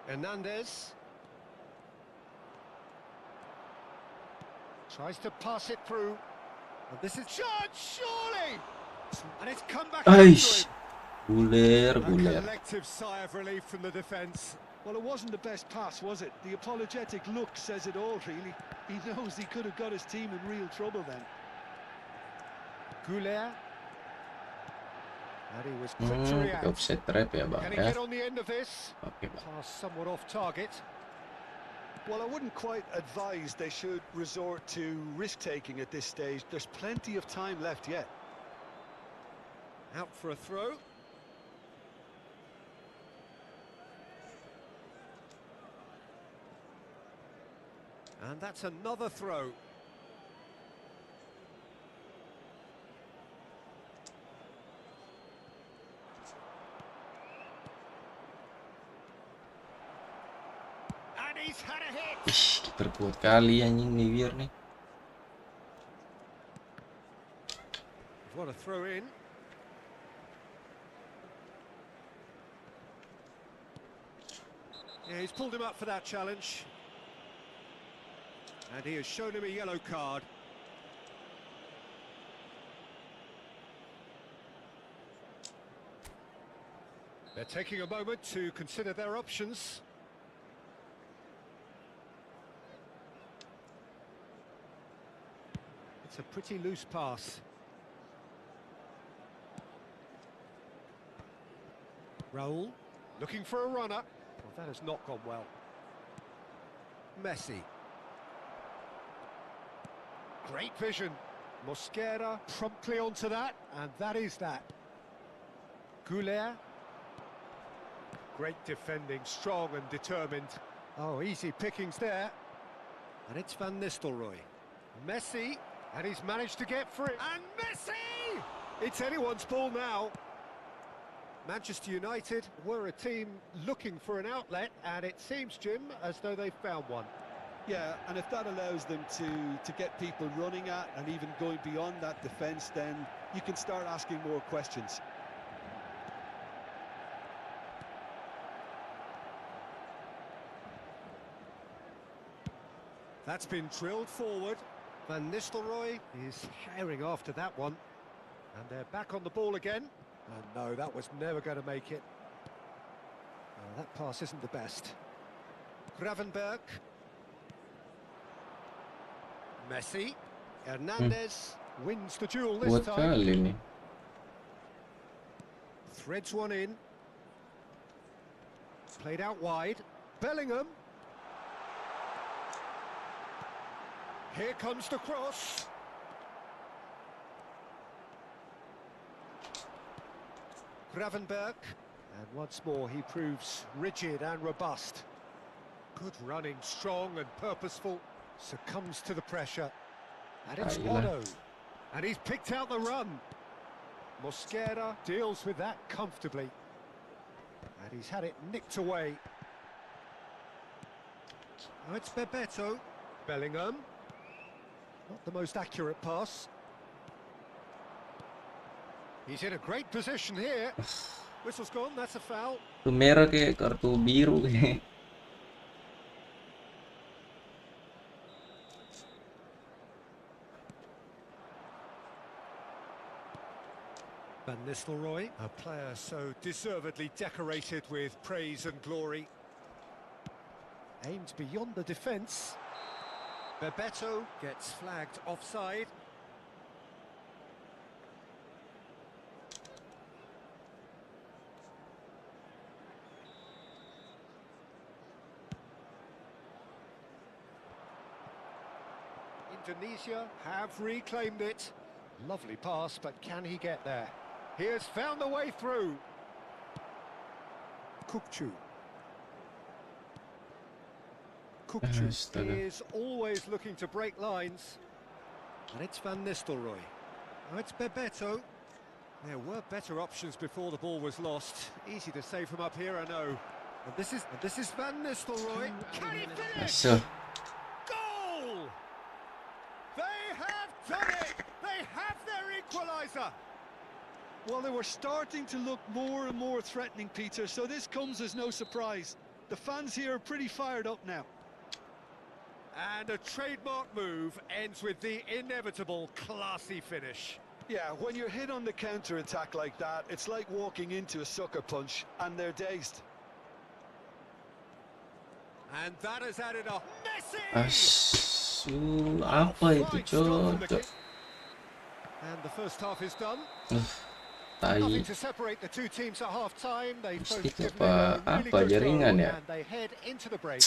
Hernandez. Tries to pass it through. And this is shot, surely! And it's come back into Aish. him. Guler, A guler. collective sigh of relief from the defence. Well, it wasn't the best pass, was it? The apologetic look says it all, really. He knows he could have got his team in real trouble then. Goulet. And he was quick to Pakai react. offset trap ya bang Can he ya. get on the end of this? Oke bang. Pass somewhat off target. Well, I wouldn't quite advise they should resort to risk-taking at this stage. There's plenty of time left yet. Out for a throw. And that's another throw. And he's had a hit. Ish, kiper kuat kali anjing nih biar nih. What a throw in. Yeah, he's pulled him up for that challenge. And he has shown him a yellow card. They're taking a moment to consider their options. It's a pretty loose pass. Raul, looking for a runner. Well, that has not gone well. Messi. Great vision. Mosquera promptly onto that, and that is that. Goulet. Great defending, strong and determined. Oh, easy pickings there. And it's Van Nistelrooy. Messi, and he's managed to get free. And Messi! It's anyone's ball now. Manchester United were a team looking for an outlet, and it seems, Jim, as though they've found one. Yeah, and if that allows them to get people running at and even going beyond that defence, then you can start asking more questions. That's been drilled forward. Van Nistelrooy is herring after that one. And they're back on the ball again. And no, that was never going to make it. That pass isn't the best. Gravenberg. Messi. Hernandez wins the duel this Kuat time. kali nih. Threads one in. Played out wide. Bellingham. Here comes the cross. Gravenberg. And once more he proves rigid and robust. Good running, strong and purposeful. Succumbs to the pressure. And it's Ayolah. Otto. And he's picked out the run. Mosquera deals with that comfortably. And he's had it nicked away. Now it's Bebeto. Bellingham. Not the most accurate pass. He's in a great position here. Whistle's gone, that's a foul. Kartu merah kayak kartu biru kayak. Van Nistelrooy, a player so deservedly decorated with praise and glory. Aimed beyond the defence. Bebeto gets flagged offside. Indonesia have reclaimed it. Lovely pass, but can he get there? He has found the way through. Kukcu. Kukcu Astaga. is always looking to break lines. And it's Van Nistelrooy. Now it's Bebeto. There were better options before the ball was lost. Easy to say from up here, I know. And this is Van Nistelrooy. Can he finish? So, Goal! They have done it! They have their equaliser! Well, they were starting to look more and more threatening, Peter, so this comes as no surprise. The fans here are pretty fired up now. And a trademark move ends with the inevitable classy finish. Yeah, when you're hit on the counter-attack like that, it's like walking into a sucker punch, and they're dazed. And that has added a Messi! Asyul, apa itu cocok? And the first half is done. Tai. Nothing to separate the two teams at half time. They've both Stick given apa it a really apa good jaringan go, ya? and they head into the break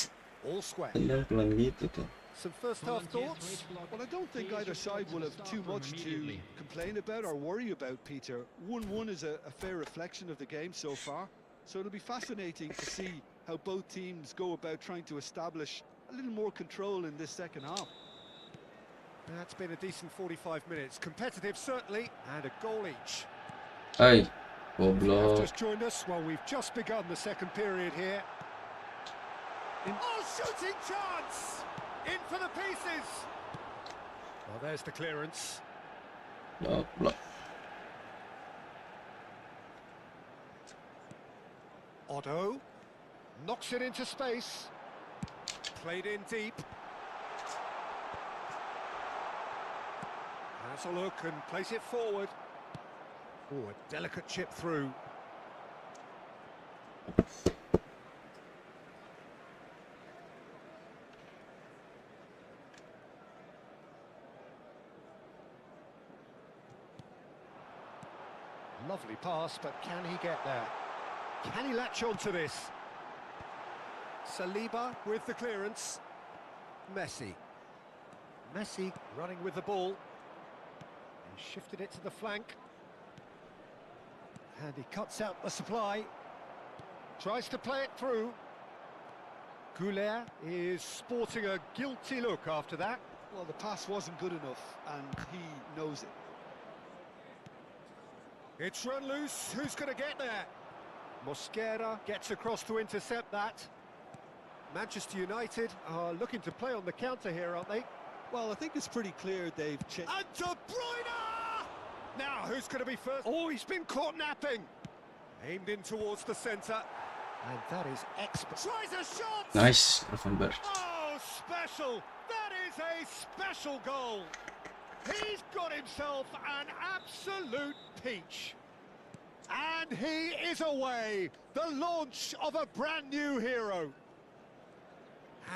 all square. Tendang pelan gitu tuh. Some first half thoughts. Well, I don't think either side will have too much to complain about or worry about, Peter. 1-1 is a fair reflection of the game so far. So it'll be fascinating to see how both teams go about trying to establish a little more control in this second half. That's been a decent 45 minutes. Competitive, certainly, and a goal each. Hai, If you have goblok. just joined us, well, we've just begun the second period here. Oh, shooting chance! In for the pieces! Well, there's the clearance. Goblok. Otto knocks it into space. Played in deep. Has a look and plays it forward. Oh, a delicate chip through. Lovely pass, but can he get there? Can he latch on to this? Saliba with the clearance. Messi. Messi running with the ball. He shifted it to the flank. And he cuts out the supply. Tries to play it through. Goulet is sporting a guilty look after that. Well, the pass wasn't good enough, and he knows it. It's run loose. Who's going to get there? Mosquera gets across to intercept that. Manchester United are looking to play on the counter here, aren't they? Well, I think it's pretty clear they've changed. And De Bruyne! Now, who's going to be first? Oh, he's been caught napping. Aimed in towards the centre. And that is expert. Tries a shot! Nice, Efootball. Oh, special! That is a special goal. He's got himself an absolute peach. And he is away. The launch of a brand new hero.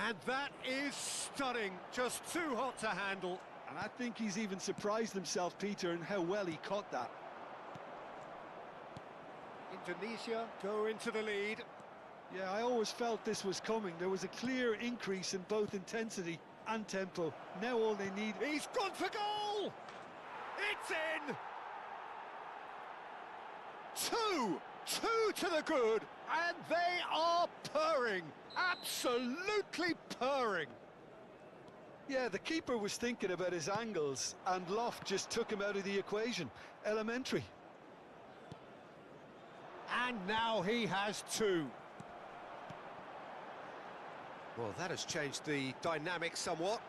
And that is stunning. Just too hot to handle. And I think he's even surprised himself, Peter, in how well he caught that. Indonesia go into the lead. Yeah, I always felt this was coming. There was a clear increase in both intensity and tempo. Now all they need... He's gone for goal! It's in! Two to the good, and they are purring. Absolutely purring. Yeah, the keeper was thinking about his angles, and Loft just took him out of the equation. Elementary. And now he has two. Well, that has changed the dynamic somewhat.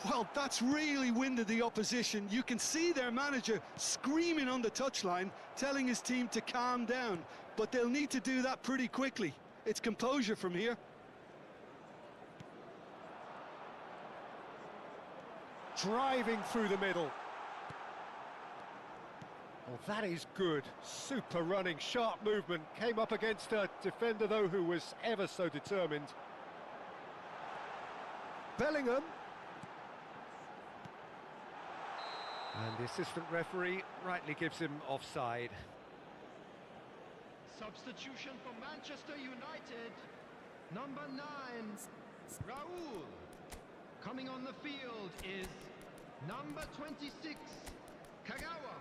Well, that's really winded the opposition. You can see their manager screaming on the touchline, telling his team to calm down. But they'll need to do that pretty quickly. It's composure from here. Driving through the middle. Well, that is good. Super running, sharp movement. Came up against a defender, though, who was ever so determined. Bellingham. And the assistant referee rightly gives him offside. Substitution for Manchester United. Number 9, Raul. Coming on the field is number 26, Kagawa.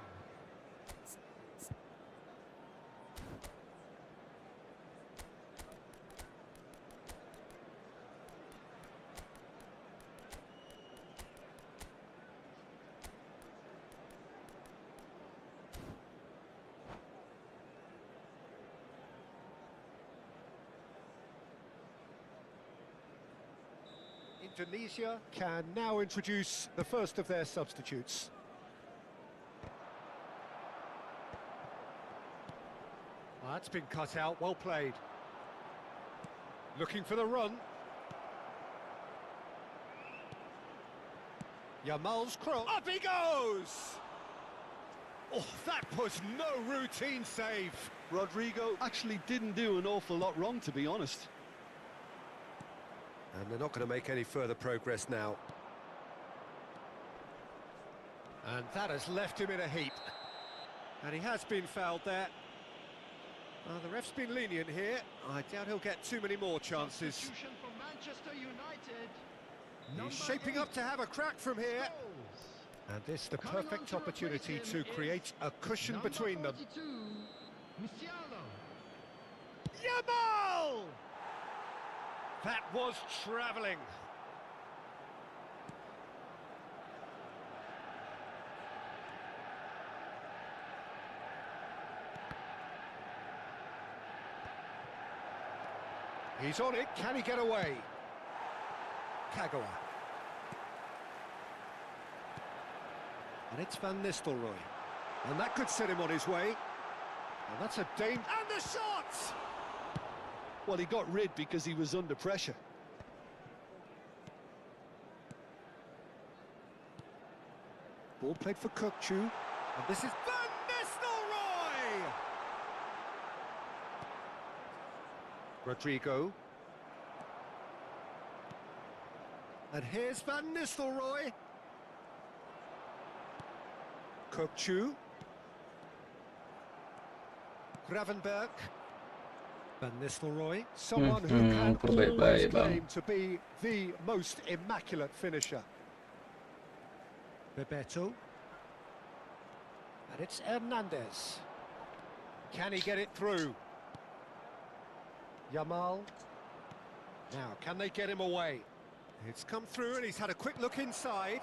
Indonesia can now introduce the first of their substitutes. That's been cut out, well played. Looking for the run. Yamal's cross. Up he goes! Oh, that was no routine save. Rodrigo actually didn't do an awful lot wrong, to be honest. And they're not going to make any further progress now. And that has left him in a heap. And he has been fouled there. The ref's been lenient here. I doubt he'll get too many more chances. Substitution for Manchester United. He's Number shaping 8 up to have a crack from here. scores. And this the Coming on perfect to replace opportunity him to is create a cushion number between them. 42, Musiala. Yamal! That was travelling. He's on it. Can he get away? Kagawa. And it's Van Nistelrooy. And that could set him on his way. And that's a danger. And the shot! Well, he got rid because he was under pressure. Ball played for Kukçu. And this is Van Nistelrooy! Rodrigo. And here's Van Nistelrooy. Kukçu. Gravenberg. Van Nistelrooy, someone who can always claim to be the most immaculate finisher. Bebeto. And it's Hernandez. Can he get it through? Yamal. Now, can they get him away? It's come through and he's had a quick look inside.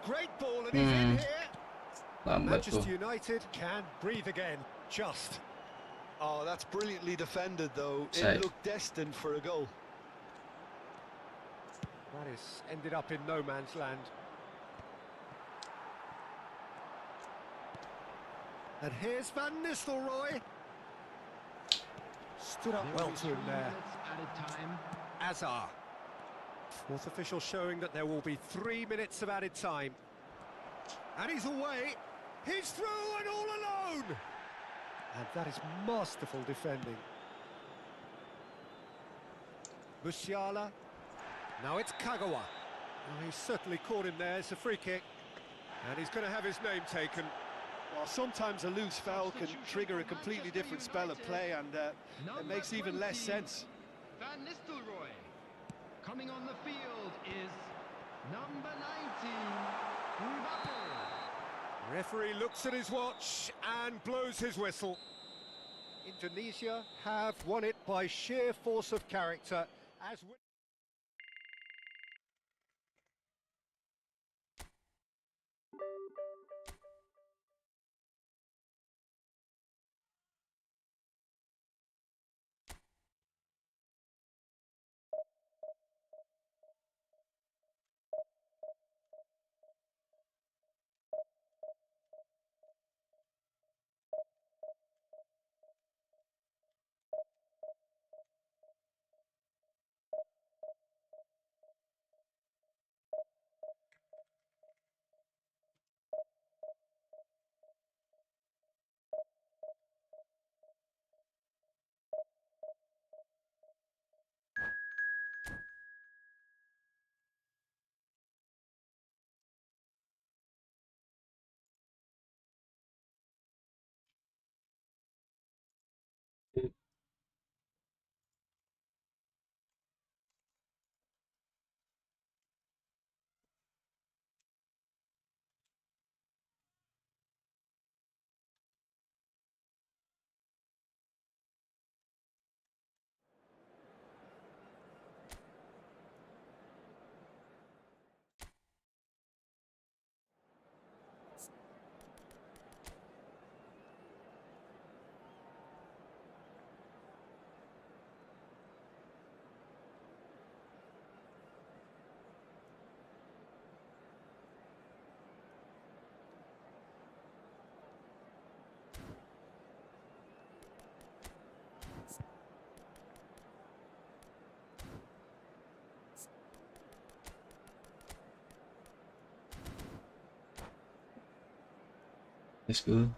Great ball and he's in here. Manchester United can breathe again, just. Oh, that's brilliantly defended, though. It looked destined for a goal. That is ended up in no man's land. And here's Van Nistelrooy. Stood up well to him there. Added time. Azar. Fourth official showing that there will be 3 minutes of added time. And he's away. He's through and all alone. And that is masterful defending. Musiala. Now it's Kagawa. Well, he's certainly caught him there. It's a free kick. And he's going to have his name taken. Well, sometimes a loose foul can trigger a completely different spell of play, and it makes even less sense. Van Nistelrooy. Coming on the field is number 19, Mbappe. Referee looks at his watch and blows his whistle. Indonesia have won it by sheer force of character, as Let's go.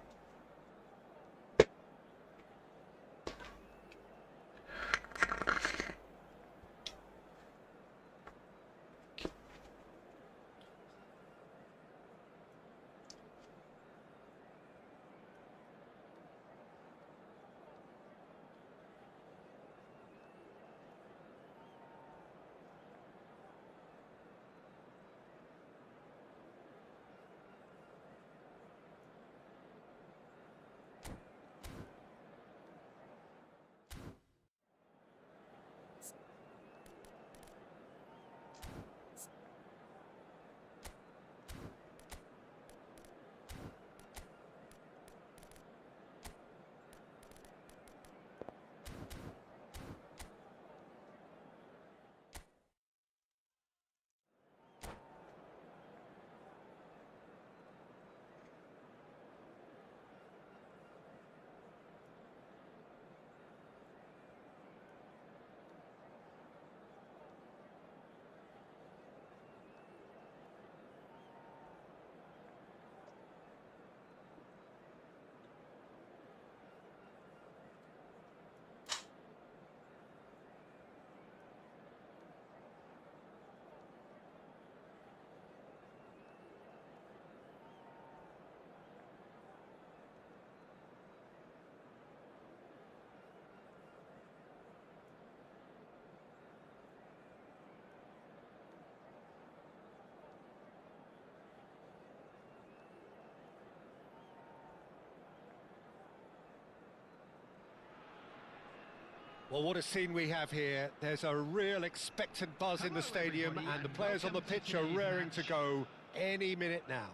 Well, what a scene we have here. There's a real expectant buzz in the stadium, and the players on the pitch are raring to go any minute now.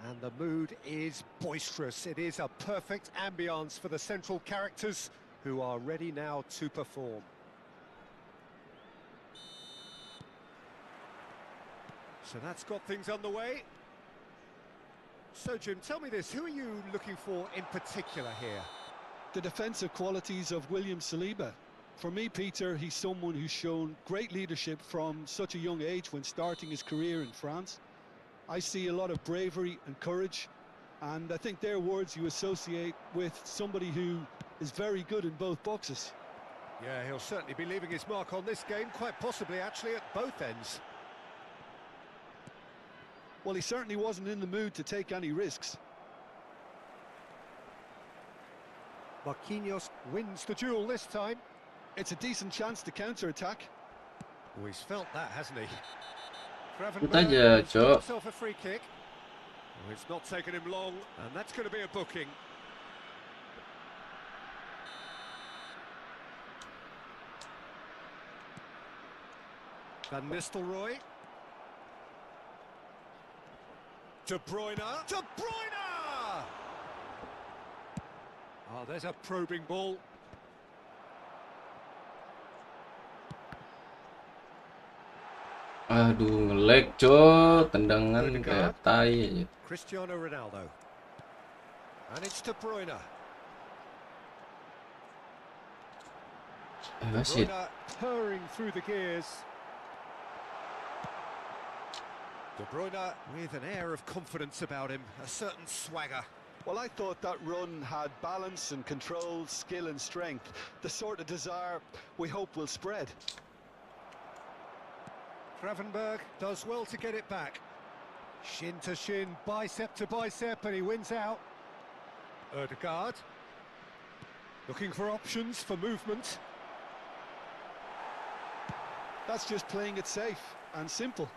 And the mood is boisterous. It is a perfect ambience for the central characters who are ready now to perform. So that's got things underway. So, Jim, tell me this, who are you looking for in particular here? The defensive qualities of William Saliba. For me, Peter, he's someone who's shown great leadership from such a young age when starting his career in France. I see a lot of bravery and courage, and I think they're words you associate with somebody who is very good in both boxes. Yeah, he'll certainly be leaving his mark on this game, quite possibly actually at both ends. Well, he certainly wasn't in the mood to take any risks. Marquinhos wins the duel this time. It's a decent chance to counter-attack. Oh, he's felt that, hasn't he? Shoot aja, Cok. Himself a free kick. Oh, it's not taken him long, and that's going to be a booking. Van Nistelrooy. De Bruyne. De Bruyne! Oh, there's a probing ball. Aduh, nge-lag, Cok. Tendangan kayak tai aja. Cristiano Ronaldo. And it's De Bruyne. Wasit. Bruyne purring through the gears. De Bruyne with an air of confidence about him, a certain swagger. Well, I thought that run had balance and control, skill and strength. The sort of desire we hope will spread. Gravenberg does well to get it back. Shin to shin, bicep to bicep, and he wins out. Ødegaard looking for options for movement. That's just playing it safe and simple.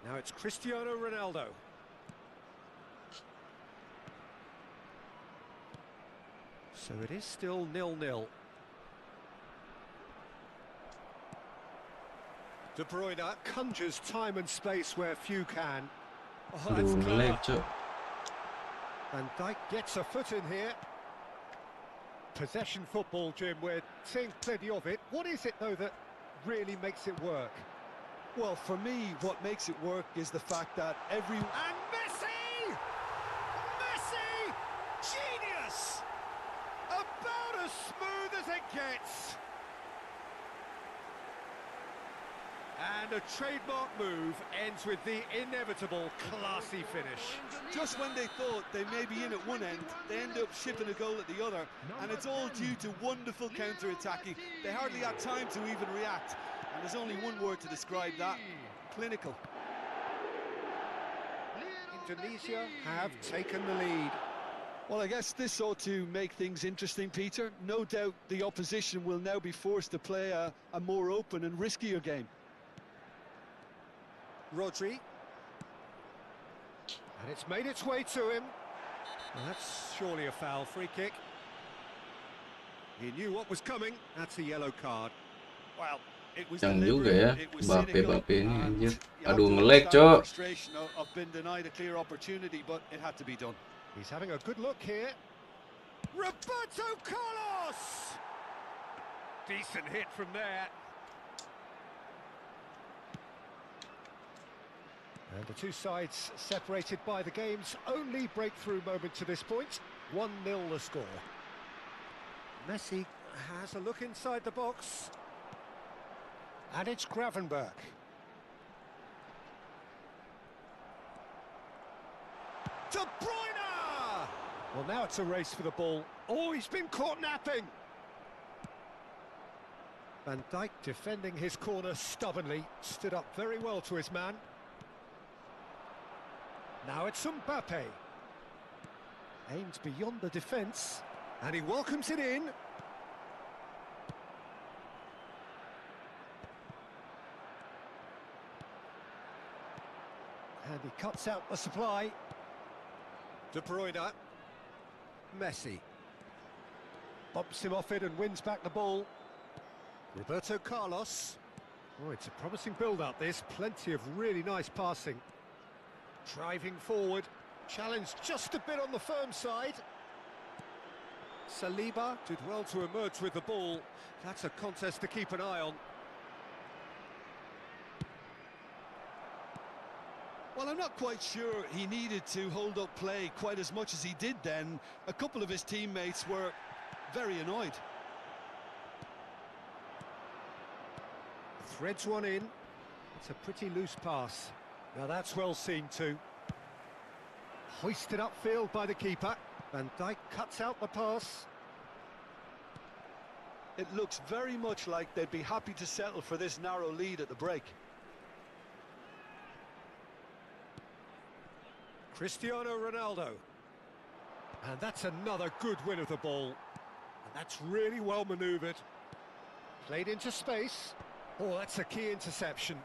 Now it's Cristiano Ronaldo. So it is still 0-0. De Bruyne conjures time and space where few can. Oh, that's Aduh, nge-lag, clever. Cok. Van Dijk gets a foot in here. Possession football, Jim, we're seeing plenty of it. What is it, though, that really makes it work? Well, for me, what makes it work is the fact that every... And Messi! Messi! Genius! About as smooth as it gets. And a trademark move ends with the inevitable classy finish. Just when they thought they may be in at one end, they end up shipping a goal at the other, and it's all due to wonderful counter-attacking. They hardly had time to even react, and there's only one word to describe that: clinical. Indonesia have taken the lead. Well, I guess this ought to make things interesting, Peter. No doubt the opposition will now be forced to play a more open and riskier game. Rodri. And it's made its way to him. Well, that's surely a foul. Free kick. He knew what was coming. That's a yellow card. Well, it was Yang juga deliberate, ya, it was cynical, Bape ini and anjir. You have Aduh to nge-lag, understand the Cok. frustration of being denied a clear opportunity, but it had to be done. he's having a good look here. Roberto Carlos! Decent hit from there. And the two sides separated by the game's only breakthrough moment to this point. 1-0 the score. Messi has a look inside the box. And it's Gravenberch. De Bruyne! Well, now it's a race for the ball. Oh, he's been caught napping. Van Dijk defending his corner stubbornly. Stood up very well to his man. Now it's Mbappe. Aimed beyond the defence. And he welcomes it in. And he cuts out the supply. De Bruyne. Messi. Bumps him off it and wins back the ball. Roberto Carlos. Oh, it's a promising build-up, this. Plenty of really nice passing. Driving forward. Challenged just a bit on the firm side. Saliba did well to emerge with the ball. That's a contest to keep an eye on. Well, I'm not quite sure he needed to hold up play quite as much as he did then. A couple of his teammates were very annoyed. Threads one in. It's a pretty loose pass. Now that's well seen too. Hoisted upfield by the keeper. Van Dijk cuts out the pass. It looks very much like they'd be happy to settle for this narrow lead at the break. Cristiano Ronaldo. And that's another good win of the ball. And that's really well manoeuvred. Played into space. Oh, that's a key interception.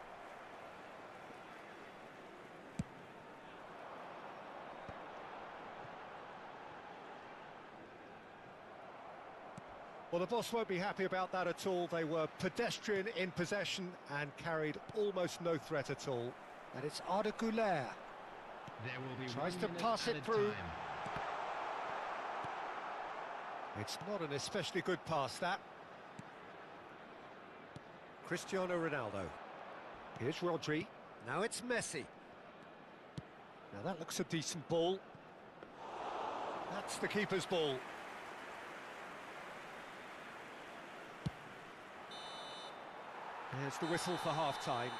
Well, the boss won't be happy about that at all. They were pedestrian in possession and carried almost no threat at all. And it's Arda Güler. There will be Tries 1 to minute pass it added through. time. It's not an especially good pass, that. Cristiano Ronaldo. Here's Rodri. Now it's Messi. Now that looks a decent ball. That's the keeper's ball. There's the whistle for half-time.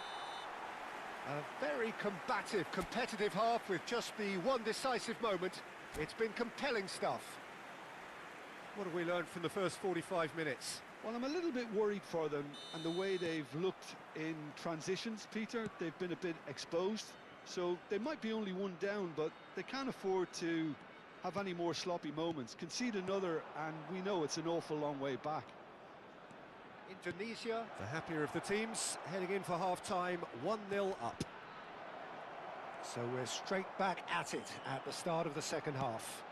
A very combative, competitive half with just the one decisive moment. It's been compelling stuff. What have we learned from the first 45 minutes? Well, I'm a little bit worried for them and the way they've looked in transitions, Peter. They've been a bit exposed, so they might be only one down, but they can't afford to have any more sloppy moments. Concede another, and we know it's an awful long way back. Indonesia, the happier of the teams, heading in for half-time, 1-0 up. So we're straight back at it at the start of the second half.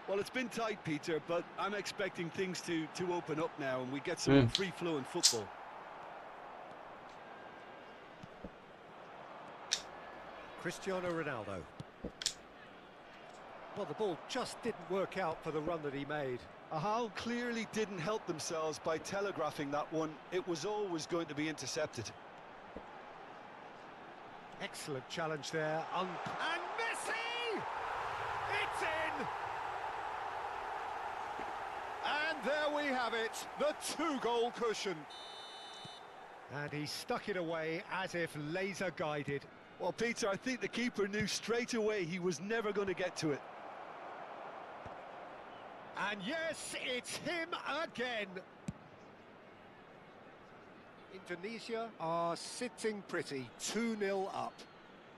Well, it's been tight, Peter, but I'm expecting things to open up now and we get some free-flowing football. Cristiano Ronaldo. Well, the ball just didn't work out for the run that he made. Hull clearly didn't help themselves by telegraphing that one. It was always going to be intercepted. Excellent challenge there. And Messi! It's in! And there we have it, the two-goal cushion. And he stuck it away as if laser guided. Well, Peter, I think the keeper knew straight away he was never going to get to it. And yes, it's him again. Indonesia are sitting pretty, 2-0 up.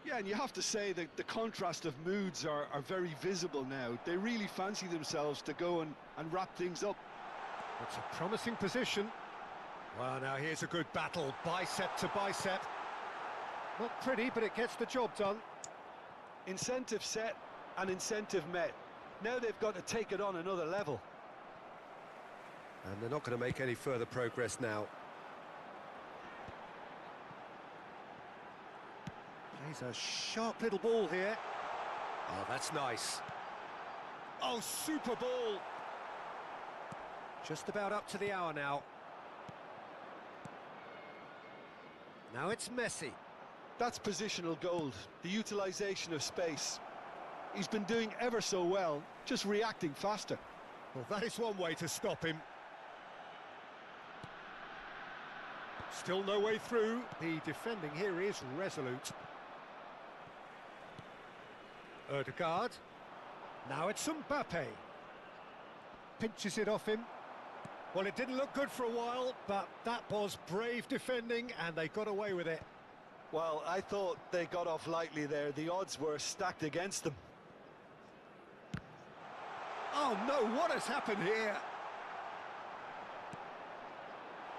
Yeah, and you have to say that the contrast of moods are very visible now. They really fancy themselves to go and wrap things up. It's a promising position. Well, now here's a good battle, bicep to bicep. Not pretty, but it gets the job done. Incentive set and incentive met. Now they've got to take it on another level. And they're not going to make any further progress now. Plays a sharp little ball here. Oh, that's nice. Oh, super ball. Just about up to the hour now. Now it's Messi. That's positional gold, the utilisation of space. He's been doing ever so well, just reacting faster. Well, that is one way to stop him. Still no way through. The defending here is resolute. Odegaard. Now it's Mbappe. Pinches it off him. Well, it didn't look good for a while, but that was brave defending, and they got away with it. Well, I thought they got off lightly there. The odds were stacked against them. Oh no, what has happened here?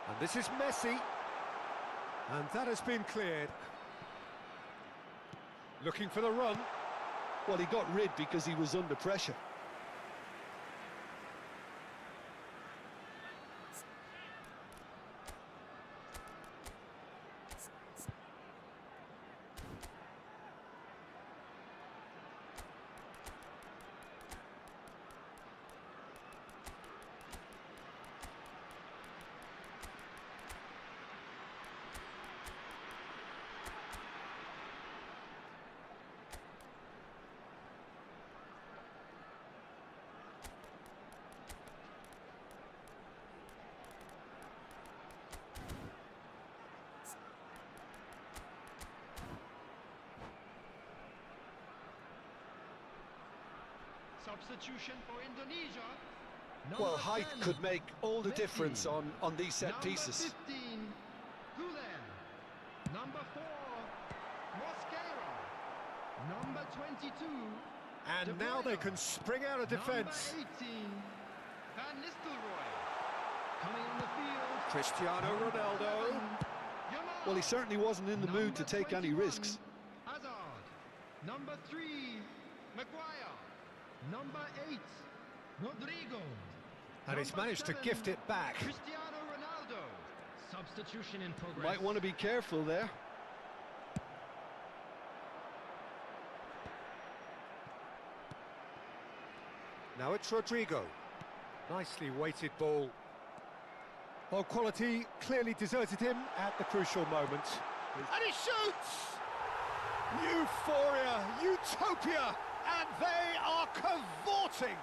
And this is Messi. And that has been cleared. Looking for the run. Well, he got rid because he was under pressure. Substitution for Indonesia. Well, Number height 10, could make all the Messi. difference on these set Number pieces. 15, Kalian. Number 4, Mosquera. Number 22. And now they can spring out of defence. Number 18, Van Nistelrooy. Coming on the field. Cristiano Ronaldo. Yamal. Well, he certainly wasn't in the mood to take any 21, risks. Hazard. Number 3, Maguire. Number 8, Rodrigo. And he's Number managed to 7, gift it back. Cristiano Ronaldo. Substitution in progress. Might want to be careful there. Now it's Rodrigo. Nicely weighted ball. Well, quality clearly deserted him at the crucial moment. And he shoots! Euphoria, utopia, and they are cavorting.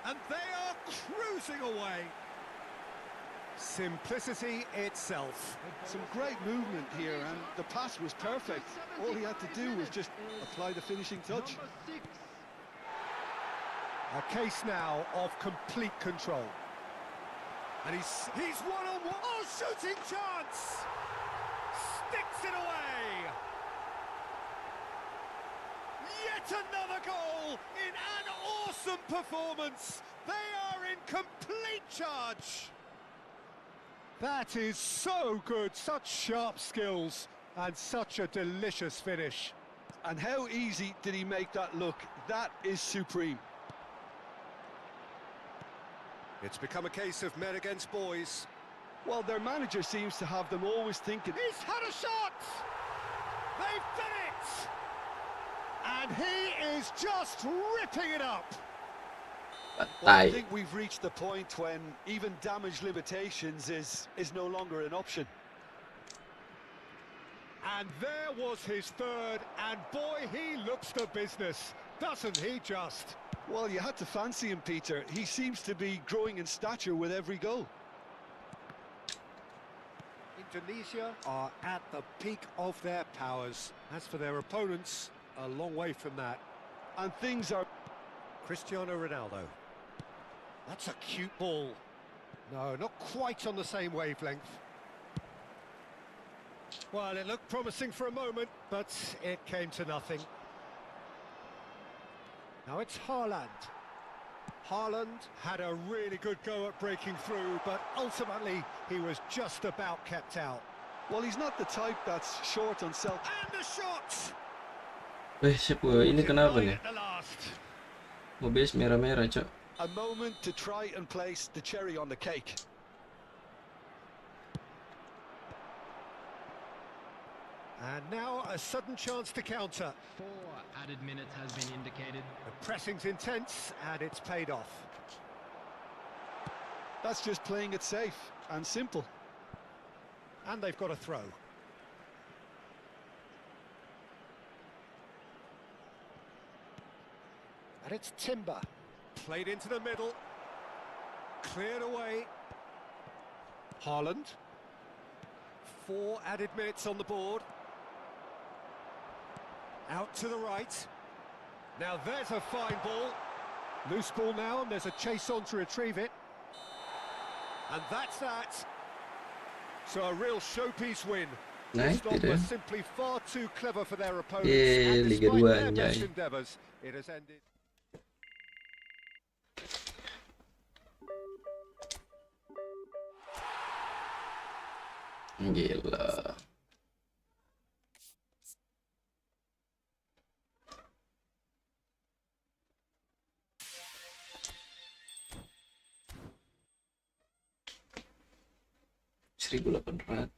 And they are cruising away. Simplicity itself. Some great movement here, and the pass was perfect. All he had to do was just apply the finishing touch. Number 6. A case now of complete control. And he's one-on-one. Oh, shooting chance! Sticks it away! Yet another goal in an awesome performance. They are in complete charge. That is so good, such sharp skills and such a delicious finish. And how easy did he make that look? That is supreme. It's become a case of men against boys. Well, their manager seems to have them always thinking. He's had a shot! They've done it! And he is just ripping it up. Well, I think we've reached the point when even damage limitations is no longer an option. And there was his third, and boy, he looks the business, doesn't he just? Well, you had to fancy him, Peter. He seems to be growing in stature with every goal. Indonesia are at the peak of their powers. As for their opponents, a long way from that. And things are... Cristiano Ronaldo. That's a cute ball. No, not quite on the same wavelength. Well, it looked promising for a moment, but it came to nothing. Now it's Haaland. Haaland had a really good go at breaking through, but ultimately he was just about kept out. Well, he's not the type that's short on self. And the shot! Siapa ini kenapa nih? At the last. Mobil merah-merah, Cok. A moment to try and place the cherry on the cake. And now a sudden chance to counter. 4 added minutes has been indicated. The pressing's intense and it's paid off. That's just playing it safe and simple. And they've got a throw. And it's Timber. Played into the middle. Cleared away. Haaland. 4 added minutes on the board. Out to the right. Now there's a fine ball. Loose ball now, and there's a chase on to retrieve it. And that's that. So a real showpiece win. Nice, Stop deh. was simply far too clever for their opponents. Yeah, And Liga despite 2 their best anjay. endeavours, it has ended. Gila. $1.800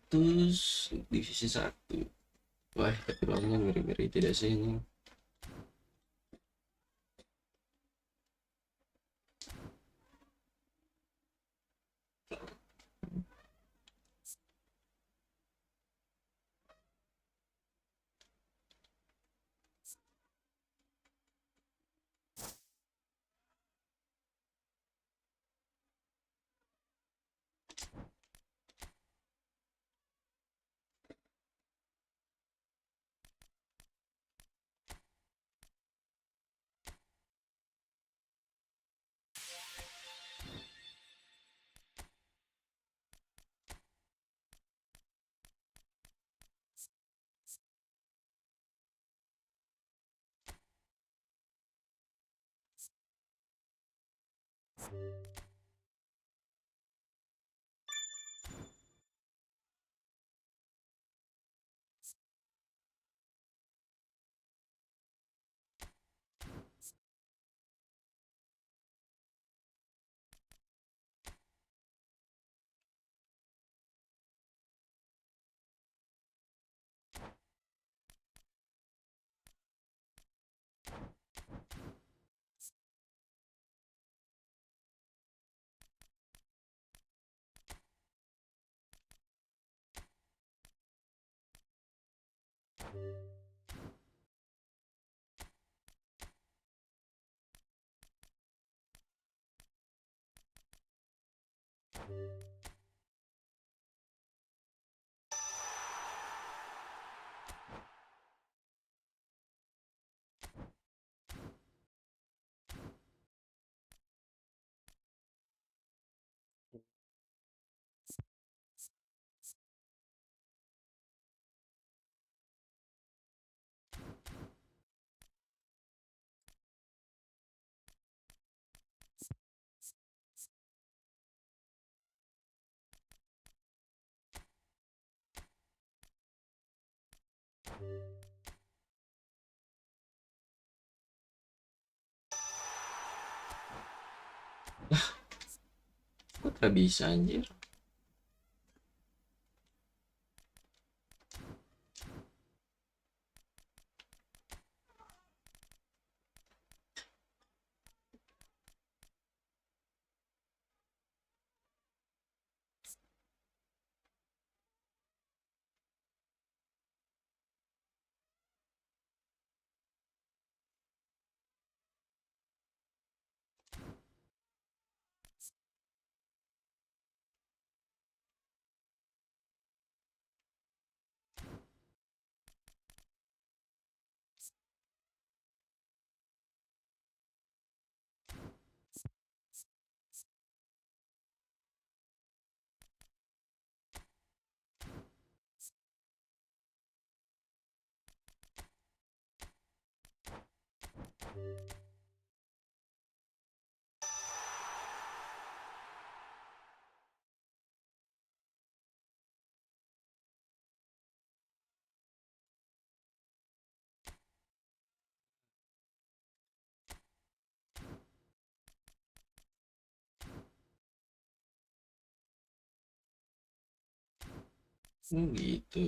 divisi 1. Wah, tapi lawannya ngeri-ngeri tidak sih ini? Kok tak bisa anjir? Gitu,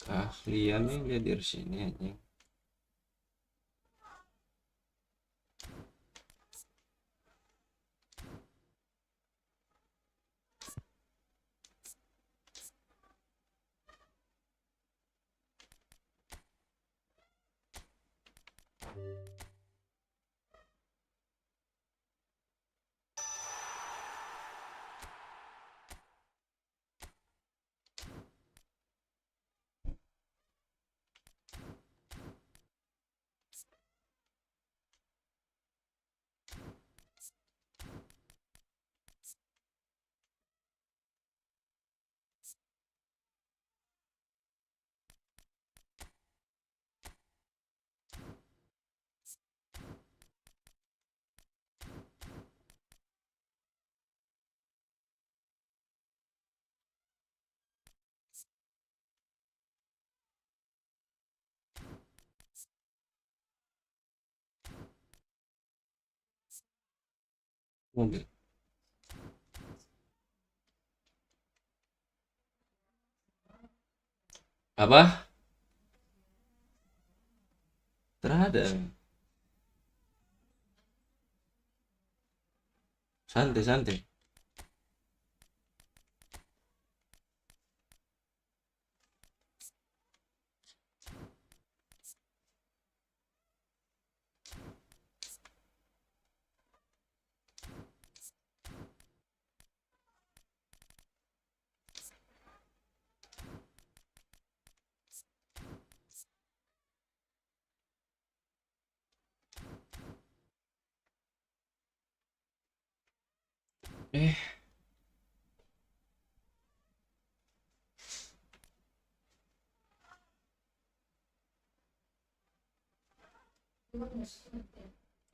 keahliannya dia dari sini aja. Mobil apa? Terada. Santai.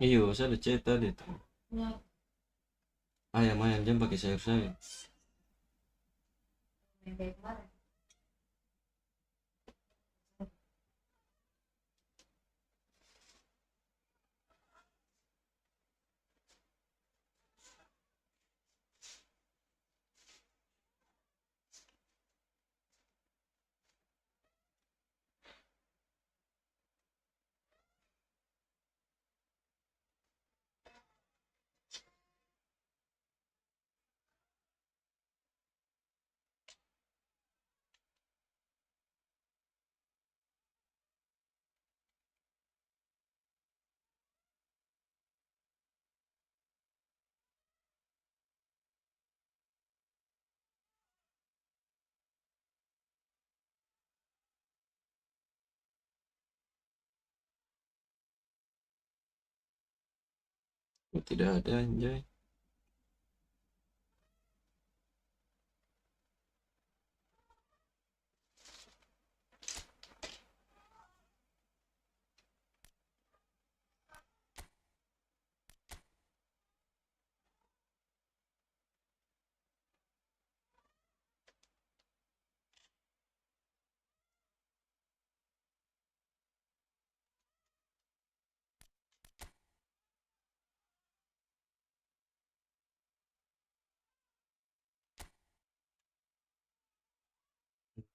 Iya, saya udah chat tadi tuh. Ayam jam pakai sayur saya. Oh, tidak ada anjay.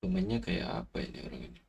Pemainnya kayak apa ini orang ini?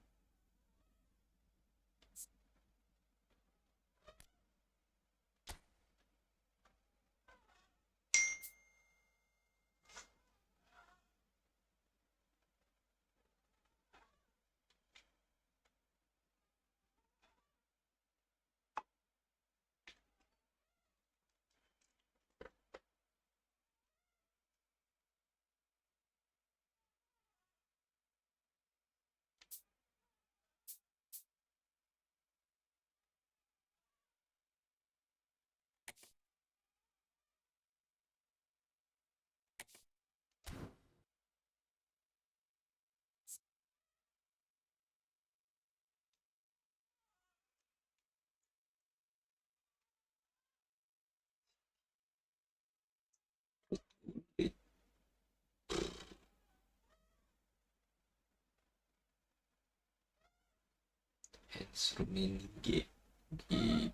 Instrumen G.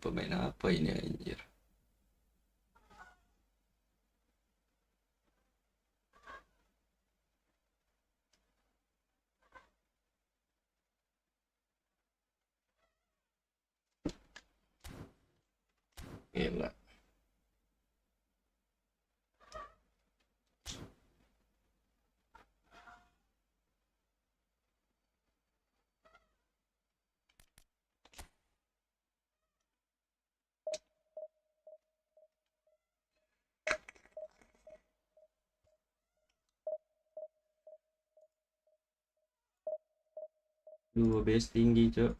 Pemain apa ini anjir? Duh, base tinggi, Cok.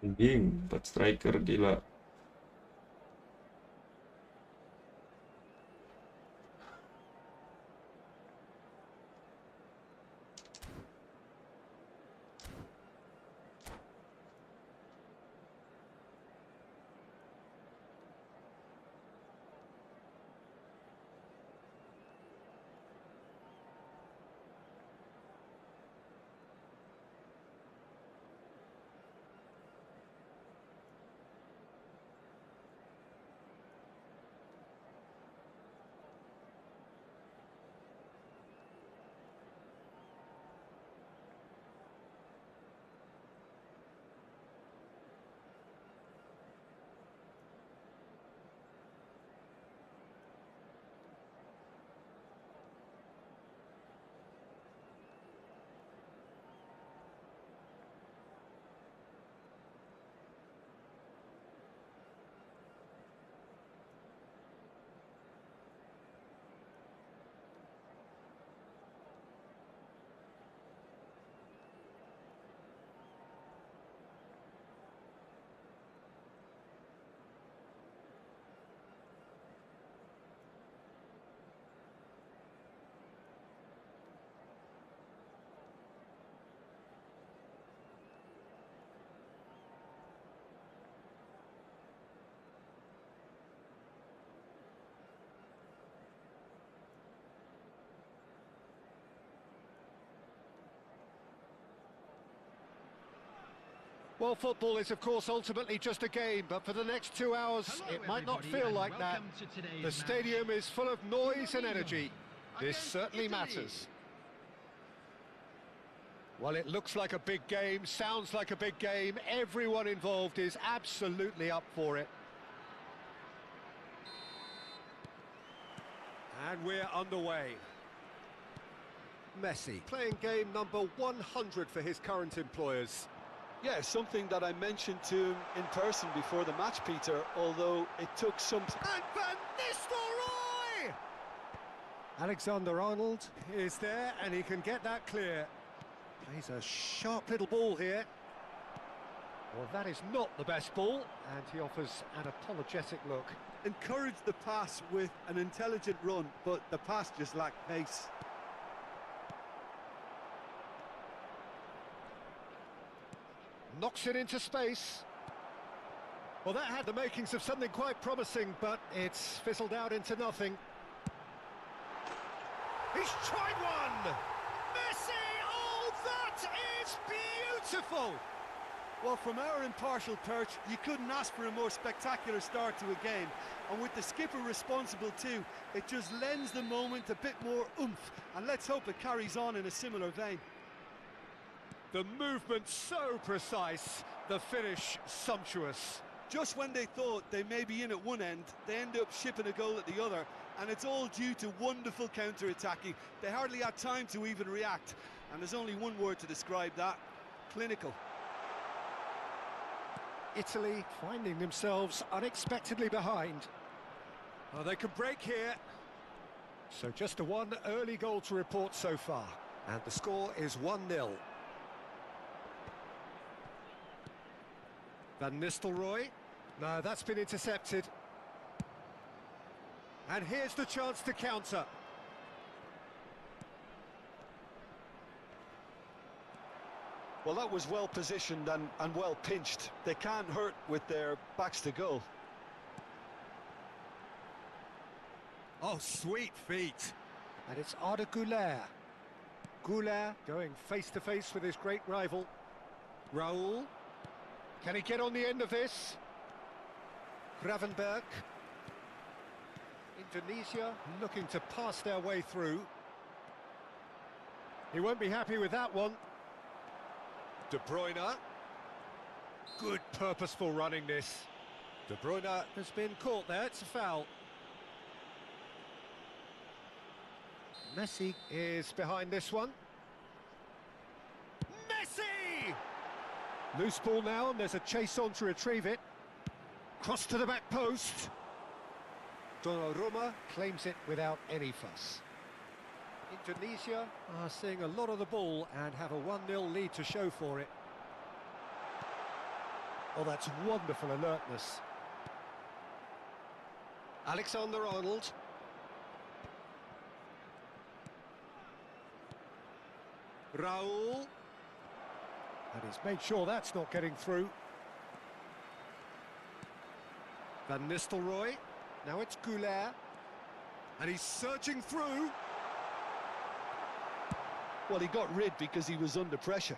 Anjing, 4 striker gila. Well, football is, of course, ultimately just a game, but for the next 2 hours, Hello, it might not everybody, feel and like that. welcome to today's The match. stadium is full of noise and energy. This Against certainly Italy. matters. Well, it looks like a big game, sounds like a big game. Everyone involved is absolutely up for it. And we're underway. Messi playing game number 100 for his current employers. Yeah, something that I mentioned to him in person before the match, Peter, although it took some And Van Nistelrooy! Alexander-Arnold is there, and he can get that clear. Plays a sharp little ball here. Well, that is not the best ball, and he offers an apologetic look. Encourage the pass with an intelligent run, but the pass just lacked pace. Knocks it into space. Well, that had the makings of something quite promising, but it's fizzled out into nothing. He's tried one! Messi! Oh, that is beautiful! Well, from our impartial perch, you couldn't ask for a more spectacular start to a game. And with the skipper responsible too, it just lends the moment a bit more oomph. And let's hope it carries on in a similar vein. The movement so precise, the finish sumptuous. Just when they thought they may be in at one end, they end up shipping a goal at the other. And it's all due to wonderful counter-attacking. They hardly had time to even react. And there's only one word to describe that: clinical. Italy finding themselves unexpectedly behind. Oh, they can break here. So just a one early goal to report so far. And the score is 1-0. Van Nistelrooy. No, that's been intercepted. And here's the chance to counter. Well, that was well positioned and well pinched. They can't hurt with their backs to goal. Oh, sweet feet. And it's Arda Güler. Güler going face-to-face with his great rival. Raul. Can he get on the end of this? Gravenberg. Indonesia looking to pass their way through. He won't be happy with that one. De Bruyne. Good purposeful running this. De Bruyne has been caught there, it's a foul. Messi is behind this one. Messi! Loose ball now, and there's a chase on to retrieve it. Cross to the back post. Donnarumma claims it without any fuss. Indonesia are seeing a lot of the ball and have a 1-0 lead to show for it. Oh, that's wonderful alertness. Alexander-Arnold. Raul. And he's made sure that's not getting through. Van Nistelrooy. Now it's Güler. And he's surging through. Well, he got rid because he was under pressure.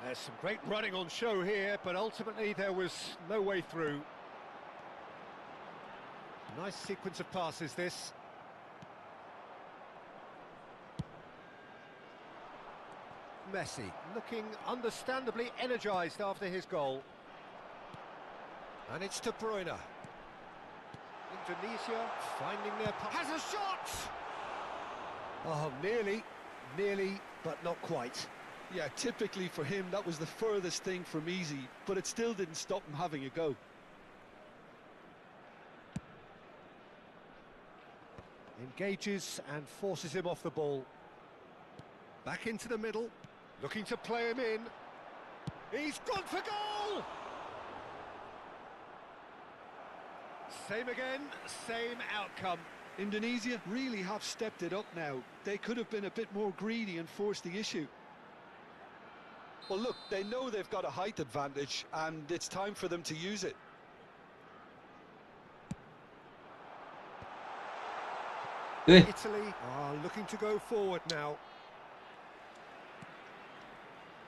There's some great running on show here, but ultimately there was no way through. Nice sequence of passes, this. Messi looking understandably energised after his goal. And it's De Bruyne. Indonesia finding their... Has a shot! Oh, nearly, but not quite. Yeah, typically for him, that was the furthest thing from easy, but it still didn't stop him having a go. Engages and forces him off the ball. Back into the middle, looking to play him in. He's gone for goal! Same again, same outcome. Indonesia really have stepped it up now. They could have been a bit more greedy and forced the issue. Well, look, they know they've got a height advantage, and it's time for them to use it. Italy are looking to go forward now.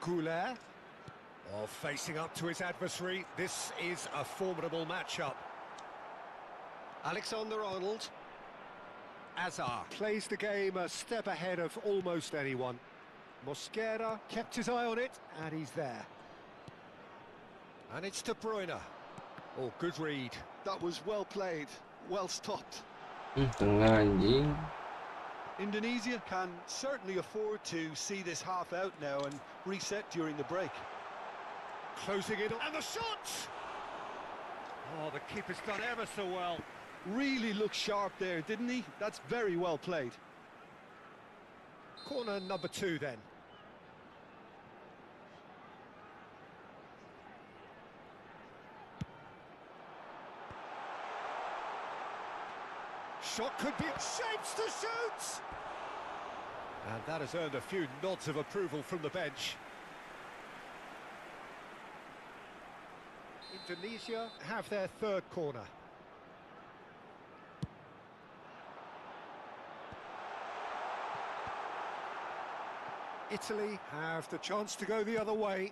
Güler, facing up to his adversary. This is a formidable matchup. Alexander-Arnold. Azar plays the game a step ahead of almost anyone. Mosquera kept his eye on it, and he's there. And it's De Bruyne. Oh, good read. That was well played, well stopped. Tengah anjing. Indonesia can certainly afford to see this half out now and reset during the break. Closing it on, and the shot! Oh, the keeper's done ever so well. Really looked sharp there, didn't he? That's very well played. Corner number 2 then. Shot could be... Shapes to shoot! And that has earned a few nods of approval from the bench. Indonesia have their third corner. Italy have the chance to go the other way.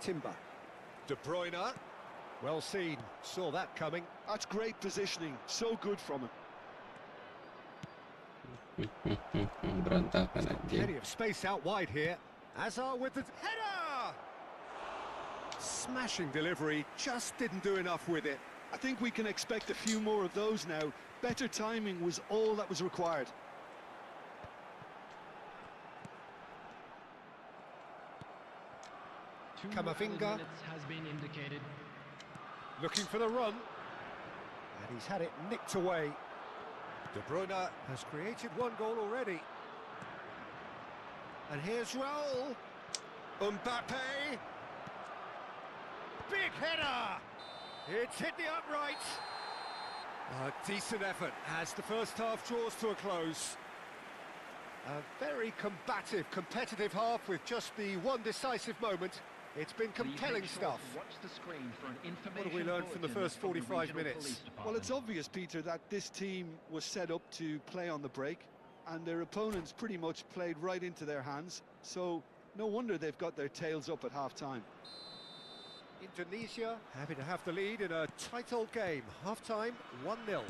Timber. De Bruyne. Well seen. Saw that coming. That's great positioning. So good from him. Berantakan anjing. Plenty of space out wide here. Azar with the header! Smashing delivery, just didn't do enough with it. I think we can expect a few more of those now. Better timing was all that was required. Camavinga has been indicated. looking for the run. And he's had it nicked away. De Bruyne has created one goal already. And here's Raul. Mbappe. Big header! It's hit the upright. A decent effort as the first half draws to a close. A very combative, competitive half with just the one decisive moment. It's been compelling stuff. What have we learned from the first 45 minutes? Well, it's obvious, Peter, that this team was set up to play on the break, and their opponents pretty much played right into their hands, so no wonder they've got their tails up at half-time. Indonesia happy to have the lead in a tight old game. Half-time, 1-0. And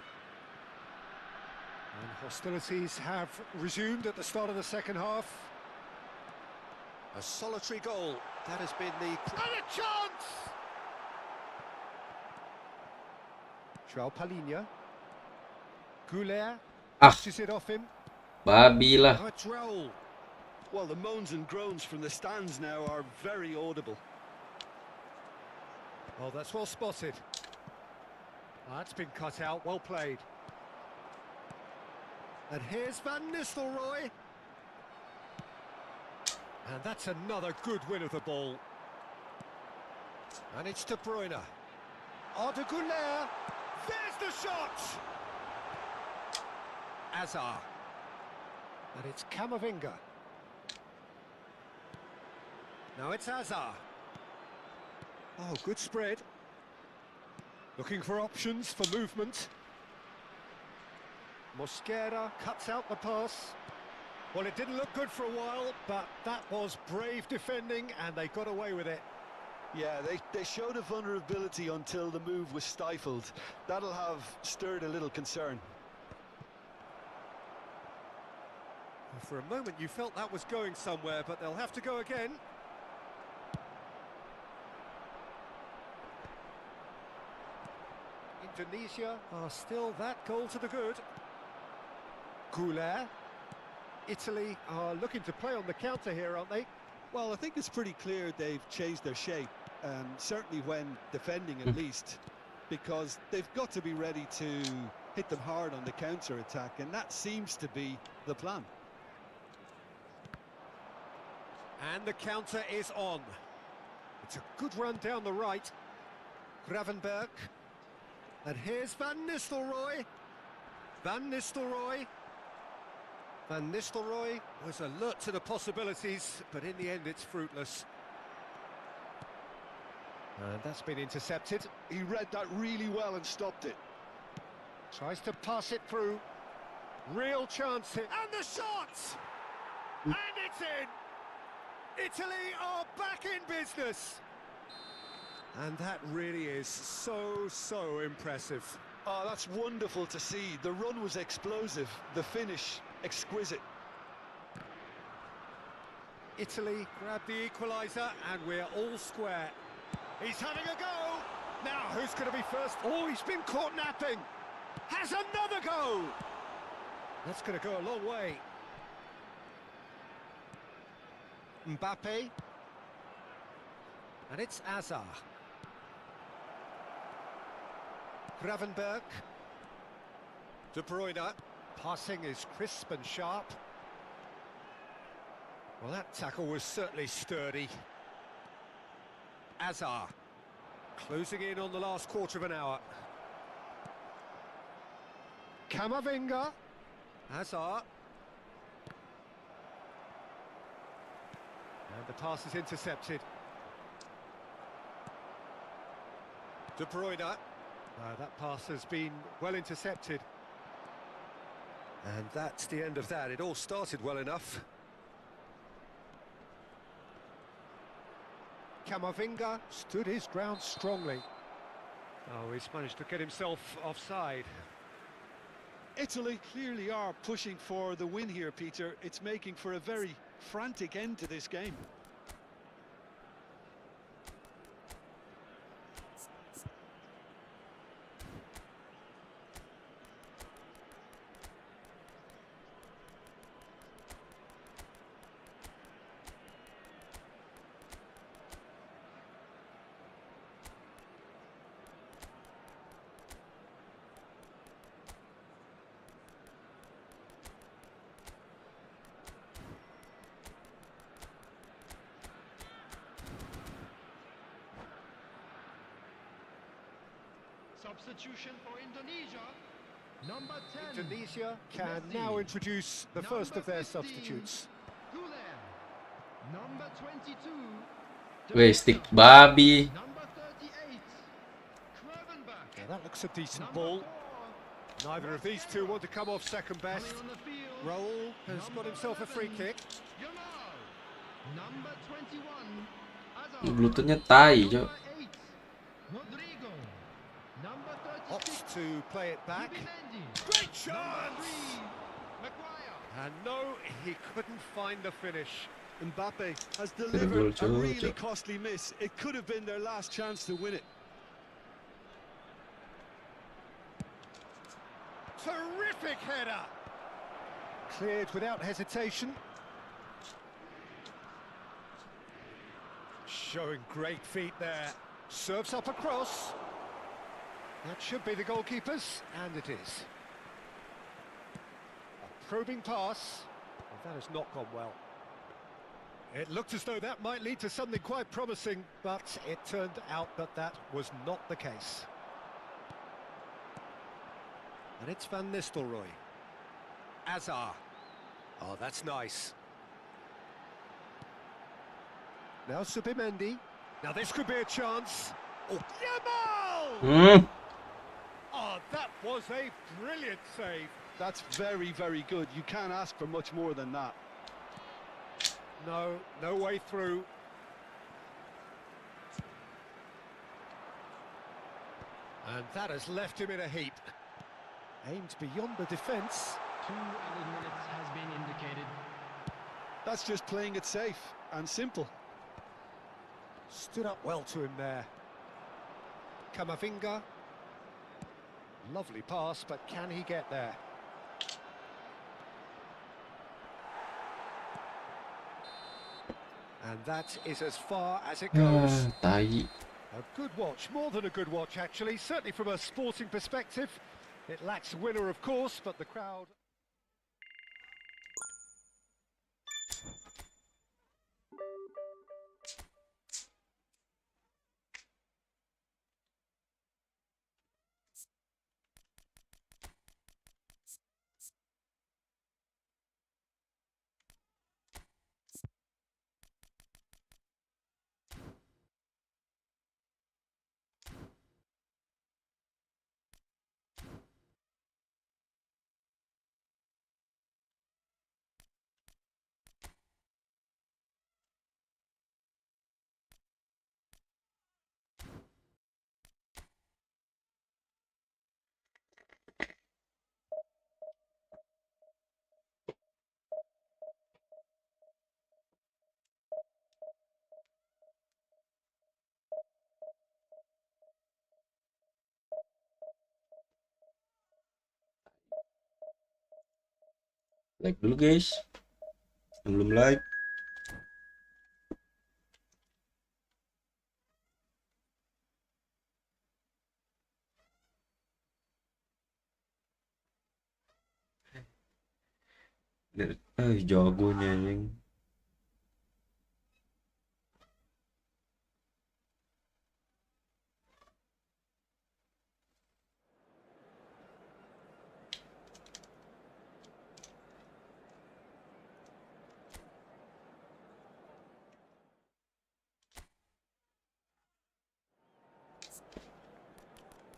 hostilities have resumed at the start of the second half. A solitary goal. That has been the... And a chance! João Palhinha. Goulet Ah. pushes it off him. Babi lah. Oh, it's Raul. Well, the moans and groans from the stands now are very audible. Oh, that's well spotted. That's been cut out, well played. And here's Van Nistelrooy. And that's another good win of the ball. And it's De Bruyne. De Goulet. There's the shot! Azar. And it's Camavinga. Now it's Azar. Oh, good spread. Looking for options for movement. Mosquera cuts out the pass. Well, it didn't look good for a while, but that was brave defending, and they got away with it. Yeah, they showed a vulnerability until the move was stifled. That'll have stirred a little concern. For a moment you felt that was going somewhere, but they'll have to go again. Indonesia are still that goal to the good. Goulet. Italy are looking to play on the counter here, aren't they? Well, I think it's pretty clear they've changed their shape, certainly when defending at least, because they've got to be ready to hit them hard on the counter-attack, and that seems to be the plan. And the counter is on. It's a good run down the right. Gravenberg. And here's Van Nistelrooy. Van Nistelrooy. Van Nistelrooy was alert to the possibilities, but in the end it's fruitless. And that's been intercepted. He read that really well and stopped it. Tries to pass it through. Real chance here. And the shot! And it's in! Italy are back in business. And that really is so impressive. Oh, that's wonderful to see. The run was explosive, the finish exquisite. Italy grab the equaliser, and we're all square. He's having a go. Now, who's going to be first? Oh, he's been caught napping. Has another go. That's going to go a long way. Mbappe. And it's Azar. Gravenberg. De Bruyne. Passing is crisp and sharp. Well, that tackle was certainly sturdy. Azar. Closing in on the last quarter of an hour. Camavinga. Azar. And the pass is intercepted. De Bruyne. That pass has been well intercepted. And that's the end of that. It all started well enough. Camavinga stood his ground strongly. Oh, he's managed to get himself offside. Italy clearly are pushing for the win here, Peter. It's making for a very frantic end to this game. Substitution for Indonesia. Number 10. Indonesia can Messi. now introduce the first Number of their 15. substitutes. Goulet. Number 22. Weh, stick babi. Number 38. Krovenbach. Now that looks a decent ball. Neither of these two want to come off second best. Coming on the field. Raul has got himself a free kick. Number 21. Bluetoothnya tai, Cok. Number 8. Rodrigo. Number 36. Opts to play it back. Great chance! And no, he couldn't find the finish. Mbappe has goal, delivered a Joe, really Joe. costly miss. It could have been their last chance to win it. Terrific header! Cleared without hesitation. Showing great feet there. Serves up across. That should be the goalkeeper's, and it is. A probing pass. Well, that has not gone well. It looked as though that might lead to something quite promising, but it turned out that that was not the case. And it's Van Nistelrooy. Azar. Oh, that's nice. Now Subimendi. Now this could be a chance. Oh, Yamal! Oh, that was a brilliant save. That's very, very good. You can't ask for much more than that. No, no way through. And that has left him in a heap. Aimed beyond the defence. 2 added minutes has been indicated. That's just playing it safe and simple. Stood up well to him there. Camavinga. Lovely pass, but can he get there? And that is as far as it goes. Tai. A good watch, more than a good watch actually, certainly from a sporting perspective. It lacks a winner, of course, but the crowd... Like dulu, guys. Yang belum like. Jagonya anjing.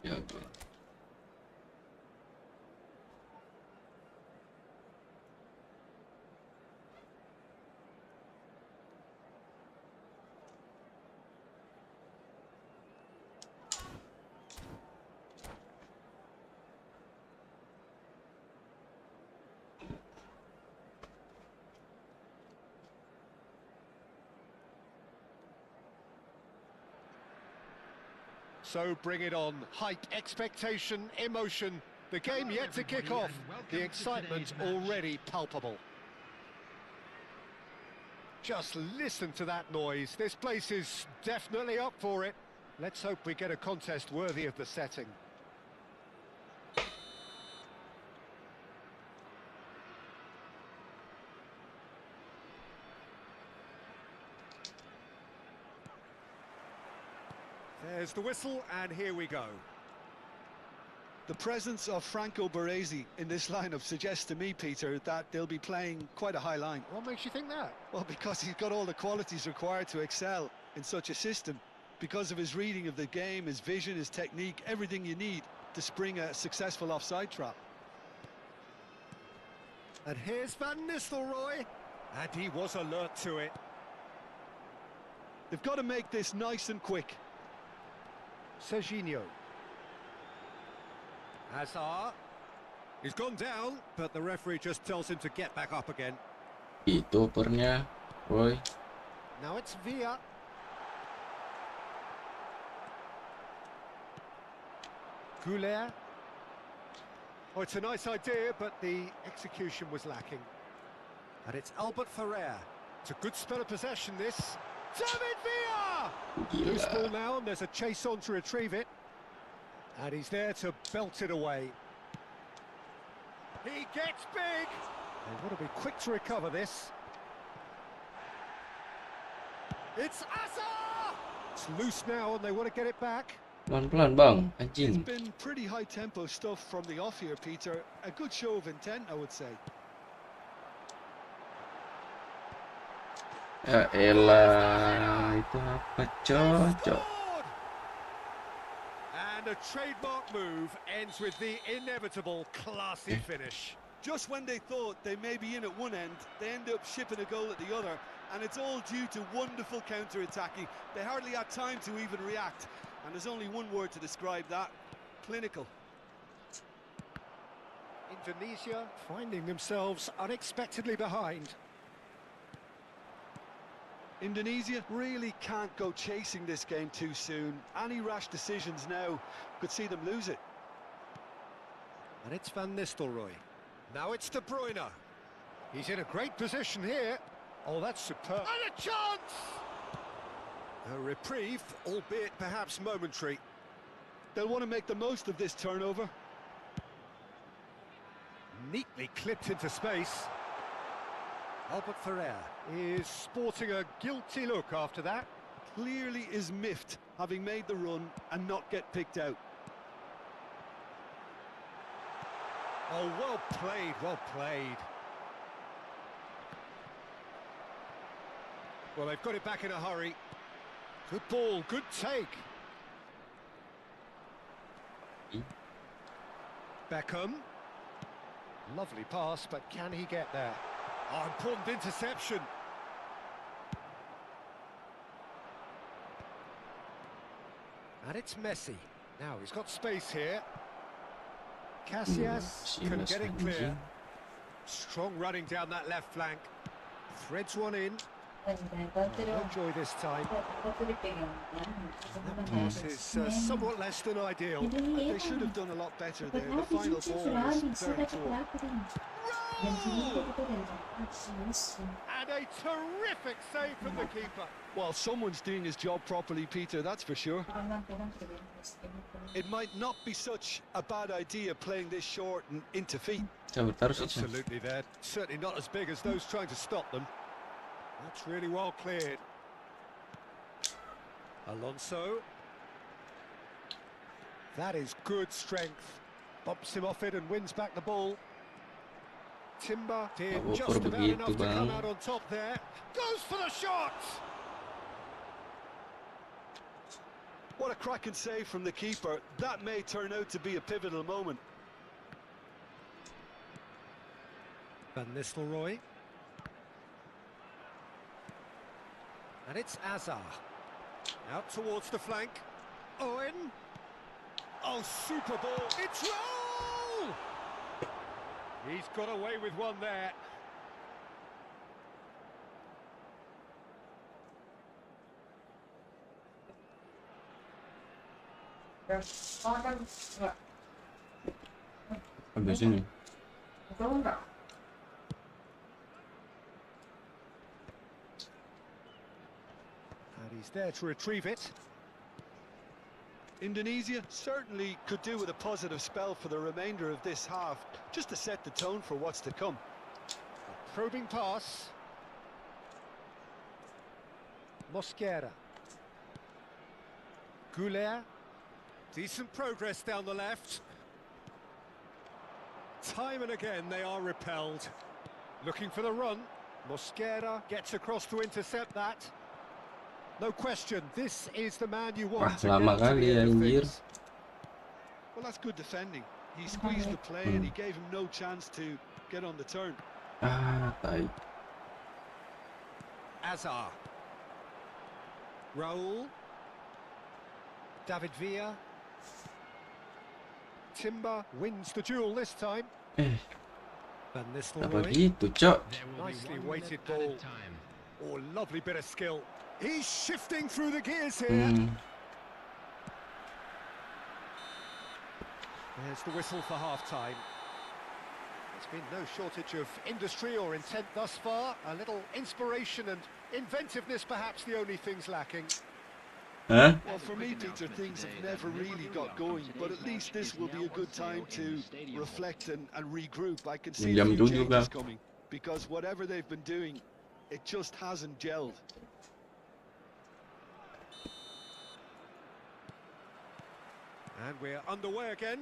Jago. So bring it on. Hype, expectation, emotion. The game yet to kick off. The excitement already palpable. Just listen to that noise. This place is definitely up for it. Let's hope we get a contest worthy of the setting. There's the whistle, and here we go. The presence of Franco Baresi in this lineup suggests to me, Peter, that they'll be playing quite a high line. What makes you think that? Well, because he's got all the qualities required to excel in such a system. Because of his reading of the game, his vision, his technique, everything you need to spring a successful offside trap. And here's Van Nistelrooy. And he was alert to it. They've got to make this nice and quick. Serginho. Hazard. He's gone down, but the referee just tells him to get back up again. Itu pernya, Roy. Now it's Villa. Goulet. Oh, it's a nice idea, but the execution was lacking. And it's Albert Ferrer. It's a good spell of possession, this. David Villa! Loose ball now, and there's a chase on to retrieve it. And he's there to belt it away. He gets big! They've got to be quick to recover this. It's Asa! It's loose now, and they want to get it back. Pelan-pelan, Bang. It's Anjing. been pretty high tempo stuff from the off here, Peter. A good show of intent, I would say. Ya elah, itu apa cocok? And a trademark move ends with the inevitable classy finish. Just when they thought they may be in at one end, they end up shipping a goal at the other, and it's all due to wonderful counter-attacking. They hardly had time to even react, and there's only one word to describe that: clinical. Indonesia finding themselves unexpectedly behind. Indonesia really can't go chasing this game too soon. Any rash decisions now could see them lose it. And it's Van Nistelrooy. Now it's De Bruyne. He's in a great position here. Oh, that's superb. And a chance! A reprieve, albeit perhaps momentary. They'll want to make the most of this turnover. Neatly clipped into space. Albert Ferrer is sporting a guilty look after that. Clearly is miffed, having made the run and not get picked out. Oh, well played, well played. Well, they've got it back in a hurry. Good ball, good take. Beckham. Lovely pass, but can he get there? Oh, important interception. And it's Messi. Now he's got space here. Casillas can get it clear. Strong running down that left flank. Threads one in. No joy this time. That pass is somewhat less than ideal. They should have done a lot better there. The final ball was very poor. And a terrific save from the keeper. Well, someone's doing his job properly, Peter, that's for sure. It might not be such a bad idea playing this short and into feet. Absolutely, they're certainly not as big as those trying to stop them. That's really well cleared. Alonso. That is good strength. Bumps him off it and wins back the ball. Timber did just about enough to come out on top there. Goes for the shot! What a cracking save from the keeper. That may turn out to be a pivotal moment. Van Nistelrooy. And it's Azar. Out towards the flank. Owen. Oh, super ball. It's roll! He's got away with one there. Habis ini. And he's there to retrieve it. Indonesia certainly could do with a positive spell for the remainder of this half, just to set the tone for what's to come. A probing pass. Mosquera. Goulet. Decent progress down the left. Time and again they are repelled. Looking for the run. Mosquera gets across to intercept that. No question, this is the man you want to lama get to kali the ya end of anjir. things. Well, that's good defending. He squeezed the play and he gave him no chance to get on the turn. Tai. Azar. Raul. David Villa. Timber wins the duel this time. Van Apa Nistelrooy. gitu, Cok? There will be Nicely 1 weighted minute added ball. time. Oh, lovely bit of skill. He's shifting through the gears here. There's the whistle for half-time. There's been no shortage of industry or intent thus far. A little inspiration and inventiveness, perhaps the only things lacking. Hah? Well, for me, Peter, things have never really got going, but at least this will be a good time to reflect and regroup. I can see a Jam few 7 changes kah? coming, because whatever they've been doing, it just hasn't gelled. And we're underway again.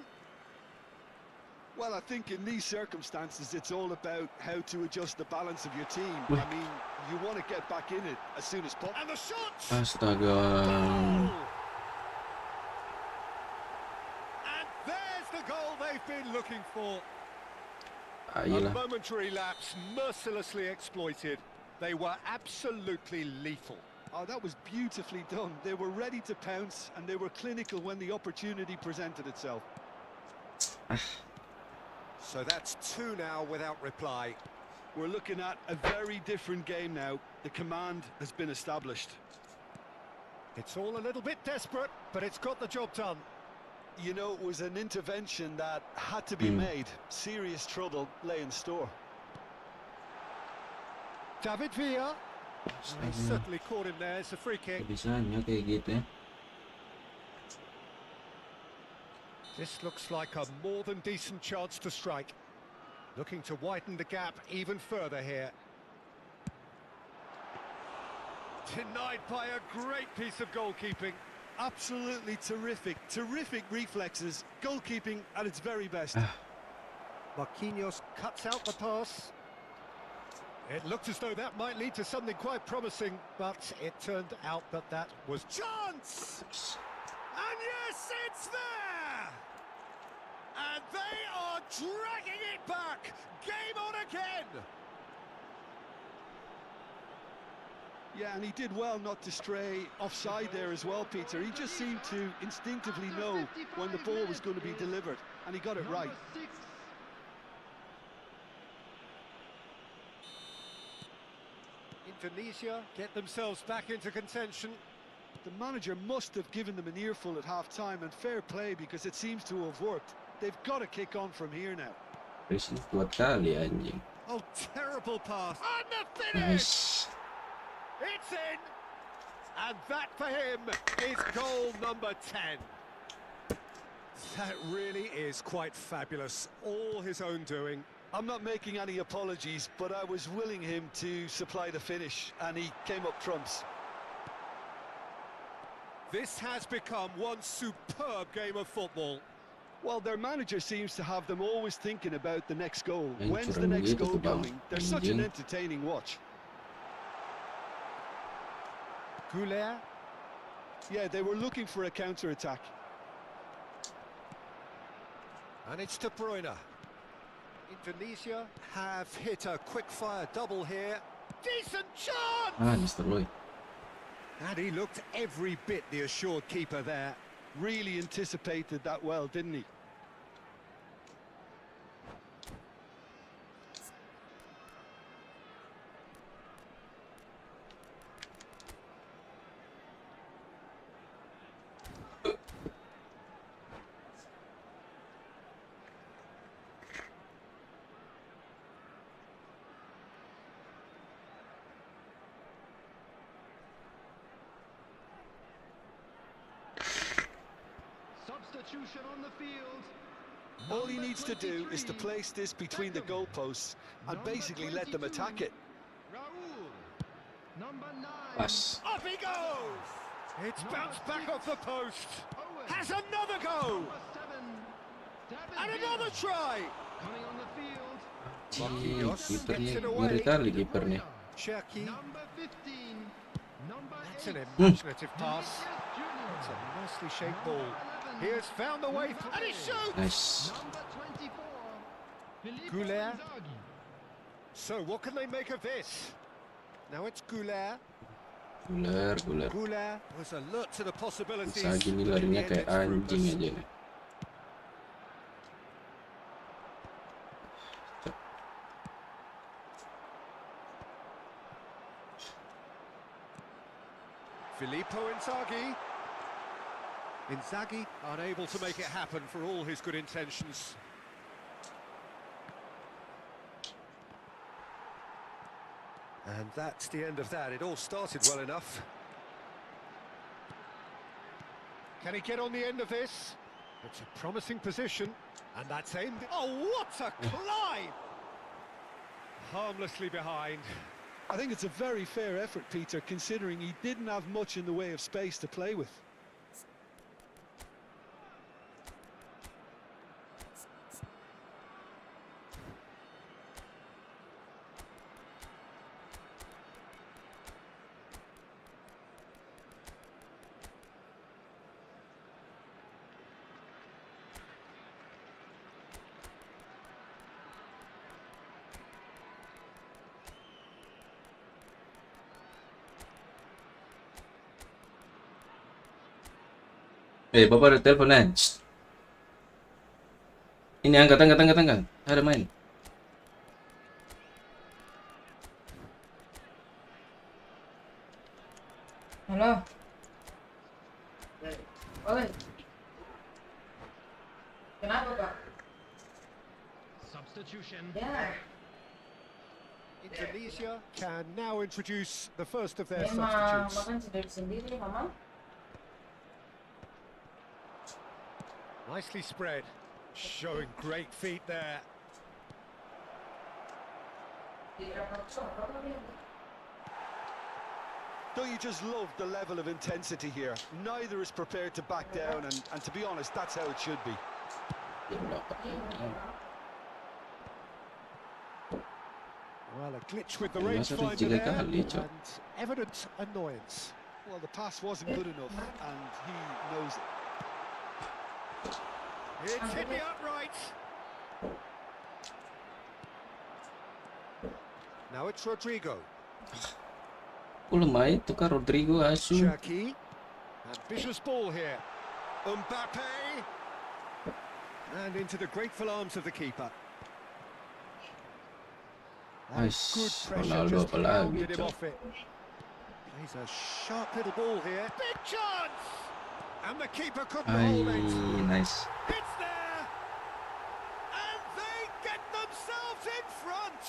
Well, I think in these circumstances, it's all about how to adjust the balance of your team. Wih. I mean, you want to get back in it as soon as possible. And the shot! Astaga. Goal! And there's the goal they've been looking for. A Ayolah. momentary lapse, mercilessly exploited. They were absolutely lethal. Oh, that was beautifully done. They were ready to pounce, and they were clinical when the opportunity presented itself. So that's 2 now without reply. We're looking at a very different game now. The command has been established. It's all a little bit desperate, but it's got the job done. You know, it was an intervention that had to be made. Serious trouble lay in store. David Villa. He certainly caught him there. It's a free kick. Bisanya kayak gitu ya. This looks like a more than decent chance to strike. Looking to widen the gap even further here. Denied by a great piece of goalkeeping. Absolutely terrific. Terrific reflexes. Goalkeeping at its very best. Marquinhos cuts out the pass. It looked as though that might lead to something quite promising, but it turned out that that was chance! And yes, it's there! And they are dragging it back! Game on again! Yeah, and he did well not to stray offside there as well, Peter. He just seemed to instinctively know when the ball was going to be delivered, and he got it right. Indonesia get themselves back into contention. The manager must have given them an earful at half-time, and fair play, because it seems to have worked. They've got to kick on from here now. Risih kuat kali anjing. Oh, terrible pass. And the finish! Nice. It's in! And that for him is goal number 10. That really is quite fabulous. All his own doing. I'm not making any apologies, but I was willing him to supply the finish, and he came up trumps. This has become one superb game of football. Well, their manager seems to have them always thinking about the next goal. Anjir, When's the next gitu goal tuh, Bang. coming? They're such an Anjing. entertaining watch. Goulet. Yeah, they were looking for a counter-attack. And it's De Bruyne. Indonesia have hit a quick-fire double here. Decent chance! Mr. Roy. And he looked every bit the assured keeper there. Really anticipated that well, didn't he? Substitution on the field. All he needs to do is to place this between the goalposts and basically let them attack it. Raul. Number 9. Pas. Off he goes! It's bounced back off the post. Has another go! Number 7. David And Villa. another try! Coming on the field. Kipernya ngeri kali kipernya. Cherky. Number 15. Number That's 8. an imaginative pass. Junior. It's a nicely shaped ball. He has found the way and he shoots. Nice. Number 24. Filippo Goulet. Inzaghi. So what can they make of this? Now it's Goulet. Guler. Goulet was alert to the possibilities. Bisa gini larinya kayak anjing aja nih. Filippo Inzaghi. Inzaghi unable to make it happen for all his good intentions. And that's the end of that. It all started well enough. Can he get on the end of this? It's a promising position. And that's aimed. Oh, what a climb! Harmlessly behind. I think it's a very fair effort, Peter, considering he didn't have much in the way of space to play with. Bapak ada telepon nih. Ini angkat. Ada main. Halo. Oi. Kenapa, Pak? Substitution. Ya, Indonesia can now introduce the first of their memang substitutes. makan sendiri, Mama. Nicely spread, showing great feet there. Don't you just love the level of intensity here? Neither is prepared to back down, and to be honest, that's how it should be. Well, a glitch with the rangefinder there, and evident annoyance. Well, the pass wasn't good enough, and he knows it. It's hit the upright. Now it's Rodrigo. Lemah itu kan Rodrigo asu. Cherky. Ambitious ball here. Mbappe. And into the grateful arms of the keeper. Nice. Good pressure, Ronaldo just apalagi, hounded him Cok. off it. Plays a sharp little ball here. Big chance! And the keeper couldn't hold it. Nice. It's there! And they get themselves in front!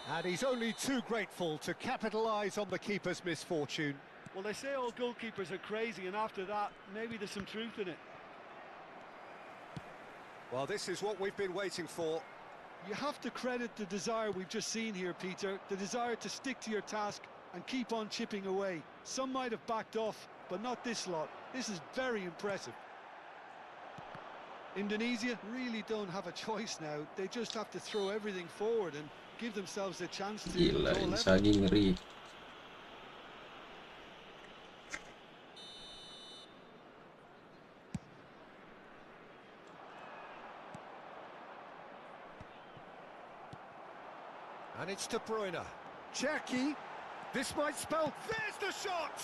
And he's only too grateful to capitalise on the keeper's misfortune. Well, they say all goalkeepers are crazy, and after that, maybe there's some truth in it. Well, this is what we've been waiting for. You have to credit the desire we've just seen here, Peter. The desire to stick to your task and keep on chipping away. Some might have backed off, but not this lot. This is very impressive. Indonesia really don't have a choice now. They just have to throw everything forward and give themselves a chance to Gila, draw level. Inzaghi ngeri. And it's De Bruyne. Cherky. This might spell. There's the shot!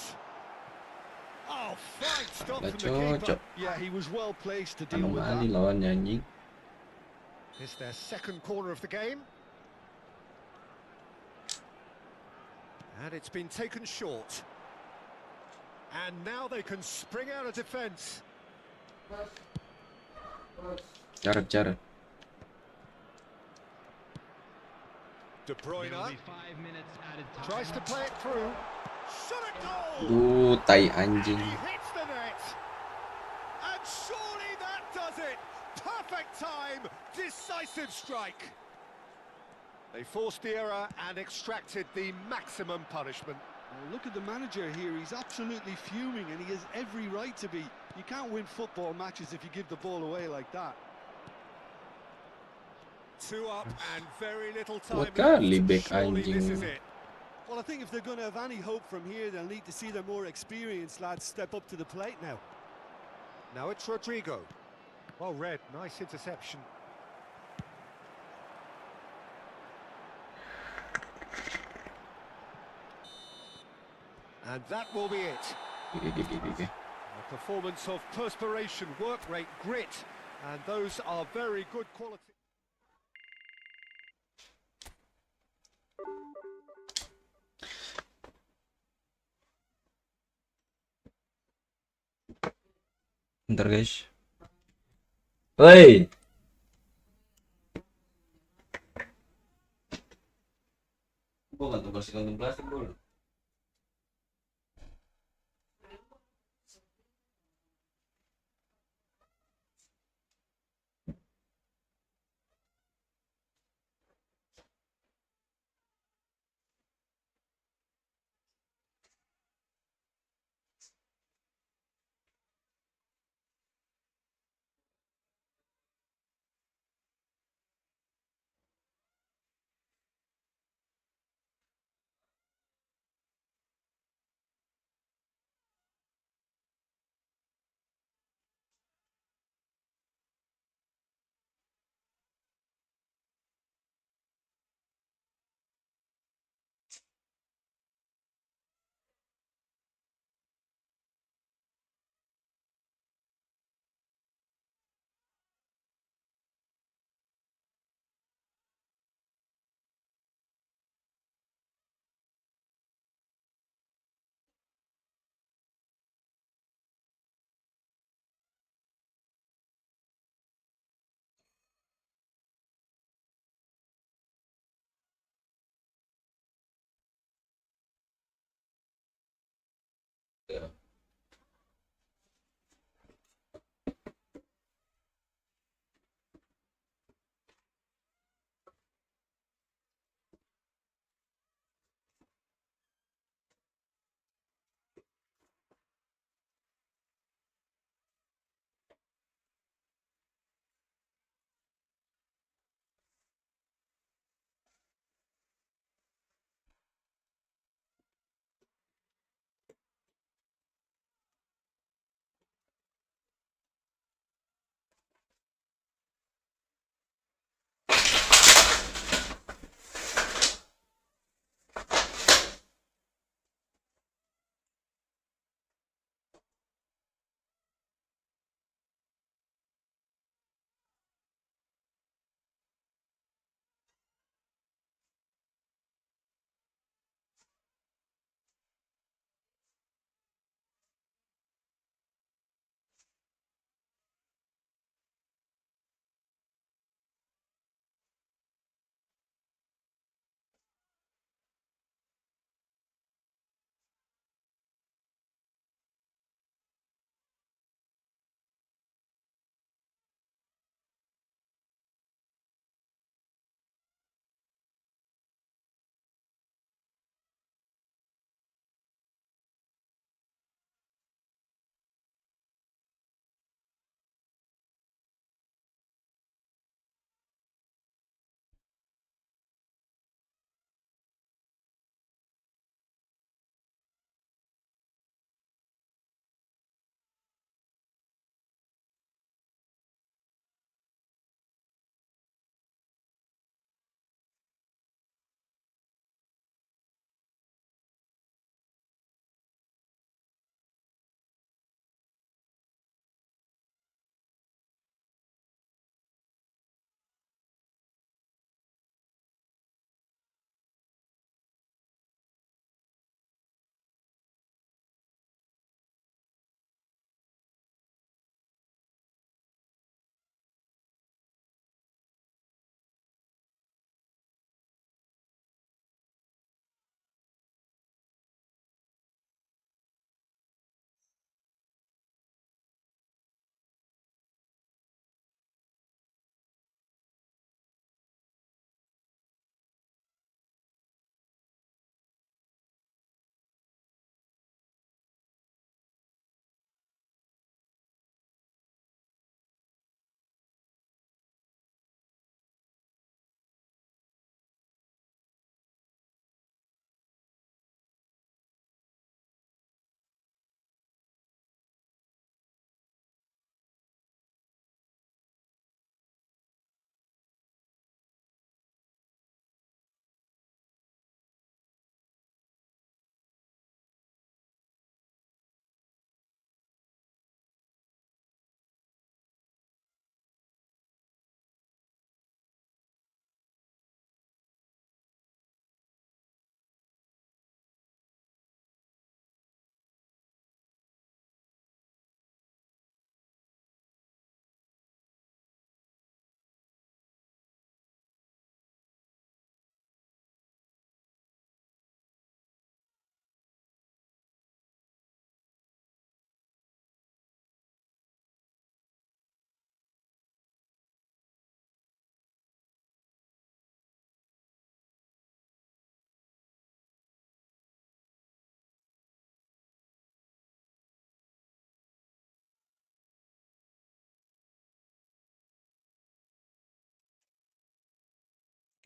Oh, fine stop Agak from the keeper. cocok. Yeah, he was well placed to deal with Anomali that. lawannya anjing. It's their second corner of the game. And it's been taken short. And now they can spring out of defence. Jarak. De Bruyne There will be 5 minutes added time. tries to play it through. Shot a goal! Tai And anjing. he hits the net. And surely that does it. Perfect time. Decisive strike. They forced the error and extracted the maximum punishment. Well, look at the manager here. He's absolutely fuming, and he has every right to be. You can't win football matches if you give the ball away like that. Two up and very little Kuat time kali left. back Surely this is anjing. it. Well, I think if they're going to have any hope from here, they'll need to see their more experienced lads step up to the plate now. Now it's Rodrigo. Well read, nice interception. And that will be it. Oke. A performance of perspiration, work rate, grit, and those are very good quality. Bentar guys. Woi. Bukan tuh bersihkan plastik dulu.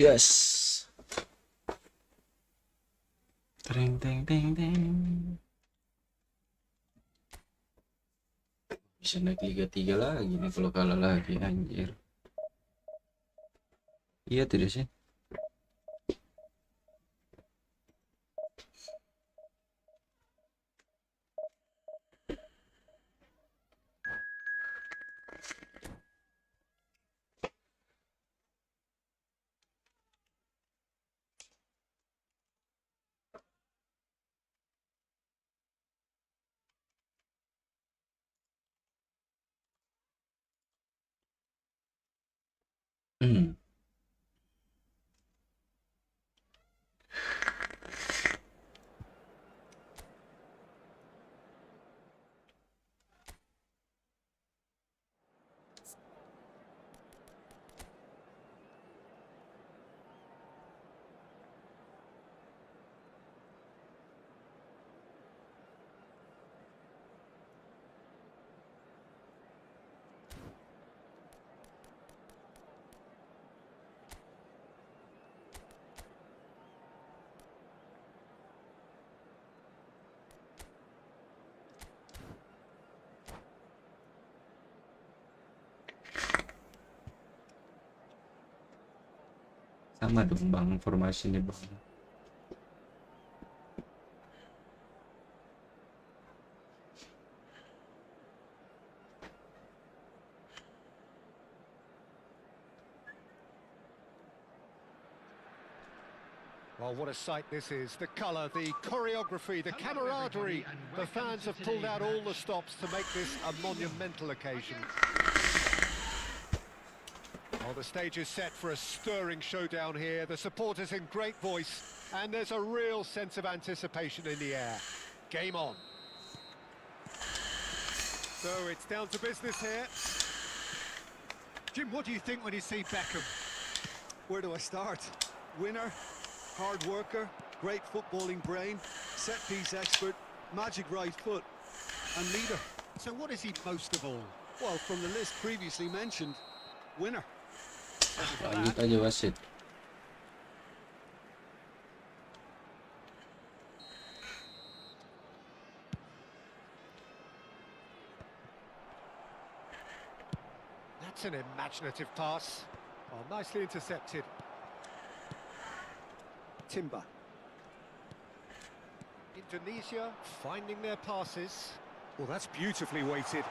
Yes. Teng teng teng teng. Bisa naik Liga 3 lagi nih kalau kalah lagi, anjir. Iya tidak sih? Hmm. Sama dong bang, formasi ini bang. Well, what a sight this is. The colour, the choreography, the camaraderie. The fans have pulled out all the stops to make this a monumental occasion. Well, the stage is set for a stirring showdown here. The supporters in great voice, and there's a real sense of anticipation in the air. Game on. So it's down to business here. Jim, what do you think when you see Beckham? Where do I start? Winner, hard worker, great footballing brain, set-piece expert, magic right foot, and leader. So what is he most of all? Well, from the list previously mentioned, winner. Lanjut aja wasit. That's an imaginative pass. Oh, nicely intercepted. Timber. Indonesia finding their passes. Well, that's beautifully weighted.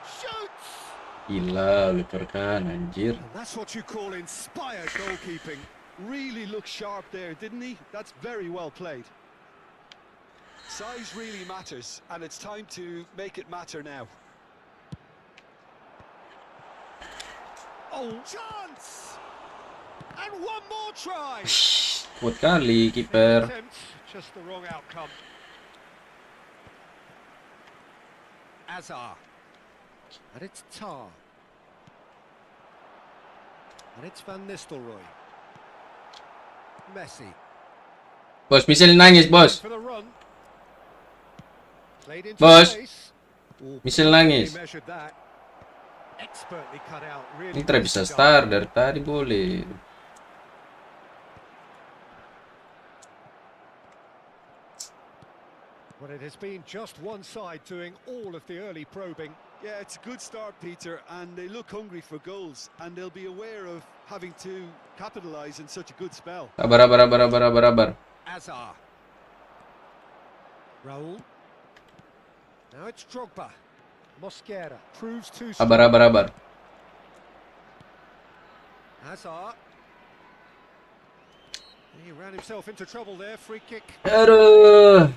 Shoots! Gila, Tekan, anjir. And that's what you call inspired goalkeeping. Really looked sharp there, didn't he? That's very well played. Size really matters, and it's time to make it matter now. Oh, chance! And one more try! Kuat kali kiper. Attempt, just the wrong outcome. Azar. And it's Tar. And it's Van Nistelrooy. Messi. Bos, Michel nangis, bos. For the run. Played into Bos. space. Oh, Michel he nangis. measured that. Expertly cut out. Really Ini tidak bisa start dari tadi boleh. Well, it has been just one side doing all of the early probing. Yeah, it's a good start, Peter, and they look hungry for goals, and they'll be aware of having to capitalise in such a good spell. Sabar. Azar. Raul. Now it's Drogba. Mosquera proves too strong. Sabar. Azar. He ran himself into trouble there. Free kick. Aduh.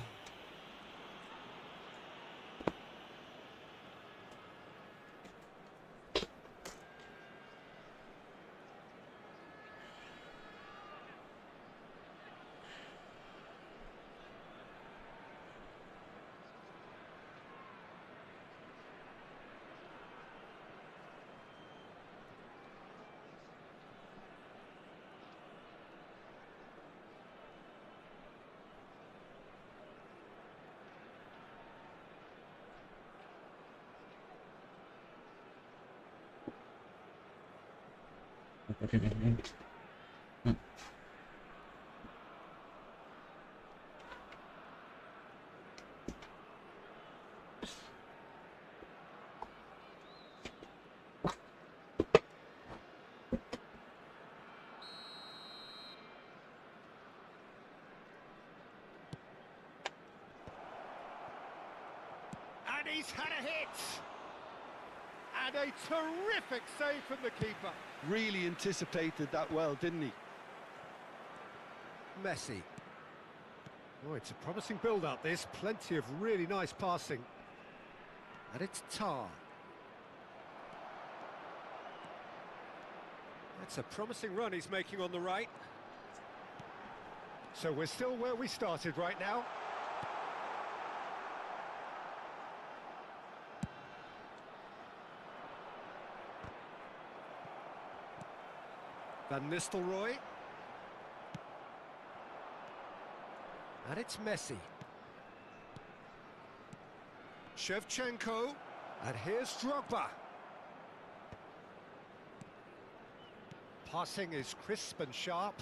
And he's had a hit! And a terrific save from the keeper. Really anticipated that well, didn't he? Messi. Oh, it's a promising build-up, this. Plenty of really nice passing. And it's Tar. That's a promising run he's making on the right. So we're still where we started right now. Van Nistelrooy. And it's Messi. Shevchenko. And here's Drogba. Passing is crisp and sharp.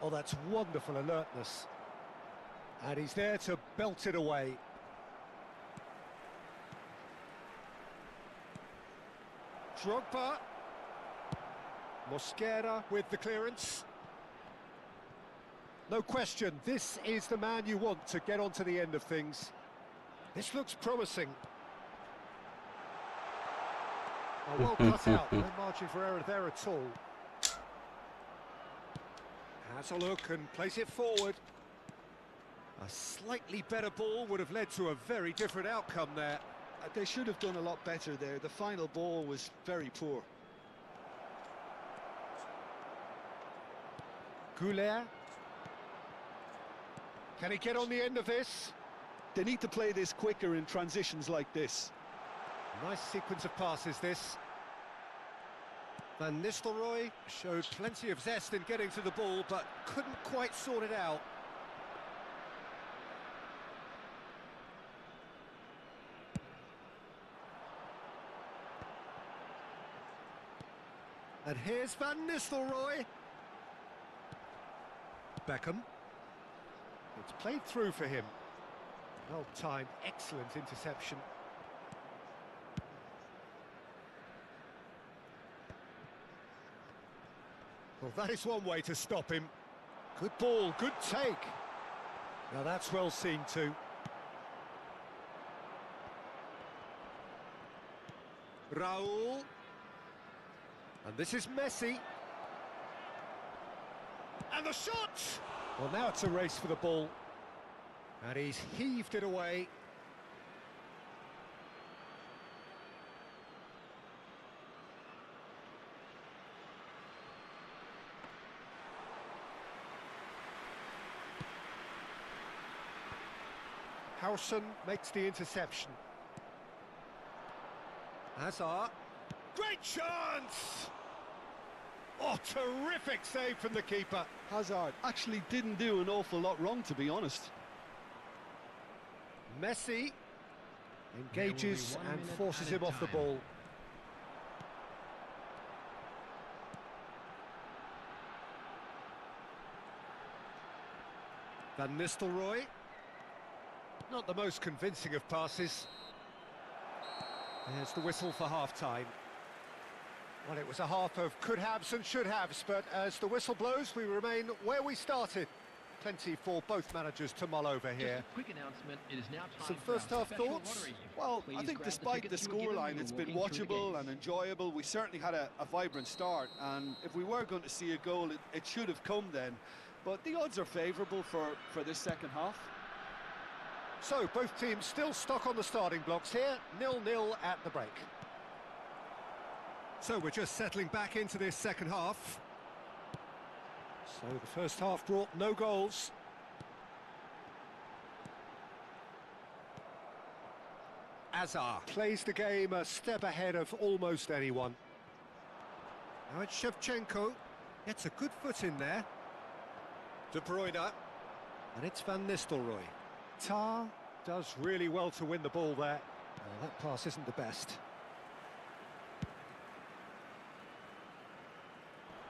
Oh, that's wonderful alertness. And he's there to belt it away. Drogba. Mosquera with the clearance. No question, this is the man you want to get onto the end of things. This looks promising. Oh, well cut out, no margin for error there at all. Has a look and plays it forward. A slightly better ball would have led to a very different outcome there. They should have done a lot better there. The final ball was very poor. Goulet. Can he get on the end of this? They need to play this quicker in transitions like this. Nice sequence of passes, this. Van Nistelrooy showed plenty of zest in getting to the ball, but couldn't quite sort it out. And here's Van Nistelrooy. Beckham. It's played through for him. Well timed, excellent interception. Well, that is one way to stop him. Good ball, good take. Now that's well seen too. Raul. And this is Messi. And the shot! Well, now it's a race for the ball. And he's heaved it away. Howson makes the interception. Hazard. Great chance! Oh, terrific save from the keeper. Hazard actually didn't do an awful lot wrong, to be honest. Messi engages and forces him off the ball. Van Nistelrooy. Not the most convincing of passes. There's the whistle for half-time. Well, it was a half of could-haves and should-haves, but as the whistle blows, we remain where we started. Plenty for both managers to mull over here. Just a quick announcement. It is now time Some for our first-half special thoughts? lottery. Well, Please I think grab despite the tickets you were given scoreline, when it's we been walked through the watchable gates. and enjoyable. We certainly had a vibrant start, and if we were going to see a goal, it should have come then. But the odds are favourable for this second half. So, both teams still stuck on the starting blocks here, 0-0 at the break. So, we're just settling back into this second half. So, the first half brought no goals. Hazard plays the game a step ahead of almost anyone. Now it's Shevchenko. Gets a good foot in there. De Bruyne. And it's Van Nistelrooy. Tar does really well to win the ball there. That pass isn't the best.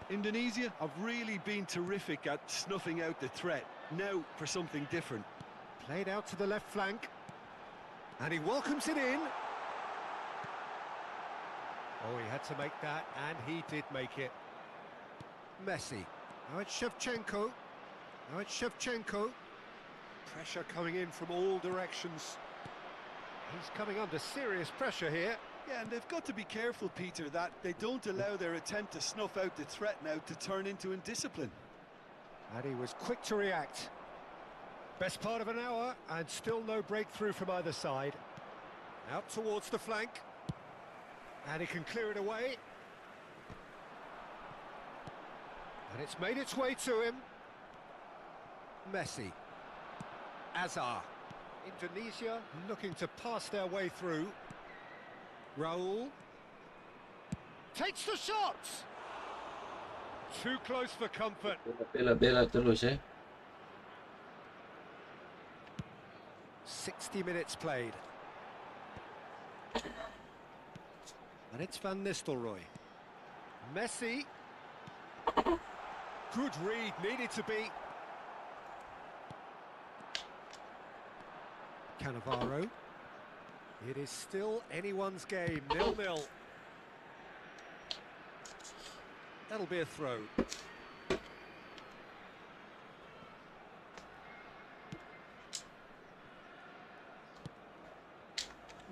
Indonesia have really been terrific at snuffing out the threat. Now for something different. Played out to the left flank. And he welcomes it in. Oh, he had to make that, and he did make it. Messi. Now it's Shevchenko. Now it's Shevchenko. Pressure coming in from all directions. He's coming under serious pressure here. Yeah, and they've got to be careful, Peter, that they don't allow their attempt to snuff out the threat now to turn into indiscipline. And he was quick to react. Best part of an hour, and still no breakthrough from either side. Out towards the flank. And he can clear it away. And it's made its way to him. Messi. Azar. Indonesia looking to pass their way through. Raul. Takes the shot! Too close for comfort. Bela terus 60 minutes played. And it's Van Nistelrooy. Messi. Good read, needed to be. Cannavaro. It is still anyone's game, 0-0. That'll be a throw.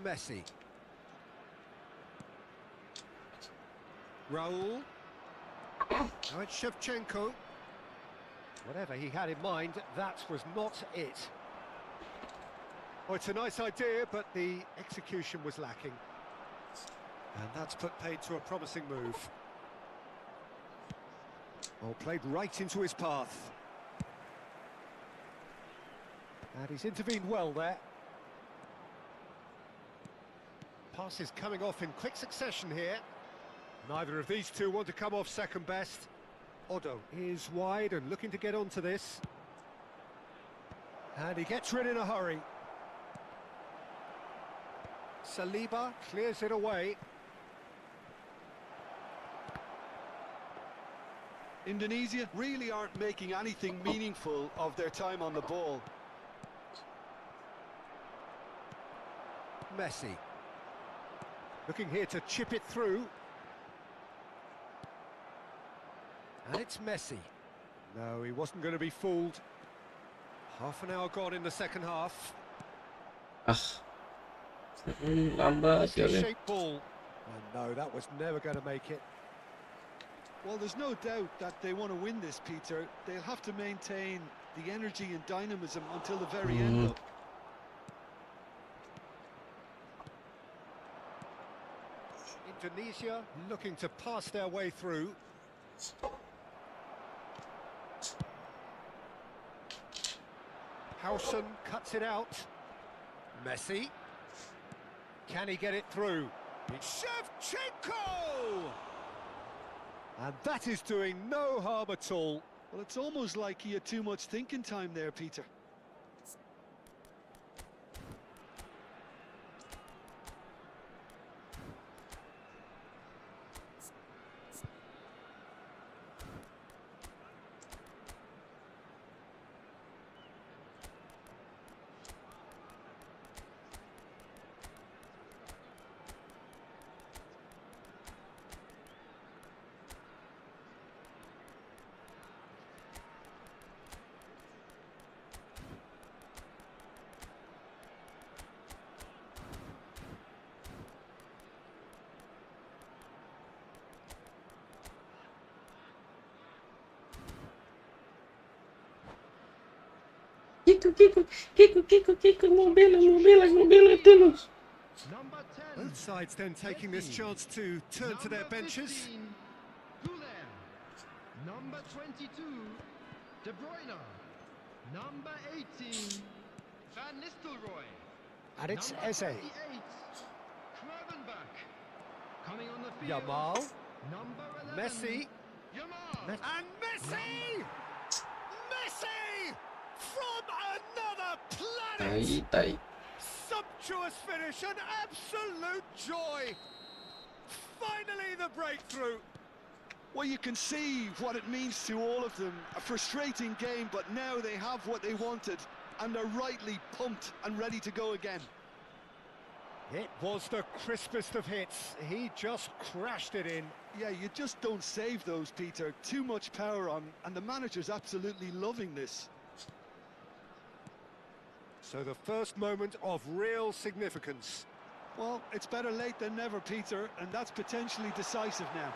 Messi. Raul. Now it's Shevchenko. Whatever he had in mind, that was not it. Oh, it's a nice idea, but the execution was lacking. And that's put paid to a promising move. Oh, played right into his path. And he's intervened well there. Passes coming off in quick succession here. Neither of these two want to come off second best. Odo is wide and looking to get onto this. And he gets rid in a hurry. Saliba clears it away. Indonesia really aren't making anything meaningful of their time on the ball. Messi. Looking here to chip it through. And it's Messi. No, he wasn't going to be fooled. Half an hour gone in the second half. Lambat sekali. Shape ball. And no, that was never going to make it. Well, there's no doubt that they want to win this, Peter. They'll have to maintain the energy and dynamism until the very end. Indonesia looking to pass their way through. Howson cuts it out. Messi. Can he get it through? It's Shevchenko! And that is doing no harm at all. Well, it's almost like he had too much thinking time there, Peter. Kiko, mobilen terus. Number 10. Both sides then taking this chance to turn to their benches. 15, Gulen. Number 22, De Bruyne. Number 18, Van Nistelrooy. And it's Number Eze. 28, Kravenbach. Coming on the field. Yamal. Number 11, Messi. Yamal. And Messi! Messi! From another planet! Tai. Sumptuous finish, an absolute joy! Finally the breakthrough! Well, you can see what it means to all of them. A frustrating game, but now they have what they wanted, and they're rightly pumped and ready to go again. It was the crispest of hits. He just crashed it in. Yeah, you just don't save those, Peter. Too much power on, and the manager's absolutely loving this. So the first moment of real significance. Well, it's better late than never, Peter, and that's potentially decisive now.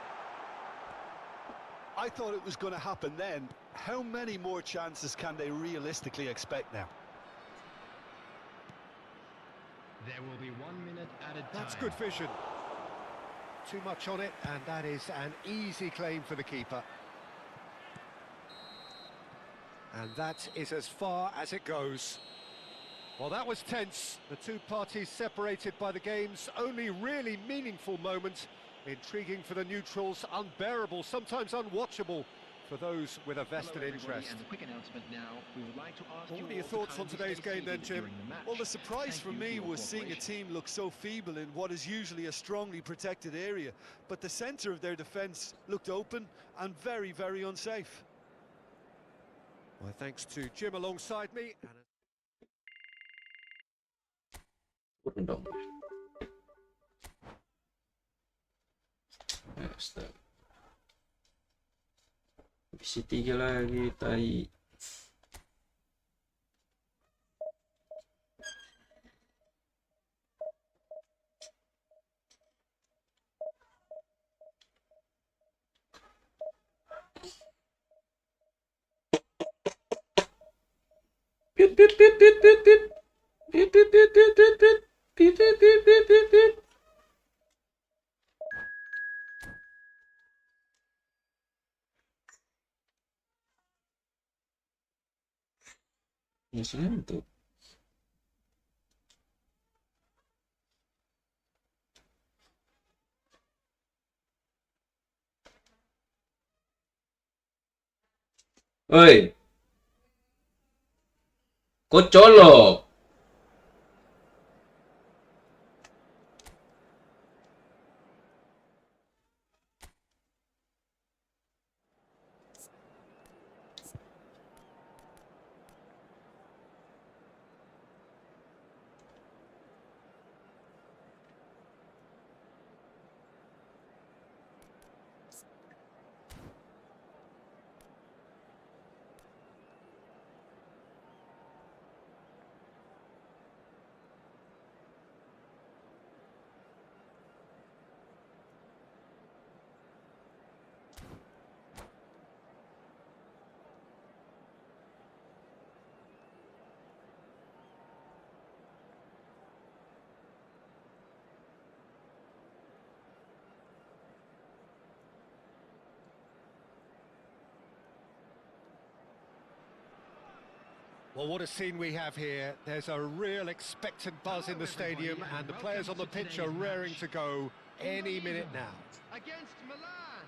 I thought it was going to happen then. How many more chances can they realistically expect now? There will be 1 minute added time. That's good vision. Too much on it, and that is an easy claim for the keeper. And that is as far as it goes. Well, that was tense. The two parties separated by the game's only really meaningful moment. Intriguing for the neutrals, unbearable, sometimes unwatchable for those with a vested interest. And a quick announcement now. We would like to ask What you are your all to thoughts on kindly today's stay game then, seated Jim? during the match. Well, the surprise Thank for you me your was seeing a cooperation. team look so feeble in what is usually a strongly protected area. But the centre of their defence looked open and very, very unsafe. Well, thanks to Jim alongside me. Turun dong. Stop. Isi 3 lagi, tai. Pit pit pit pit pit pit. Pit pit pit pit pit pit. Pit pit pit pit pit pit. Masih ngantuk. Oi, kok colok? Well, what a scene we have here. There's a real expectant buzz in the stadium, and the players on the pitch are raring to go any minute now. Against Milan.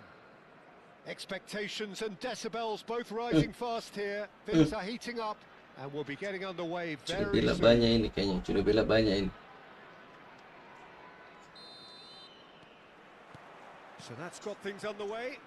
Expectations and decibels both rising fast here. Things are heating up, and we'll be getting underway Sudah very bela soon. banyak ini kayaknya. Sudah bela banyak ini. So that's got things underway.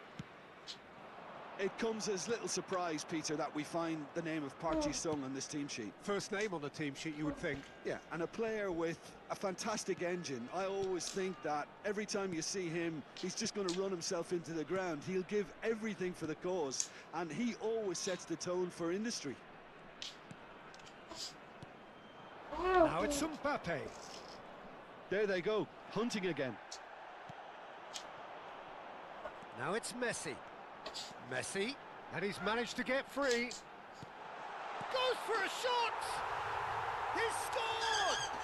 It comes as little surprise, Peter, that we find the name of Park Ji-sung on this team sheet. First name on the team sheet, you would think. Yeah, and a player with a fantastic engine. I always think that every time you see him, he's just going to run himself into the ground. He'll give everything for the cause, and he always sets the tone for industry. Now it's Mbappe. There they go, hunting again. Now it's Messi. Messi, and he's managed to get free. Goes for a shot! He's scored!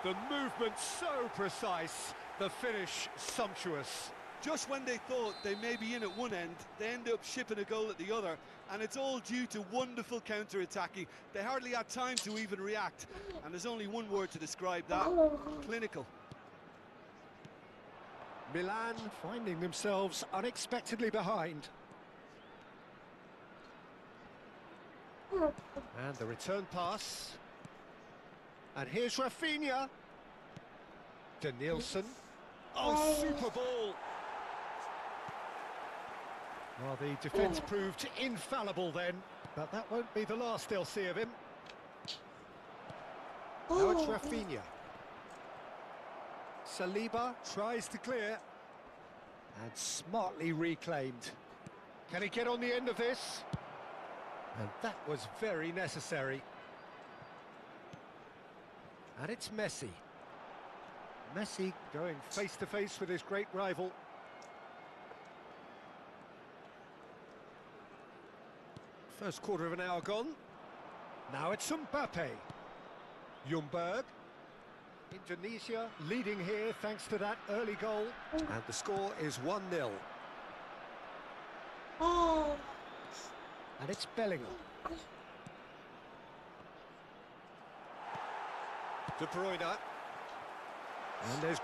The movement so precise, the finish sumptuous. Just when they thought they may be in at one end, they end up shipping a goal at the other, and it's all due to wonderful counter-attacking. They hardly had time to even react, and there's only one word to describe that: clinical. Milan finding themselves unexpectedly behind. And the return pass. And here's Rafinha. Danielson. Oh, super ball. Well, the defence proved infallible then, but that won't be the last they'll see of him. Now it's Rafinha. Saliba tries to clear, and smartly reclaimed. Can he get on the end of this? And that was very necessary. And it's Messi. Messi going face to face with his great rival. First quarter of an hour gone. Now it's Mbappe. Ljungberg. Indonesia leading here thanks to that early goal. And the score is 1-0. And it's Bellingham. De Bruyne. And there's